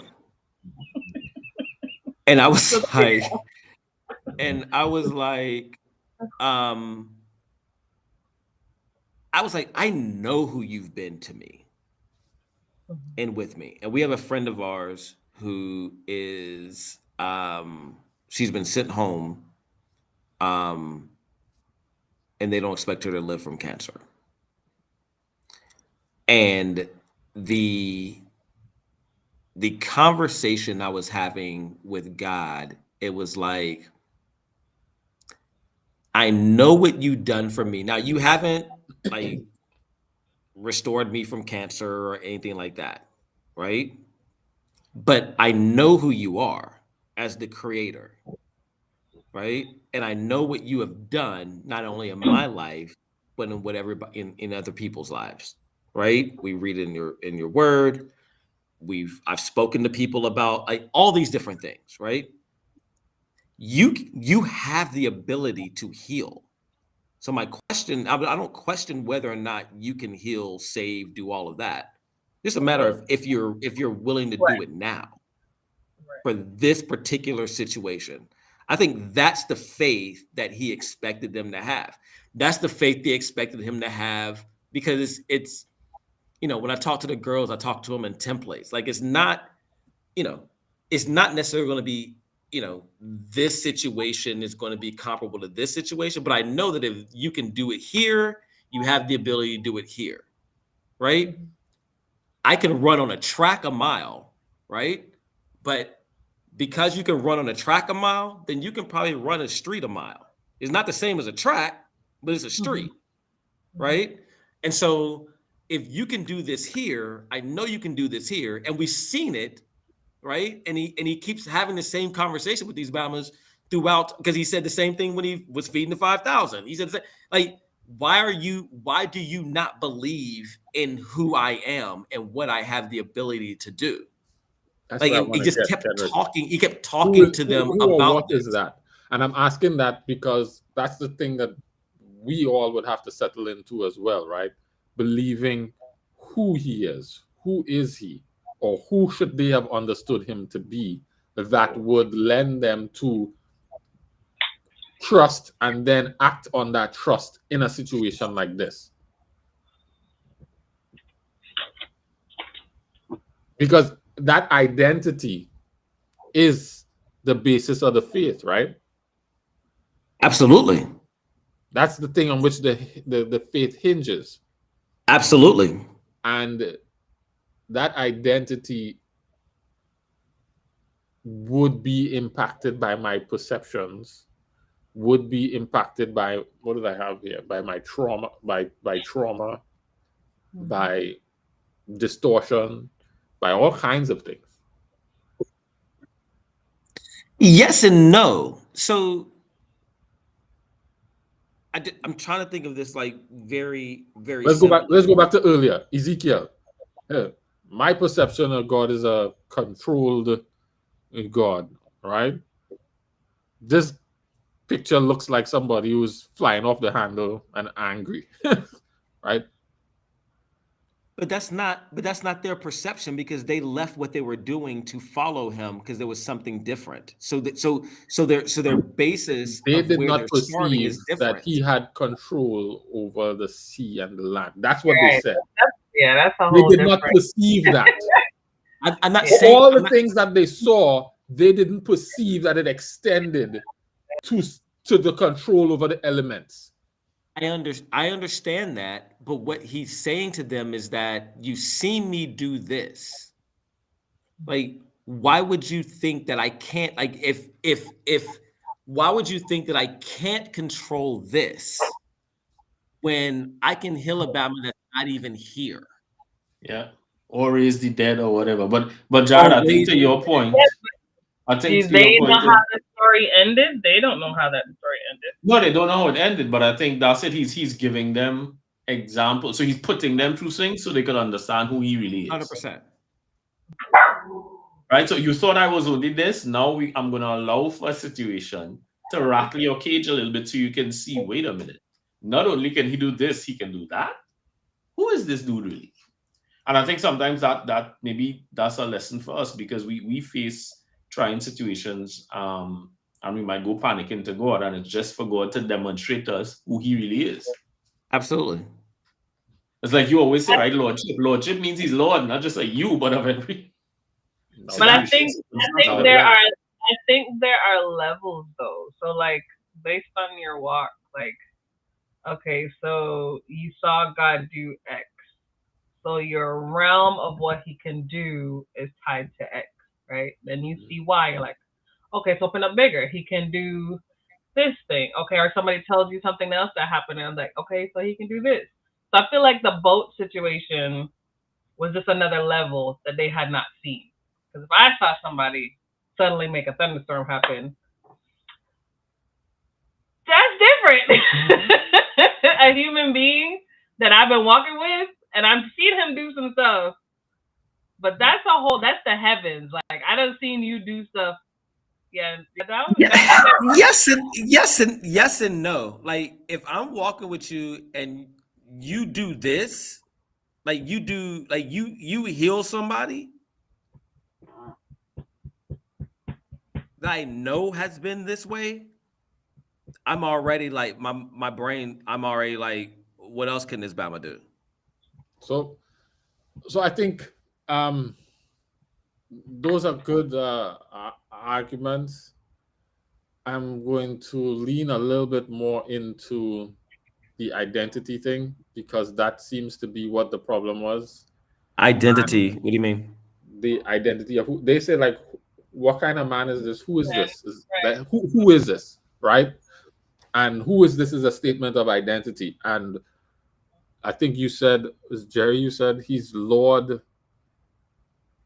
And I was like, I know who you've been to me and with me. And we have a friend of ours who is, she's been sent home, and they don't expect her to live from cancer. And the conversation I was having with God, it was like, I know what you've done for me. Now, you haven't like restored me from cancer or anything like that, right? But I know who you are as the creator, right? And I know what you have done, not only in my life, but in other people's lives, right? We read in your word. I've spoken to people about like all these different things, right? You have the ability to heal. So my question, I don't question whether or not you can heal, save, do all of that. Just a matter of if you're willing to do it now for this particular situation. I think that's the faith that he expected them to have. That's the faith they expected him to have, because it's when I talk to the girls, I talk to them in templates. Like it's not necessarily going to be, this situation is going to be comparable to this situation, but I know that if you can do it here, you have the ability to do it here, right? I can run on a track a mile, right? But because you can run on a track a mile, then you can probably run a street a mile. It's not the same as a track, but it's a street, right? And so if you can do this here, I know you can do this here, and we've seen it, right? And he keeps having the same conversation with these Bamas throughout, because he said the same thing when he was feeding the 5,000. He said, like, why do you not believe in who I am and what I have the ability to do? That's like he just kept talking. He kept talking to them about what is that? And I'm asking that because that's the thing that we all would have to settle into as well, right? Believing who he is. Who is he? Or who should they have understood him to be that would lend them to trust and then act on that trust in a situation like this? Because that identity is the basis of the faith, right? Absolutely. That's the thing on which the faith hinges. Absolutely. And that identity would be impacted by my perceptions, would be impacted by, what did I have here? By my trauma, by trauma, by distortion, by all kinds of things. Yes and no. So I'm trying to think of this like very, very. Let's go back to earlier. Ezekiel. Yeah. My perception of God is a controlled God, right? This picture looks like somebody who's flying off the handle and angry, right? But that's not their perception, because they left what they were doing to follow him because there was something different. So their basis they of did where not they're starting perceive is different. that he had control over the sea and the land. That's what they said. That's a they whole did different. not perceive that. I'm not saying all the things that they saw, they didn't perceive that it extended to the control over the elements. I understand that, but what he's saying to them is that you see me do this. Like, why would you think that I can't? Like, why would you think that I can't control this when I can heal a Bama that's not even here? Yeah, or raise the dead or whatever. But Jared, I think to your point. I think they know how the story ended. They don't know how that story ended. No, they don't know how it ended, but I think that's it. He's giving them examples. So he's putting them through things so they could understand who he really is. 100%. Right? So you thought I was only this. Now I'm going to allow for a situation to rattle your cage a little bit so you can see, wait a minute. Not only can he do this, he can do that. Who is this dude really? And I think sometimes that maybe that's a lesson for us, because we face trying situations, and we might go panicking to God, and it's just for God to demonstrate to us who he really is. Absolutely. It's like you always say, right? Lordship. Lordship means he's Lord, not just like you, but of every. But I think there are levels though. So like based on your walk, like, okay, so you saw God do X. So your realm of what he can do is tied to X, right? Then you see Y, you're like, okay, so open up bigger. He can do this thing. Okay, or somebody tells you something else that happened, and I'm like, okay, so he can do this. So I feel like the boat situation was just another level that they had not seen. Because if I saw somebody suddenly make a thunderstorm happen, that's different. A human being that I've been walking with, and I've seen him do some stuff, but that's the heavens. Like, I done seen you do stuff. Yeah. Yes and no. Like, if I'm walking with you and you do this, like you heal somebody that I know has been this way, I'm already like my brain, I'm already like, what else can this Bama do? So I think those are good arguments. I'm going to lean a little bit more into the identity thing, because that seems to be what the problem was. Identity. What do you mean? The identity of who they say, like, what kind of man is this? Who is this? Who is this? Right? And who is this is a statement of identity. And I think you said, Jerry, you said he's Lord,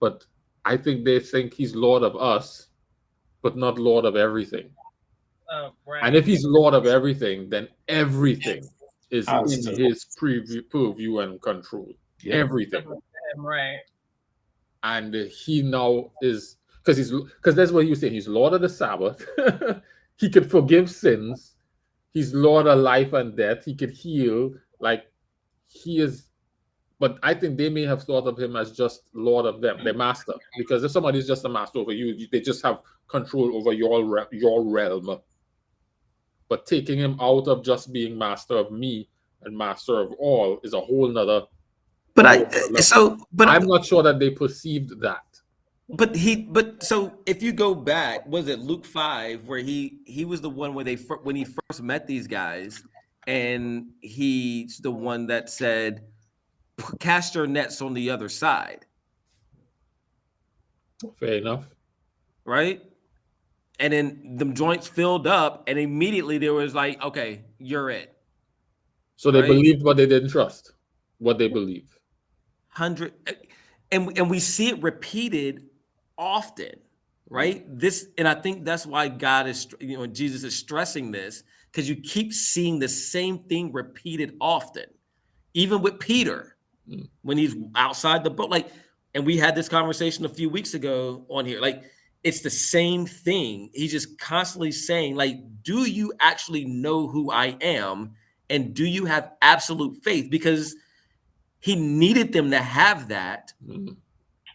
but I think they think he's Lord of us, but not Lord of everything. Right. And if he's Lord of everything, then everything is in his purview and control. Yeah. Everything. Right. And he now is, because that's what he was saying. He's Lord of the Sabbath. He could forgive sins. He's Lord of life and death. He could heal. Like, he is. But I think they may have thought of him as just Lord of them, their master. Because if somebody's just a master over you, they just have control over your realm. But taking him out of just being master of me and master of all is a whole nother. But I'm not sure that they perceived that. But so if you go back, was it Luke 5 where he was the one where when he first met these guys, and he's the one that said, cast your nets on the other side. Fair enough. Right? And then the joints filled up, and immediately there was like, okay, you're it. So they believed what they didn't trust, what they believe. And we see it repeated often, right? And I think that's why God is, Jesus is stressing this, because you keep seeing the same thing repeated often, even with Peter when he's outside the boat. Like, and we had this conversation a few weeks ago on here. Like, it's the same thing. He's just constantly saying, like, do you actually know who I am? And do you have absolute faith? Because he needed them to have that,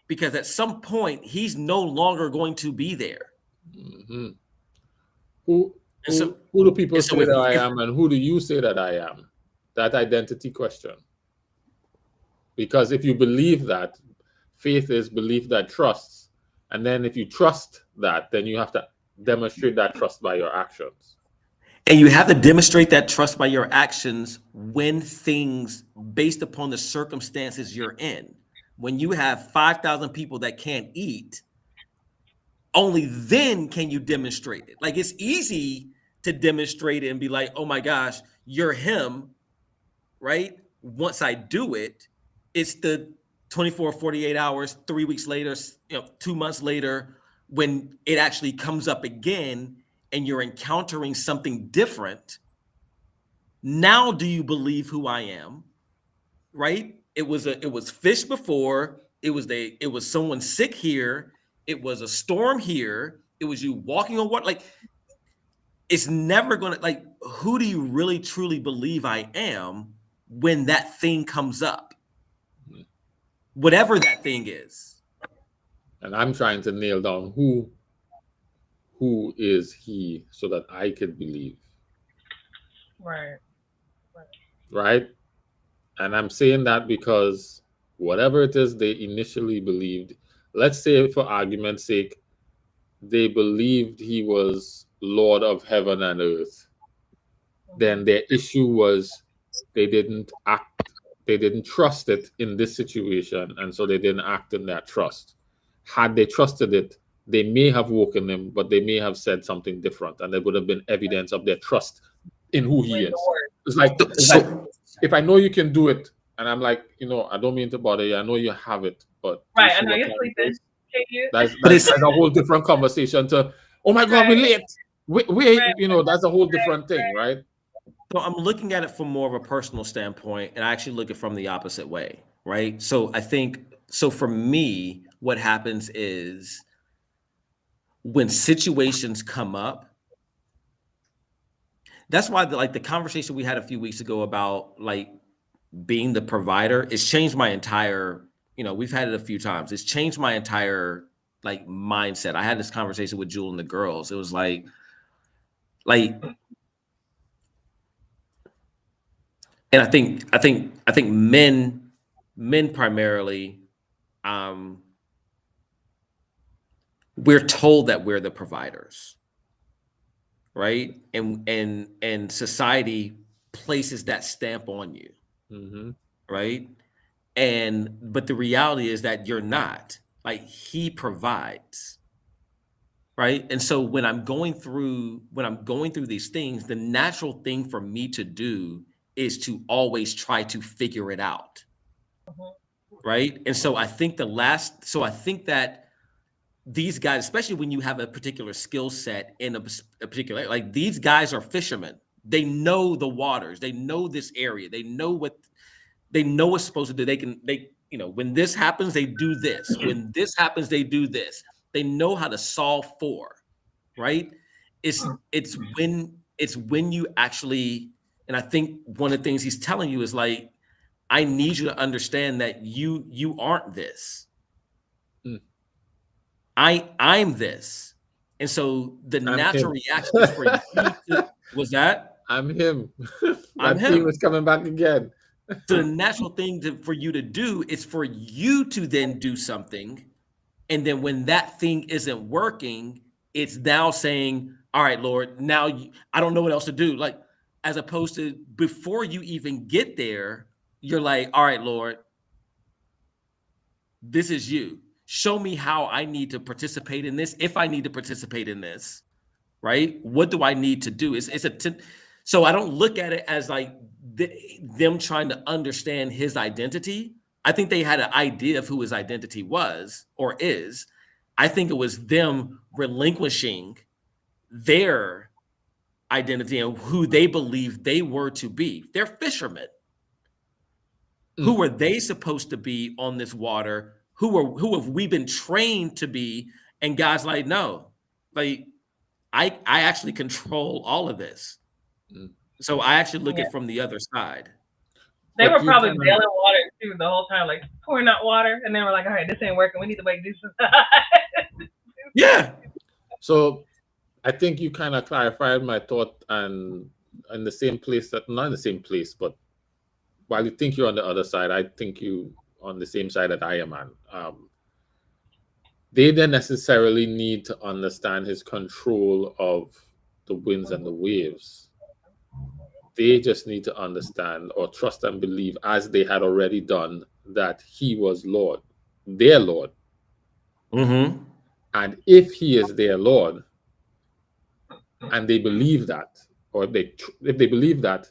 because at some point he's no longer going to be there. Who do people say that I am, and who do you say that I am? That identity question. Because if you believe that, faith is belief that trusts. And then if you trust that, then you have to demonstrate that trust by your actions. And you have to demonstrate that trust by your actions when things, based upon the circumstances you're in. When you have 5,000 people that can't eat, only then can you demonstrate it. Like, it's easy to demonstrate it and be like, oh my gosh, you're him, right? Once I do it, it's the 24, 48 hours, 3 weeks later, 2 months later, when it actually comes up again and you're encountering something different. Now, do you believe who I am? Right? It was fish before. It was someone sick here. It was a storm here. It was you walking on water. Like, it's never gonna, like, who do you really truly believe I am when that thing comes up? Whatever that thing is. And I'm trying to nail down who is he so that I could believe. Right? And I'm saying that because whatever it is they initially believed, let's say for argument's sake, they believed he was Lord of heaven and earth. Then their issue was they didn't trust it in this situation, and so they didn't act in that trust. Had they trusted it, they may have woken him, but they may have said something different, and there would have been evidence of their trust in who he is. It's like if I know you can do it, and I'm like, I don't mean to bother you. I know you have it, but right, I know you're sleeping. That's a whole different conversation. To oh my God, we're late. Wait, Right. That's a whole different thing, right? So I'm looking at it from more of a personal standpoint, and I actually look at it from the opposite way, right? So I think, for me, what happens is when situations come up, that's why the conversation we had a few weeks ago about like being the provider, it's changed my entire, we've had it a few times. It's changed my entire like mindset. I had this conversation with Jewel and the girls. It was like, and I think men primarily, we're told that we're the providers, right? And society places that stamp on you, right? But the reality is that you're not. Like, he provides, right? And so when I'm going through these things, the natural thing for me to do is to always try to figure it out. Right. And so I think that these guys, especially when you have a particular skill set in a particular, like, these guys are fishermen. They know the waters. They know this area. They know what's supposed to do. When this happens, they do this. When this happens, they do this. They know how to solve for, right? It's when you actually, and I think one of the things he's telling you is like, I need you to understand that you aren't this. I'm this. And so the natural reaction is for you was that? I'm him. I'm him. Theme is coming back again. So the natural thing for you to do is for you to then do something. And then when that thing isn't working, it's now saying, all right, Lord, now I don't know what else to do. Like, as opposed to before you even get there, you're like, all right, Lord, this is you. Show me how I need to participate in this. If I need to participate in this, right? What do I need to do? So I don't look at it as like them trying to understand his identity. I think they had an idea of who his identity was or is. I think it was them relinquishing their identity and who they believed they were to be. They're fishermen. Who were they supposed to be on this water? Who have we been trained to be And God's like, no, like I actually control all of this. So I actually look at it from the other side. They were probably bailing water too the whole time, like pouring out water, and they were like, all right, this ain't working. We need to make this. Yeah. So I think you kind of clarified my thought, and in the same place, that not in the same place, but while you think you're on the other side, I think you on the same side that I am on. They don't necessarily need to understand his control of the winds and the waves. They just need to understand or trust and believe, as they had already done, that he was Lord, their Lord. Mm-hmm. And if he is their Lord, and they believe that, or if they believe that,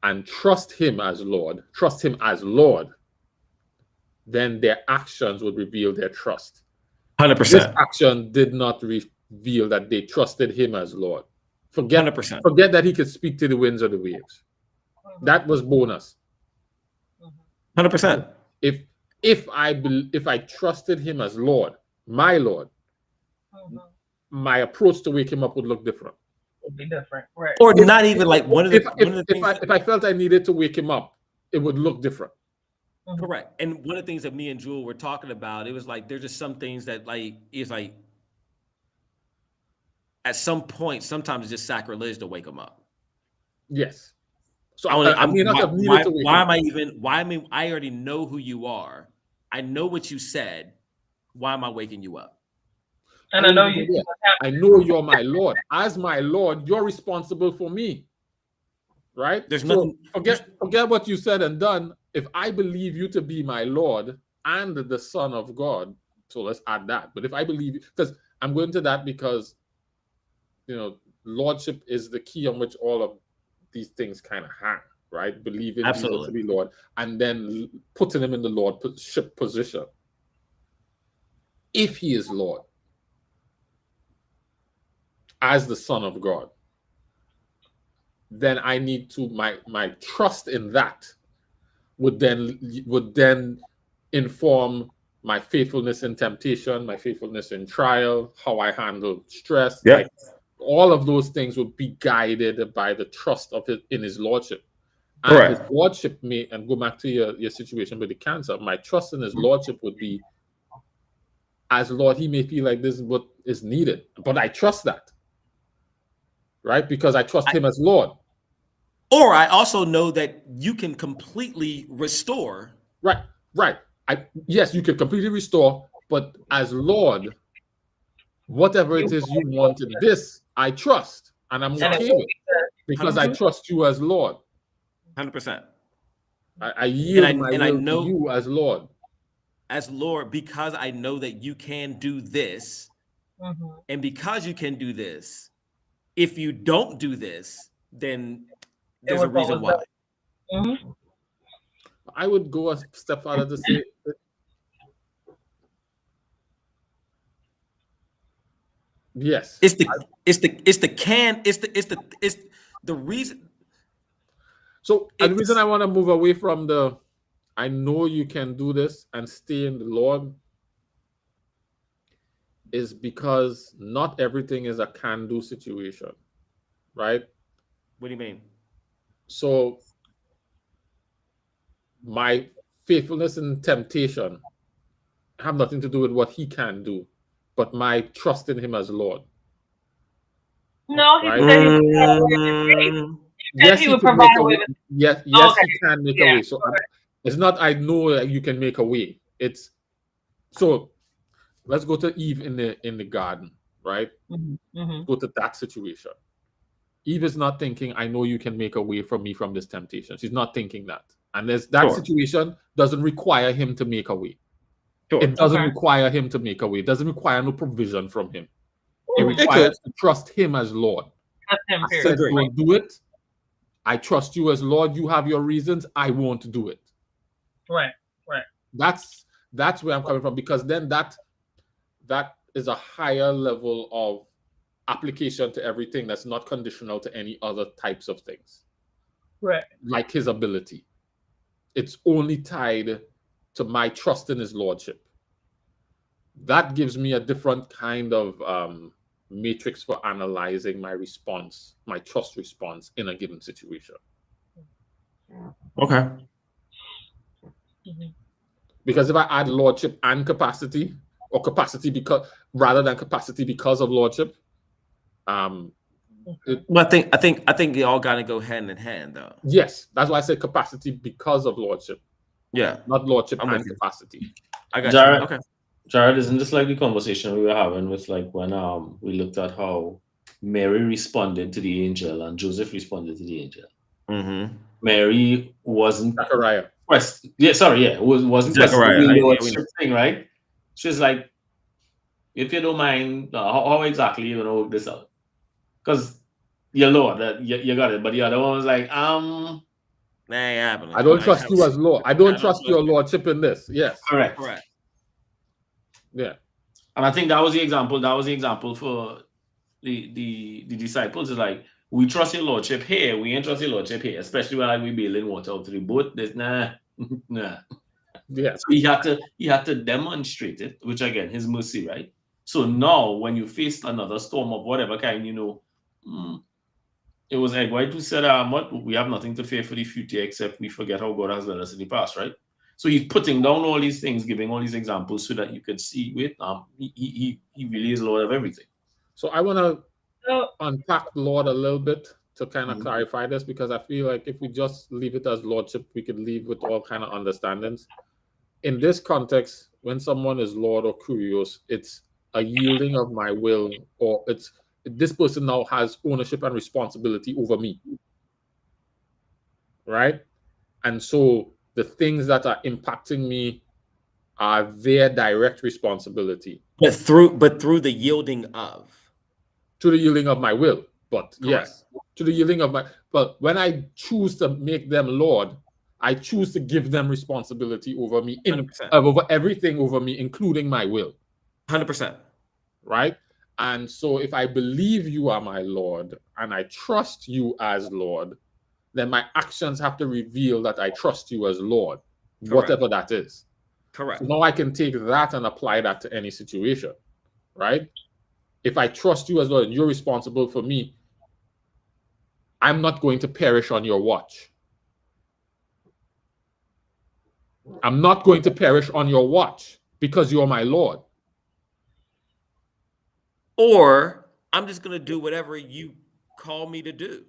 and trust him as Lord, then their actions would reveal their trust. 100%. This action did not reveal that they trusted him as Lord. Forget 100%. Forget that he could speak to the winds or the waves. That was bonus. 100%. If I trusted him as Lord, my Lord, my approach to wake him up would look different. Would be different, right? Or not even like one of the things. If I felt I needed to wake him up, it would look different. Correct. And one of the things that me and Jewel were talking about, it was like there's just some things that like is like at some point, sometimes it's just sacrilege to wake him up. Yes. So I already know who you are. I know what you said. Why am I waking you up? And I know you. I know you're my Lord. As my Lord, you're responsible for me. Right? There's nothing. Forget what you said and done. If I believe you to be my Lord and the Son of God, so let's add that. But if I believe, because I'm going to that because, Lordship is the key on which all of these things kind of hang, right? Believing Jesus to be Lord and then putting him in the Lordship position. If he is Lord, as the Son of God, then I need to my trust in that would then inform my faithfulness in temptation, my faithfulness in trial, how I handle stress. Yeah. Like all of those things would be guided by the trust in his Lordship. And his Lordship and go back to your situation with the cancer, my trust in his Lordship would be, as Lord, he may feel like this is what is needed, but I trust that. Right? Because I trust him as Lord. Or I also know that you can completely restore. Right. Yes, you can completely restore, but as Lord, whatever it is you want in this, I trust, and I'm okay with it because 100%. I trust you as Lord. 100%. I yield my will to you as Lord. As Lord, because I know that you can do this, and because you can do this, if you don't do this, then there's a reason why. I would go a step further to say, yes, it's the reason. So the reason I want to move away from the, I know you can do this and stay in the Lord, is because not everything is a can-do situation, right? What do you mean? So my faithfulness in temptation have nothing to do with what he can do, but my trust in him as Lord. No, he said yes, he would provide a way. Yes, he can make a way. So it's not I know that you can make a way. It's so let's go to Eve in the garden, right? Go to that situation. Eve is not thinking, I know you can make a way for me from this temptation. She's not thinking that. And that situation doesn't require him to make a way. It doesn't require him to make a way. It doesn't require no provision from him. It requires to trust him as Lord. I said, don't do it. I trust you as Lord. You have your reasons. I won't do it. Right. That's where I'm coming from, because then that is a higher level of application to everything that's not conditional to any other types of things. Right. Like his ability. It's only tied to my trust in his Lordship. that gives me a different kind of matrix for analyzing my response, my trust response in a given situation. Okay. Because if I add lordship and capacity, or capacity because rather than capacity because of lordship, well, I think they all got to go hand in hand, though. Yes, that's why I said capacity because of lordship. Yeah, not lordship and capacity. I got Jared, you. Okay, Jared, isn't this like the conversation we were having with like when we looked at how Mary responded to the angel and Joseph responded to the angel? Mm-hmm. Mary wasn't Zachariah. wasn't Zachariah. the lordship thing, right? She's like, if you don't mind, how exactly you gonna work this out? Because you're Lord, that you got it, but the other one was like, I don't trust you as Lord. I don't trust your lordship in this. Yes, correct. Yeah, and I think that was the example. That was the example for the disciples. Is like, we trust your lordship here. We ain't trust your lordship here, especially when like we bailing water out to the boat. There's nah. Yeah. So he had to demonstrate it, which again, his mercy, right? So now, when you face another storm of whatever kind, it was White who said, we have nothing to fear for the future except we forget how God has led us in the past, right? So he's putting down all these things, giving all these examples so that you could see, he really is Lord of everything. So I want to unpack Lord a little bit to kind of clarify this, because I feel like if we just leave it as lordship, we could leave with all kind of understandings. In this context, when someone is Lord or Kurios, it's a yielding of my will, or it's this person now has ownership and responsibility over me, right? And so the things that are impacting me are their direct responsibility. But through the yielding of. To the yielding of my will. But correct. Yes, to the yielding of my. But when I choose to make them Lord, I choose to give them responsibility over me, over everything over me, including my will. 100%. Right? And so if I believe you are my Lord and I trust you as Lord, then my actions have to reveal that I trust you as Lord, whatever that is. Correct. So now I can take that and apply that to any situation, right? If I trust you as Lord and you're responsible for me, I'm not going to perish on your watch. I'm not going to perish on your watch because you're my Lord. Or I'm just going to do whatever you call me to do.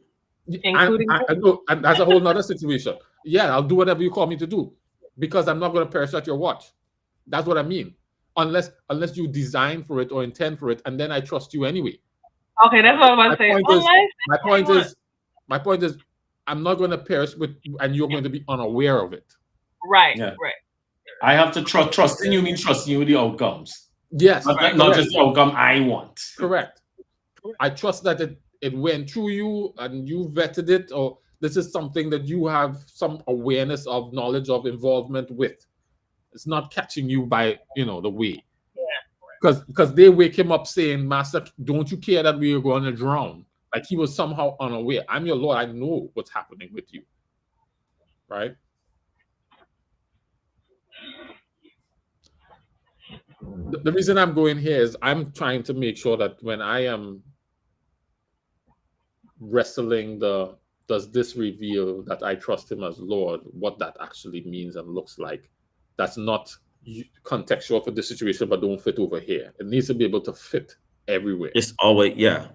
And that's a whole nother situation. Yeah, I'll do whatever you call me to do because I'm not going to perish at your watch. That's what I mean. Unless you design for it or intend for it, and then I trust you anyway. Okay, that's what I was about to say. My point is, I'm not going to perish with, and you're going to be unaware of it. Right, yeah. Right. I have to trusting you means trusting you with the outcomes. Yes. Not just the outcome I want. Correct. I trust that it went through you and you vetted it, or this is something that you have some awareness of, knowledge of, involvement with. It's not catching you by, the way. Yeah. Because they wake him up saying, Master, don't you care that we are going to drown? Like he was somehow unaware. I'm your Lord. I know what's happening with you. Right? The reason I'm going here is I'm trying to make sure that when I am wrestling does this reveal that I trust him as Lord, what that actually means and looks like. That's not contextual for this situation, but don't fit over here. It needs to be able to fit everywhere. It's always, yeah.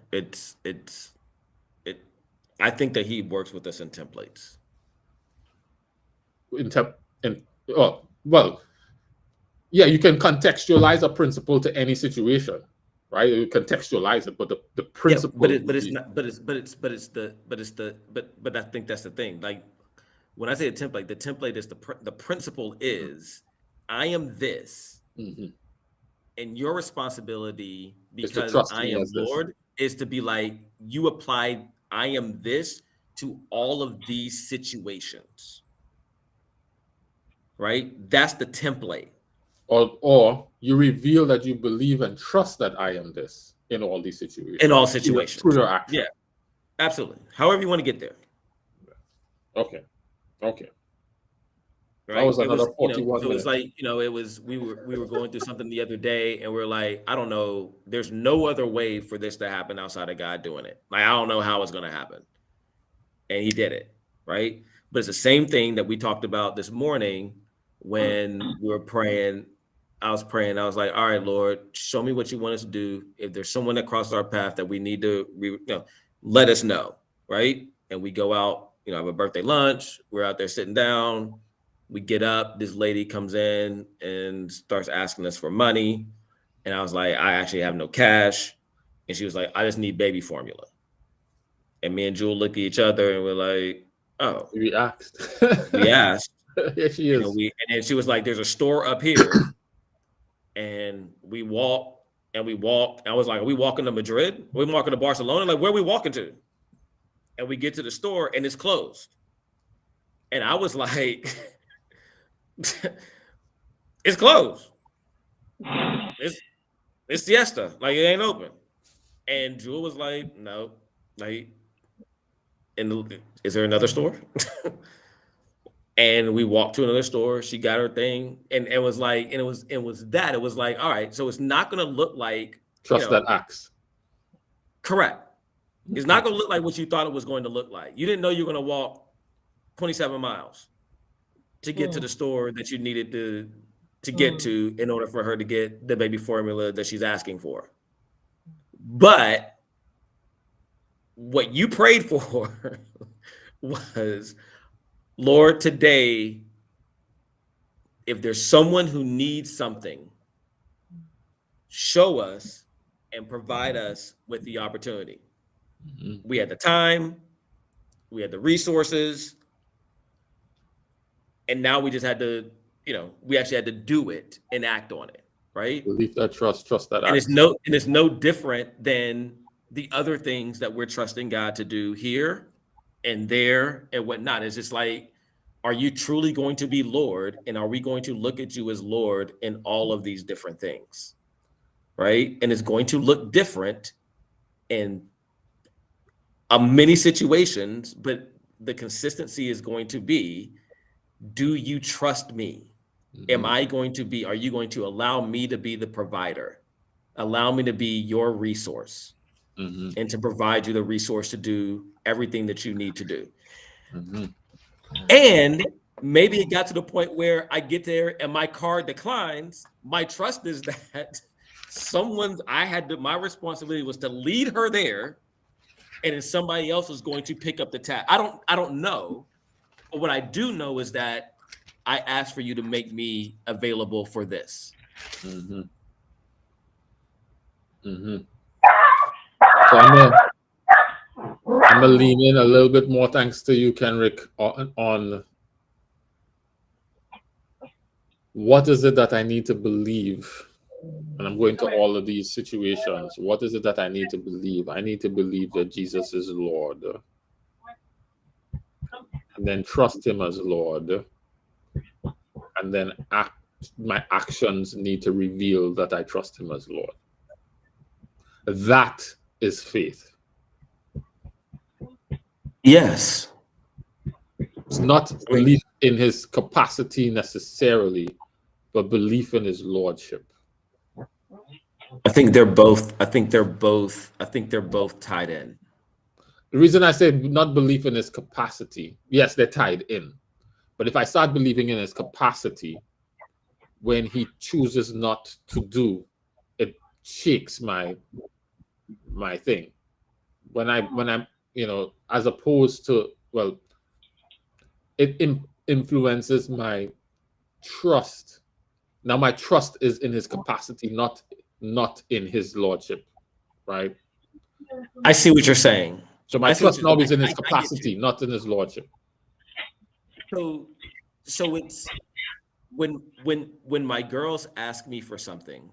I think that he works with us in templates. Yeah, you can contextualize a principle to any situation, right? You contextualize it, but the principle. Yeah, but I think that's the thing. Like when I say a template, the template is the principle is I am this, and your responsibility because I am Lord is to be like you apply I am this to all of these situations, right? That's the template. Or you reveal that you believe and trust that I am this in all these situations. In all situations. Through your action. Yeah, absolutely. However you want to get there. Okay. Right. That was it was, another 41 so it was minutes. like, it was, we were going through something the other day, and we're like, I don't know, there's no other way for this to happen outside of God doing it. Like, I don't know how it's going to happen. And he did it. Right. But it's the same thing that we talked about this morning when we were praying. I was praying. I was like, all right, Lord, show me what you want us to do. If there's someone that crossed our path that we need to, let us know. Right. And we go out, have a birthday lunch. We're out there sitting down. We get up. This lady comes in and starts asking us for money. And I was like, I actually have no cash. And she was like, I just need baby formula. And me and Jewel look at each other and we're like, oh. We asked. Yeah, she is. And then she was like, there's a store up here. And we walk. And I was like, are we walking to Madrid? Are we walking to Barcelona? Like, where are we walking to? And we get to the store and it's closed. And I was like, it's closed. It's siesta. Like, it ain't open. And Jewel was like, no. Like, is there another store? And we walked to another store. She got her thing, and it was like, and it was that. It was like, all right, so it's not going to look like trust that acts. Correct. It's not going to look like what you thought it was going to look like. You didn't know you were going to walk 27 miles to get to the store that you needed to get to in order for her to get the baby formula that she's asking for. But what you prayed for was, Lord, today, if there's someone who needs something, show us and provide us with the opportunity. Mm-hmm. We had the time, we had the resources, and now we just had to, we actually had to do it and act on it, right? Believe that, trust that. And it's no different than the other things that we're trusting God to do here and there and whatnot. It's just like, are you truly going to be Lord? And are we going to look at you as Lord in all of these different things? Right? And it's going to look different in many situations, but the consistency is going to be, do you trust me? Mm-hmm. Are you going to allow me to be the provider? Allow me to be your resource, mm-hmm. and to provide you the resource to do everything that you need to do. Mm-hmm. And maybe it got to the point where I get there and my card declines. My trust is that my responsibility was to lead her there, and then somebody else was going to pick up the tab. I don't know. But what I do know is that I asked for you to make me available for this. Mm-hmm. Mm-hmm. So I'm gonna lean in a little bit more, thanks to you, Kenrick, on what is it that I need to believe. And I'm going to all of these situations. What is it that I need to believe? I need to believe that Jesus is Lord. And then trust him as Lord. And then my actions need to reveal that I trust him as Lord. That is faith. Yes. It's not belief in his capacity necessarily, but belief in his lordship. I think they're both tied in. The reason I say not belief in his capacity, yes, they're tied in. But if I start believing in his capacity, when he chooses not to do, it shakes my thing. When I'm, as opposed to, it influences my trust. Now my trust is in his capacity, not in his lordship, right? I see what you're saying. So my trust now is in his capacity, not in his lordship. So it's when my girls ask me for something,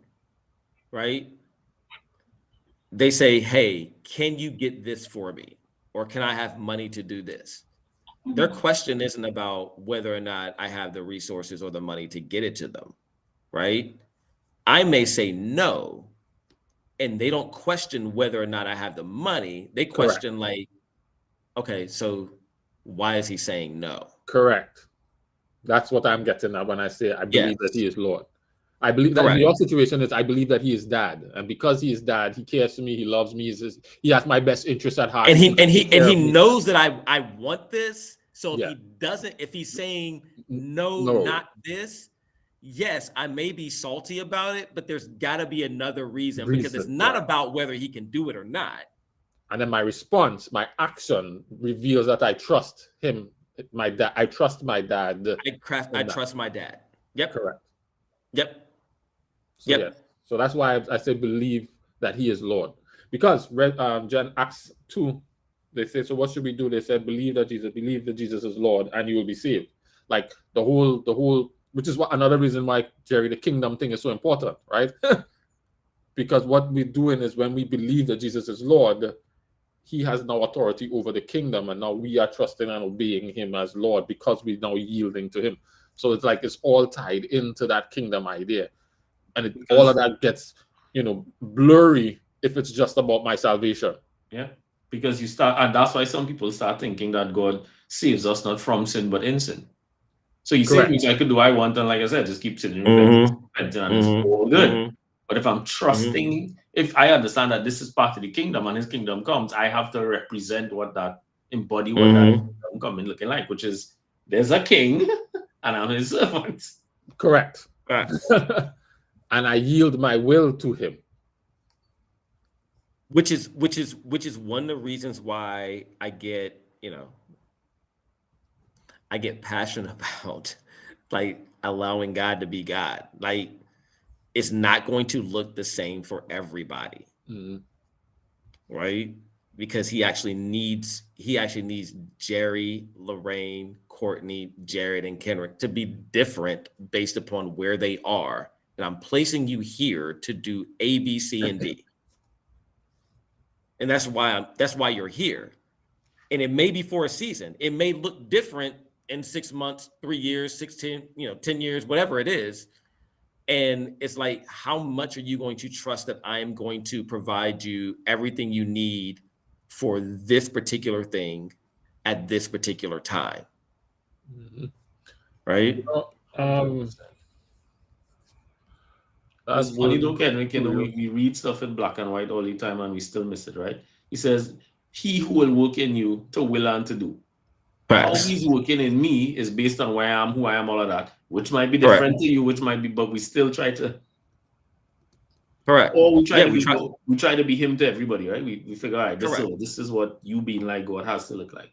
right? They say, hey, can you get this for me? Or can I have money to do this? Their question isn't about whether or not I have the resources or the money to get it to them, right? I may say no, and they don't question whether or not I have the money. They question like, okay, so why is he saying no? Correct. That's what I'm getting at when I say I believe that he is Lord. I believe that in your situation is I believe that he is dad, and because he is dad, he cares for me, he loves me, he has my best interest at heart, and he knows that I want this. So if he's saying no, not this, yes, I may be salty about it, but there's got to be another reason because it's not about whether he can do it or not. And then my response, my action reveals that I trust him, my dad. I trust my dad. I trust my dad. Yep. Correct. Yep. So, yes. So that's why I say believe that he is Lord. Because John Acts 2, they say, so what should we do? They said, believe that Jesus is Lord, and you will be saved. Like the whole, which is another reason why, Jerry, the kingdom thing is so important, right? Because what we're doing is when we believe that Jesus is Lord, he has now authority over the kingdom, and now we are trusting and obeying him as Lord because we're now yielding to him. So it's like it's all tied into that kingdom idea. And all of that gets, blurry if it's just about my salvation. Yeah, because you start, and that's why some people start thinking that God saves us not from sin, but in sin. So you say, I could do what I want, and like I said, just keep sitting repenting, and it's all good. But if I'm trusting, if I understand that this is part of the kingdom and his kingdom comes, I have to represent embody what that kingdom coming looking like, which is there's a king and I'm his servant. Correct. And I yield my will to him. Which is one of the reasons why I get, I get passionate about like allowing God to be God. Like it's not going to look the same for everybody. Right? Because he actually needs Jerry, Lorraine, Courtney, Jared, and Kenrick to be different based upon where they are. And I'm placing you here to do A, B, C, and D. And that's why you're here. And it may be for a season. It may look different in 6 months, 3 years, 16, 10 years, whatever it is. And it's like, how much are you going to trust that I am going to provide you everything you need for this particular thing at this particular time? Right? That's funny though, Kenrick. We read stuff in black and white all the time and we still miss it, right? He says, he who will work in you to will and to do. How he's working in me is based on where I am, who I am, all of that, which might be different to you, which might be, but we still try to. Correct. Or we try to be him to everybody, right? We figure, all right, this is what you being like God has to look like.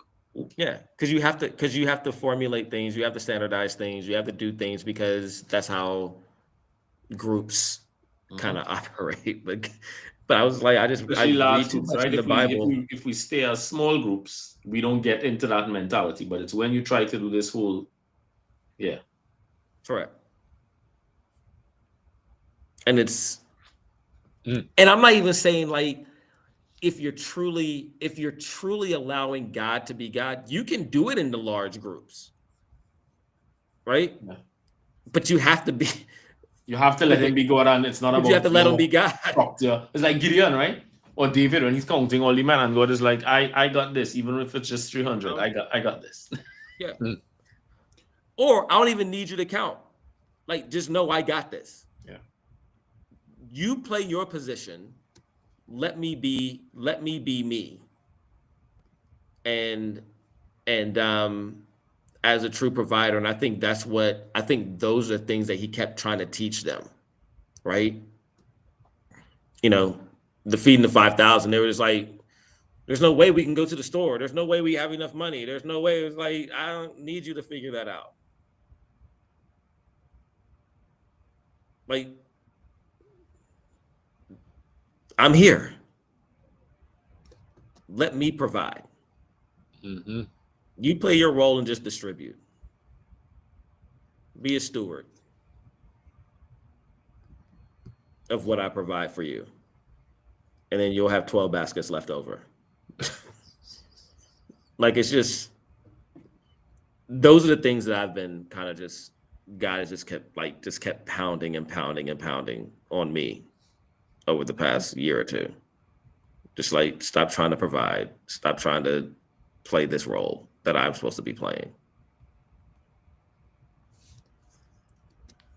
Yeah, because you have to formulate things, you have to standardize things, you have to do things because that's how much kind of operate. But I was like, I read too much in the Bible. If we stay as small groups, we don't get into that mentality. But it's when you try to do this whole, correct. And it's, and I'm not even saying like, if you're truly allowing God to be God, you can do it in the large groups, right? Yeah. But you have to be. You have to let him be God, and it's not about. You have to let him be God. Structure. It's like Gideon, right? Or David when he's counting all the men, and God is like, I got this, even if it's just 300. I got this. Yeah. Or I don't even need you to count. Like, just know I got this. Yeah. You play your position. Let me be me. And as a true provider, and I think those are things that he kept trying to teach them, right? The feeding the 5,000, they were just like, there's no way we can go to the store. There's no way we have enough money. There's no way. It's like, I don't need you to figure that out. Like, I'm here. Let me provide. You play your role and just distribute. Be a steward of what I provide for you. And then you'll have 12 baskets left over. Like, it's just, those are the things that I've been kind of just, God has just kept pounding and pounding and pounding on me over the past year or two. Just like, stop trying to provide. Stop trying to play this role that I'm supposed to be playing.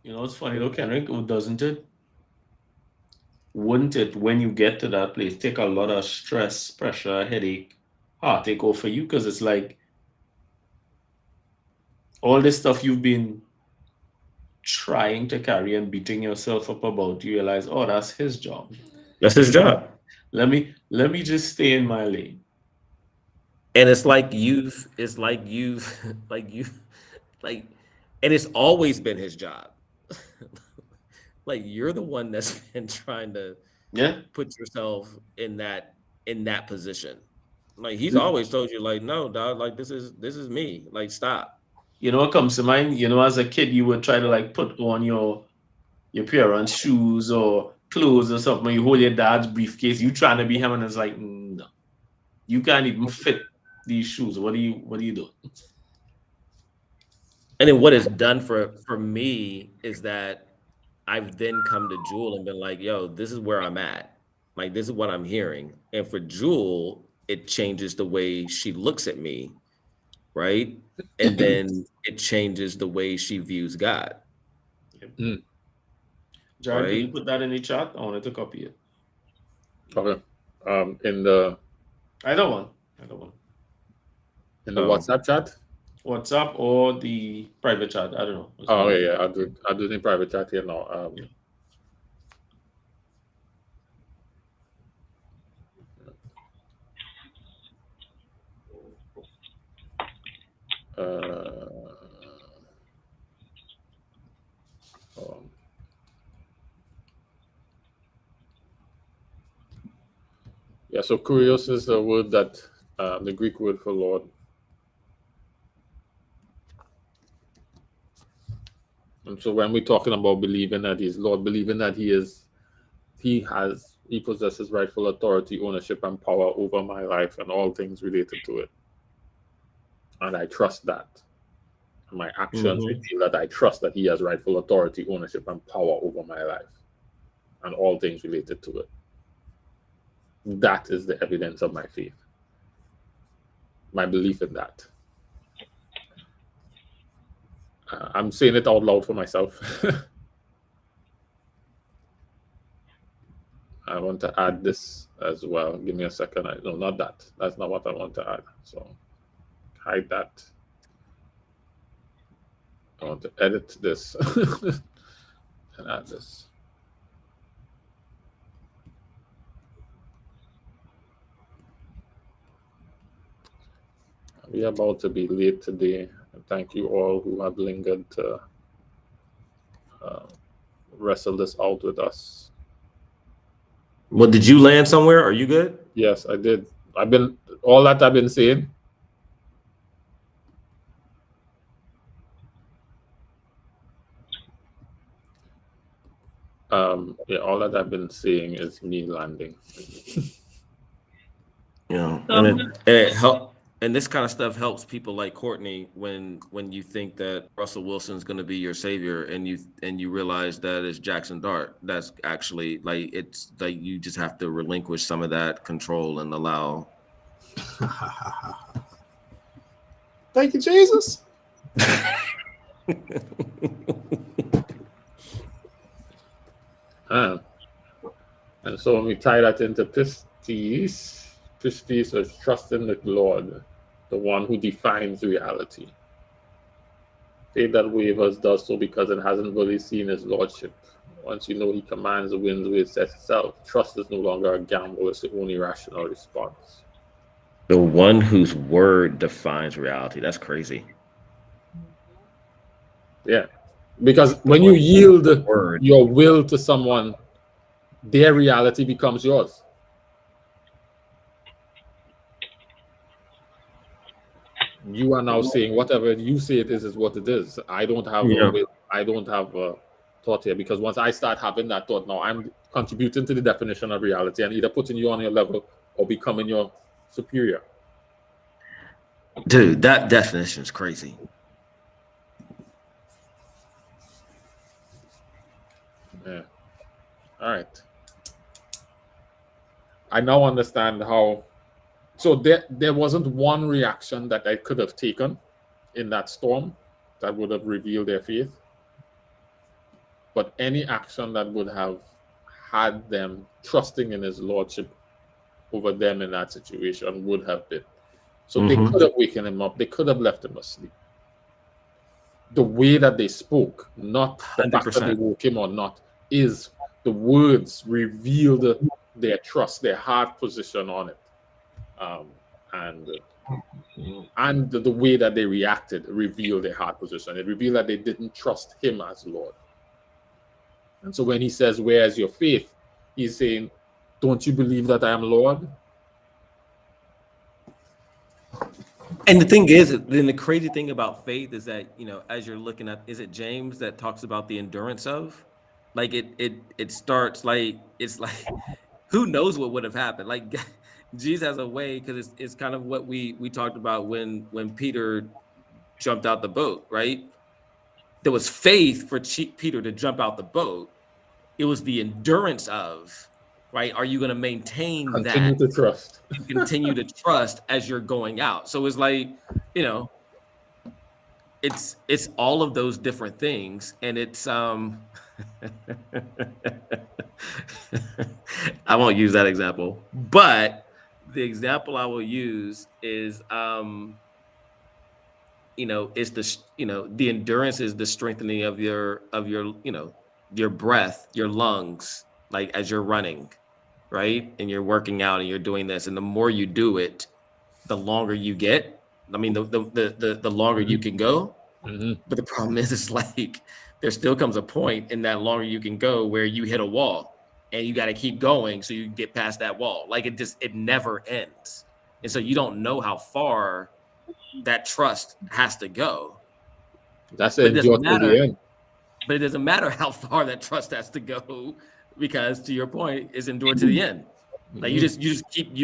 You know, it's funny though, Kendrick, doesn't it? Wouldn't it, when you get to that place, take a lot of stress, pressure, headache, heartache off for you? Because it's like all this stuff you've been trying to carry and beating yourself up about, you realize, oh, that's his job. That's his job. Let me just stay in my lane. And it's like and it's always been his job. Like you're the one that's been trying to put yourself in that position. Like he's always told you, like, no, dog, like this is me. Like, stop. You know what comes to mind? You know, as a kid, you would try to like put on your parents' shoes or clothes or something. You hold your dad's briefcase. You trying to be him, and it's like, no, you can't even fit these shoes. What do you do? And then what it's done for me is that I've then come to Jewel and been like, yo, this is where I'm at. Like, this is what I'm hearing. And for Jewel, it changes the way she looks at me, right? And then it changes the way she views God. Yep. Jared, right? Can you put that in the chat? I wanted to copy it. Okay. In the either one. In the WhatsApp chat? WhatsApp or the private chat. I don't know. Oh yeah, I'll do it in private chat here now. Yeah, so kurios is the word that the Greek word for Lord. And so when we're talking about believing that he's Lord, believing that he possesses rightful authority, ownership, and power over my life and all things related to it. And I trust that. And my actions reveal that I trust that he has rightful authority, ownership, and power over my life and all things related to it. That is the evidence of my faith. My belief in that. I'm saying it out loud for myself. I want to add this as well. Give me a second. No, not that. That's not what I want to add. So hide that. I want to edit this and add this. We are about to be late today. Thank you all who have lingered to wrestle this out with us. Well, did you land somewhere? Are you good? Yes, I did. I've been saying. Yeah, all that I've been saying is me landing. Yeah, and it helped. And this kind of stuff helps people like Courtney when you think that Russell Wilson's going to be your savior, and you realize that it's Jackson Dart. That's actually like, it's like you just have to relinquish some of that control and allow. Thank you, Jesus. And so when we tie that into pistis is trusting the Lord, the one who defines reality. Faith that wavers does so because it hasn't really seen his lordship. Once you know he commands the winds where it sets itself, trust is no longer a gamble, it's the only rational response. The one whose word defines reality. That's crazy. Yeah. Because when you yield your will to someone, their reality becomes yours. You are now saying whatever you say it is what it is. I don't have a thought here, because once I start having that thought, now I'm contributing to the definition of reality and either putting you on your level or becoming your superior. Dude, that definition is crazy. Yeah. All right. I now understand how. So there wasn't one reaction that I could have taken in that storm that would have revealed their faith. but any action that would have had them trusting in his lordship over them in that situation would have been. So they could have waken him up. They could have left him asleep. The way that they spoke, not the 100%. fact that they woke him or not, is the words revealed their trust, their heart position on it. And the way that they reacted revealed their heart position. It revealed that they didn't trust him as Lord. And so when he says, "Where is your faith?" he's saying, "Don't you believe that I am Lord?" And the thing is, then the crazy thing about faith is that, as you're looking at, is it James that talks about the endurance of? Like it starts like, it's like, who knows what would have happened? Like Jesus has a way, because it's kind of what we talked about when Peter jumped out the boat, right? There was faith for Peter to jump out the boat. It was the endurance of, right? Are you going to maintain Continue that? to trust. Continue to trust as you're going out. So it's like, it's all of those different things. And it's, I won't use that example, but the example I will use is, it's the endurance is the strengthening of your, your breath, your lungs, like as you're running, right? And you're working out and you're doing this. And the more you do it, the longer you get. I mean, the longer you can go. But the problem is, it's like, there still comes a point in that longer you can go where you hit a wall and you got to keep going so you can get past that wall. Like it never ends. And so you don't know how far that trust has to go. That's it. Endure till the end. But it doesn't matter how far that trust has to go, because to your point, is endure to the end. Like you just keep.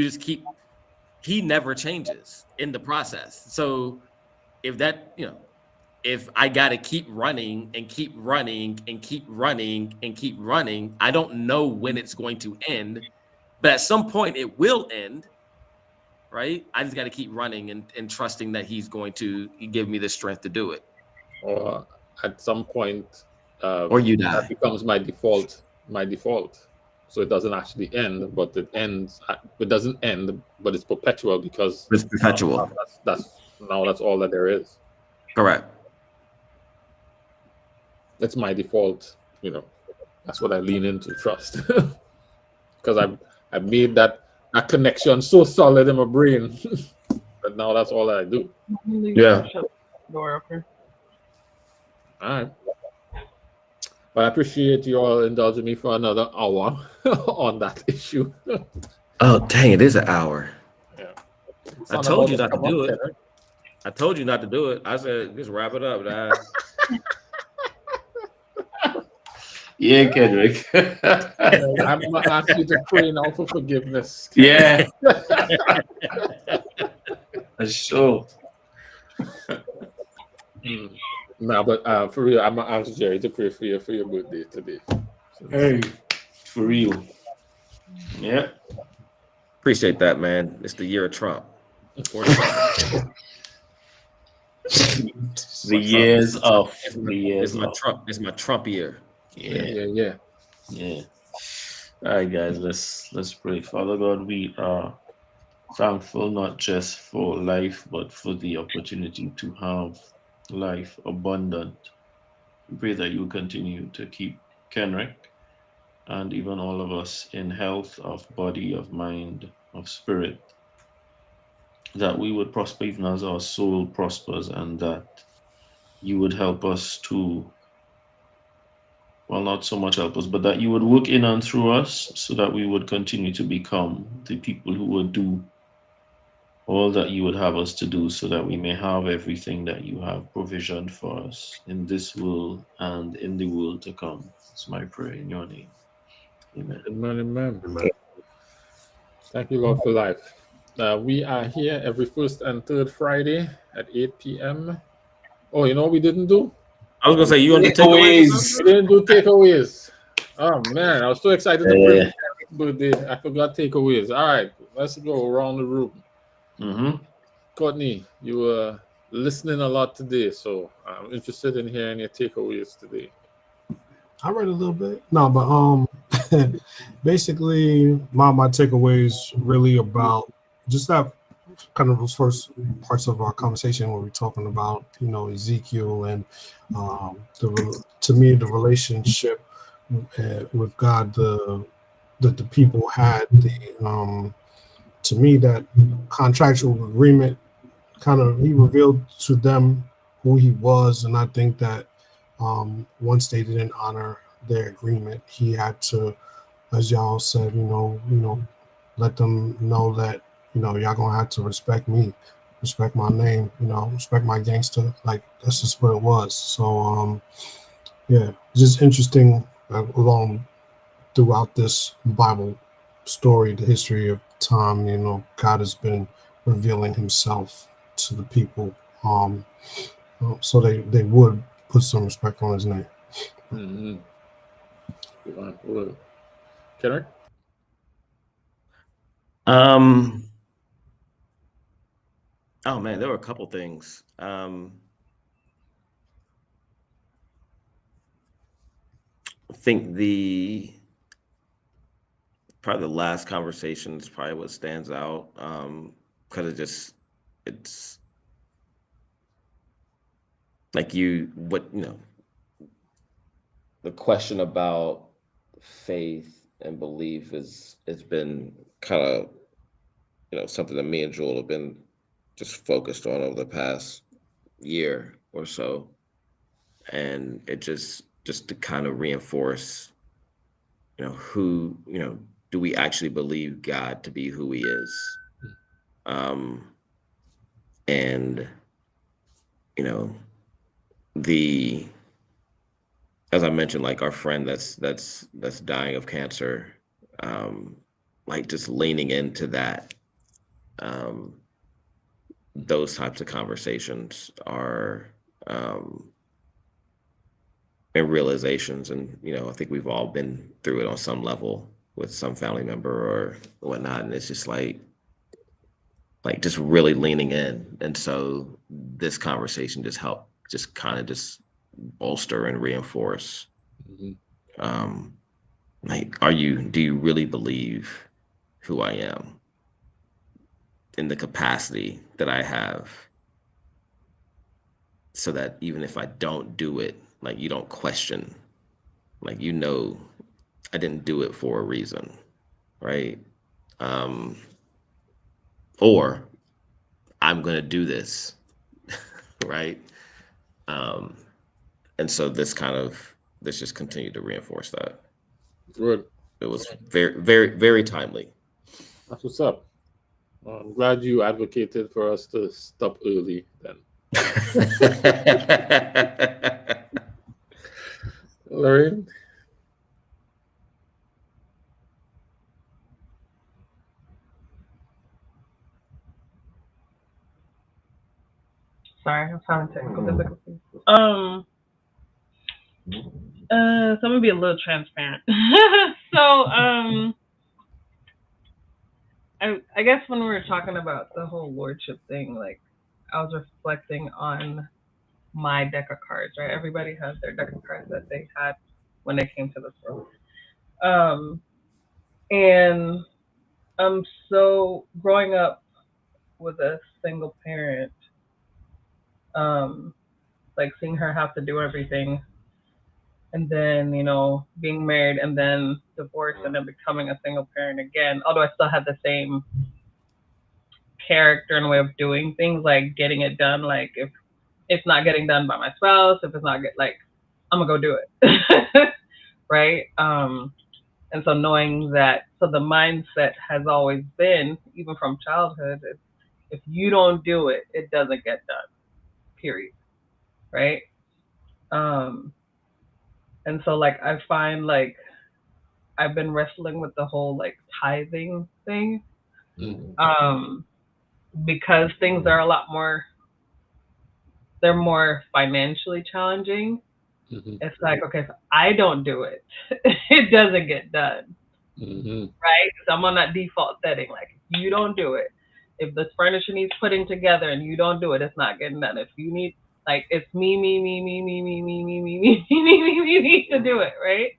He never changes in the process. So if that, if I got to keep running and keep running and keep running and keep running, I don't know when it's going to end, but at some point it will end. Right? I just got to keep running and trusting that he's going to give me the strength to do it. Or at some point, or you die. That becomes my default. So it doesn't actually end, but it ends. It doesn't end, but it's perpetual, because it's perpetual. That's all that there is. Correct. It's my default. That's what I lean into, trust, because I've made that connection so solid in my brain that now that's all that I do. Yeah. Door open. All right. But I appreciate you all indulging me for another hour on that issue. Oh, dang, it is an hour. Yeah. I told you not to do it. I told you not to do it. I said, just wrap it up, guys. Yeah, Kendrick. I'm going to ask you to pray now for forgiveness. Yeah. Sure. No, but for real, I'm going to ask Jerry to pray for you for your birthday today. Hey, for real. Yeah. Appreciate that, man. It's the year of Trump. The years of it's my Trump. It's my Trump year. Yeah. All right, guys, let's pray. Father God, we are thankful not just for life, but for the opportunity to have life abundant. We pray that you continue to keep Kenrick and even all of us in health of body, of mind, of spirit, that we would prosper even as our soul prospers, and that you would help us to, well, not so much help us, but that you would work in and through us so that we would continue to become the people who would do all that you would have us to do, so that we may have everything that you have provisioned for us in this world and in the world to come. That's my prayer in your name. Amen. Amen. Thank you, Lord, for life. We are here every first and third Friday at 8 p.m. Oh, you know what we didn't do? I was going to say, you want to takeaways? We didn't do takeaways. Oh, man, I was so excited to bring Eric's birthday. I forgot takeaways. All right, let's go around the room. Courtney, you were listening a lot today, so I'm interested in hearing your takeaways today. I read a little bit. No, but basically my takeaways really about just that kind of those first parts of our conversation where we're talking about, you know, Ezekiel and to me the relationship with God, that the people had, to me that contractual agreement kind of, he revealed to them who he was, and I think that once they didn't honor their agreement, he had to, as y'all said, you know, let them know that, you know, y'all gonna have to respect me, respect my name, you know, respect my gangster. Like that's just what it was. So yeah, just interesting along throughout this Bible story, the history of time. You know, God has been revealing Himself to the people, so they would put some respect on His name. Mm-hmm. Kendrick? Oh man, there were a couple things. I think probably the last conversation is probably what stands out, because it's like the question about faith and belief it's been kind of, something that me and Joel have been just focused on over the past year or so, and it just to kind of reinforce, who, do we actually believe God to be who He is, and as I mentioned, like our friend that's dying of cancer, like just leaning into that. Those types of conversations are, and realizations, and I think we've all been through it on some level with some family member or whatnot, and it's just like just really leaning in. And so this conversation just helped just kind of just bolster and reinforce. Mm-hmm. Do you really believe who I am in the capacity that I have, so that even if I don't do it, like you don't question, like, I didn't do it for a reason, right? Or I'm going to do this, right? And so this just continued to reinforce that. Good. It was very, very, very timely. That's what's up. I'm glad you advocated for us to stop early then. Lorraine? Sorry, I'm having technical difficulties. So I'm gonna be a little transparent. So I guess when we were talking about the whole lordship thing, like I was reflecting on my deck of cards, right? Everybody has their deck of cards that they had when they came to this world. And so growing up with a single parent, like seeing her have to do everything, and then being married and then divorced and then becoming a single parent again, although I still had the same character and way of doing things, like getting it done. Like if it's not getting done by my spouse, if it's not like I'm gonna go do it. Right. And so knowing that, so the mindset has always been, even from childhood, if you don't do it, it doesn't get done, period. Right. And so like I find like I've been wrestling with the whole like tithing thing, because things are a lot more, they're more financially challenging. Mm-hmm. It's like, okay, if I don't do it, it doesn't get done. Mm-hmm. Right? So I'm on that default setting. Like, if you don't do it, if the furniture needs putting together and you don't do it, it's not getting done. If you need Like it's me to do it, right?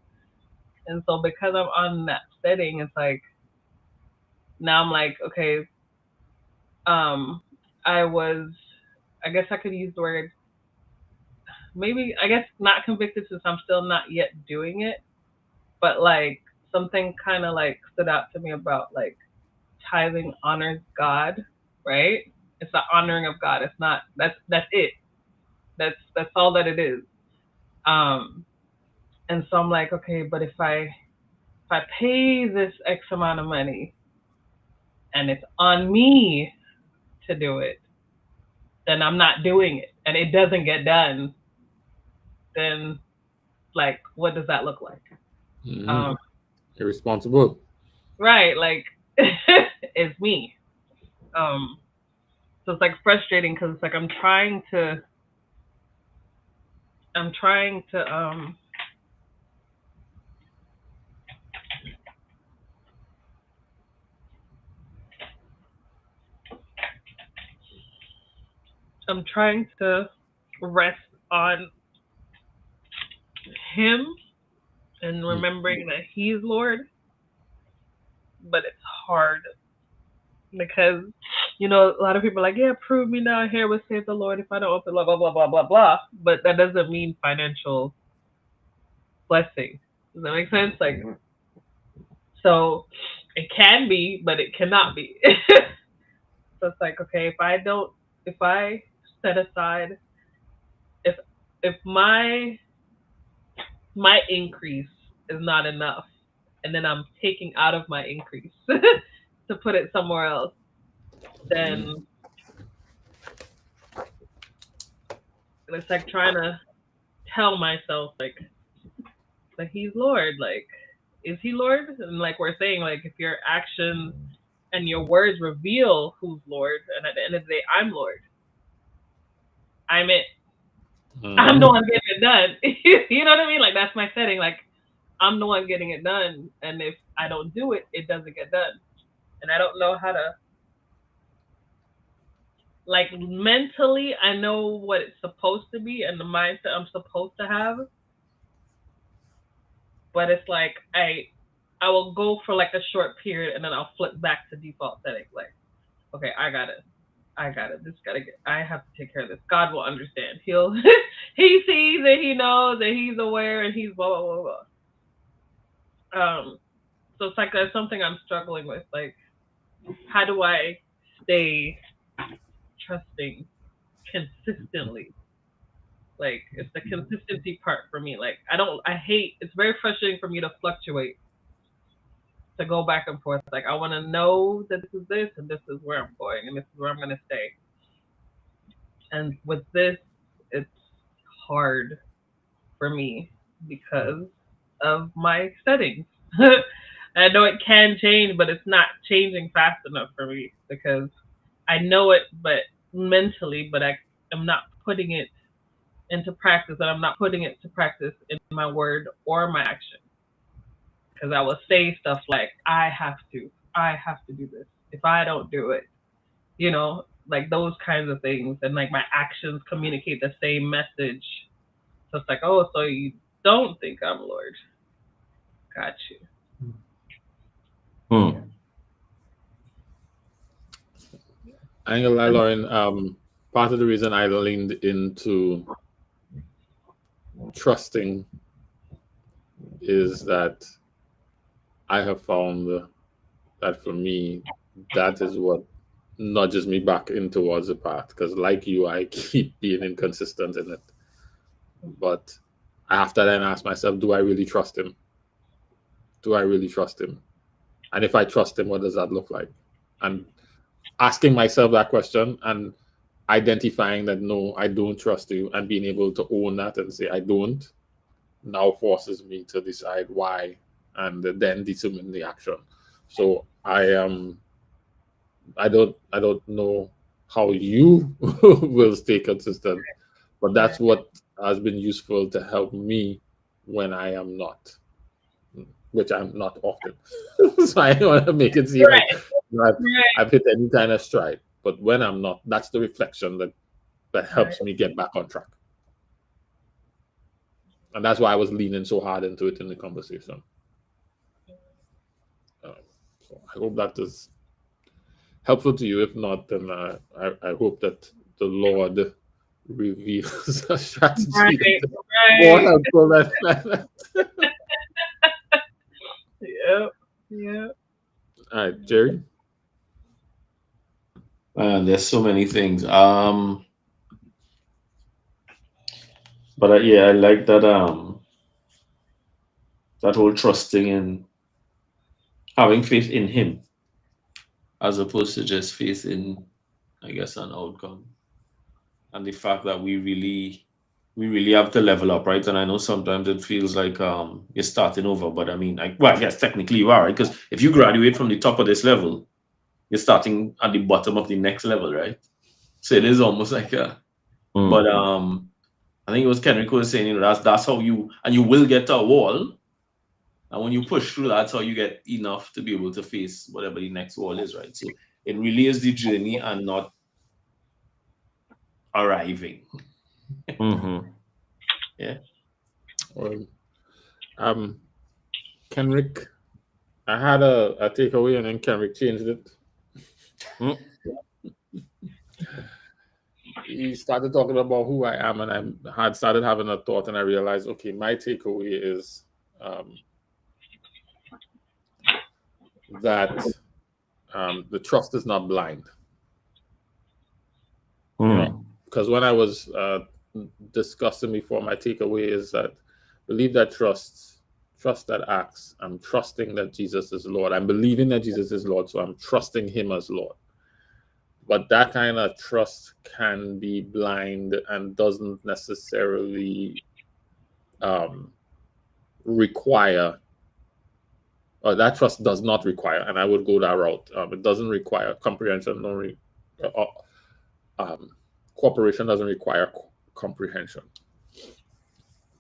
And so because I'm on that setting, it's like now I'm like, okay, I guess I could use the word, maybe, I guess not convicted since I'm still not yet doing it, but like something kind of like stood out to me about like tithing honors God, right? It's the honoring of God. It's not, that's it. That's all that it is. And so I'm like, okay, but if I pay this X amount of money and it's on me to do it, then I'm not doing it and it doesn't get done, then like what does that look like? Irresponsible. Right, like it's me. So it's like frustrating because it's like I'm trying to rest on him and remembering that he's Lord, but it's hard because, you know, a lot of people are like, yeah, prove me now here with save the Lord if I don't open blah blah blah blah blah blah, but that doesn't mean financial blessing. Does that make sense? Like, so it can be, but it cannot be. So it's like, okay, if I set aside, if my increase is not enough, and then I'm taking out of my increase to put it somewhere else, then it's like trying to tell myself like he's Lord. Like, is he Lord? And like we're saying, like if your actions and your words reveal who's Lord, and at the end of the day, I'm Lord. I'm it. I'm the one getting it done. You know what I mean? Like that's my setting. Like I'm the one getting it done, and if I don't do it, it doesn't get done. And I don't know how to, like mentally, I know what it's supposed to be and the mindset I'm supposed to have. But it's like I will go for like a short period and then I'll flip back to default settings. Like, okay, I got it. I have to take care of this. God will understand. He sees and he knows and he's aware and he's blah blah blah blah. So it's like that's something I'm struggling with. Like, how do I stay trusting consistently? Like, it's the consistency part for me. Like, it's very frustrating for me to fluctuate, to go back and forth. Like, I want to know that this is this and this is where I'm going and this is where I'm going to stay. And with this, it's hard for me because of my settings. I know it can change, but it's not changing fast enough for me because I know it, but mentally, but I am not putting it into practice, and I'm not putting it to practice in my word or my action. Because I will say stuff like, I have to do this. If I don't do it, you know, like those kinds of things. And like my actions communicate the same message. So it's like, oh, so you don't think I'm Lord. Got you. I ain't gonna lie, Lauren. Part of the reason I leaned into trusting is that I have found that for me, that is what nudges me back in towards the path. Because like you, I keep being inconsistent in it. But I have to then ask myself, do I really trust him? Do I really trust him? And if I trust him, what does that look like? And asking myself that question and identifying that, no, I don't trust you, and being able to own that and say, I don't, now forces me to decide why and then determine the action. So I don't know how you will stay consistent, but that's what has been useful to help me when I am not, which I'm not often. So I don't want to make it seem like I've hit any kind of stride. But when I'm not, that's the reflection that that helps me get back on track. And that's why I was leaning so hard into it in the conversation. So I hope that is helpful to you. If not, then I hope that the Lord reveals a strategy more helpful than that. Yep. All right, Jerry. There's so many things. But I like that that whole trusting in having faith in Him, as opposed to just faith in, I guess, an outcome, and the fact that we really have to level up, right? And I know sometimes it feels like you're starting over, but I mean, yes, technically you are, right? Because if you graduate from the top of this level, you're starting at the bottom of the next level, right? So it is almost like but I think it was Kenrico was saying, you know, that's how you will get to a wall, and when you push through, that's how you get enough to be able to face whatever the next wall is, right? So it really is the journey and not arriving. Yeah. Well, Kenrick, I had a takeaway, and then Kenrick changed it. He started talking about who I am, and I had started having a thought, and I realized, okay, my takeaway is that the trust is not blind. Because when I was discussing before, my takeaway is that believe that trust that acts. I'm trusting that Jesus is Lord. I'm believing that Jesus is Lord, so I'm trusting Him as Lord. But that kind of trust can be blind and doesn't necessarily require, or that trust does not require, and I would go that route. It doesn't require comprehension. Cooperation doesn't require comprehension.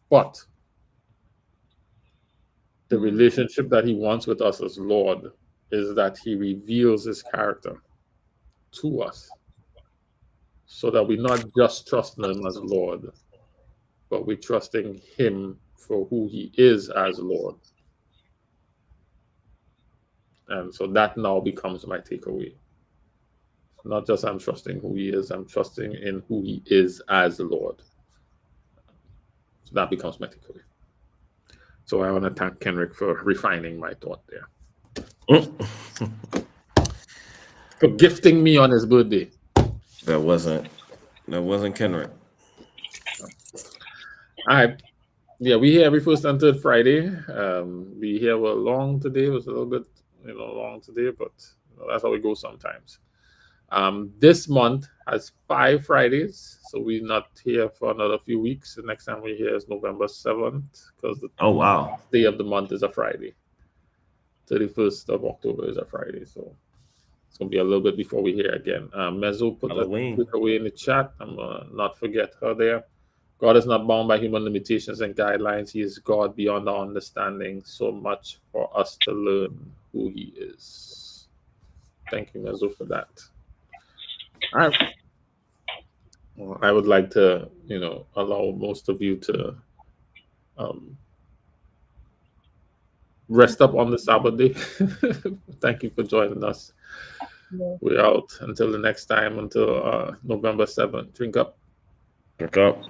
But the relationship that He wants with us as Lord is that He reveals His character to us, so that we're not just trusting Him as Lord, but we're trusting Him for who He is as Lord. And so that now becomes my takeaway. Not just I'm trusting who He is, I'm trusting in who He is as Lord. So that becomes my takeaway. So I want to thank Kenrick for refining my thought there. For gifting me on his birthday. That wasn't Kenrick. All right. Yeah, we here every first and third Friday. We here were long today. It was a little bit, long today, but that's how it goes sometimes. This month has 5 Fridays, so we're not here for another few weeks. The next time we're here is November 7th, because the day of the month is a Friday. 31st of October is a Friday, so it's going to be a little bit before we hear again. Mezzo put that away in the chat. I'm going to not forget her there. God is not bound by human limitations and guidelines. He is God beyond our understanding. So much for us to learn who He is. Thank you, Mezzo, for that. All right. Well, I would like to, allow most of you to rest up on the Sabbath day. Thank you for joining us. We're out until the next time, until November 7th. Drink up. Drink up.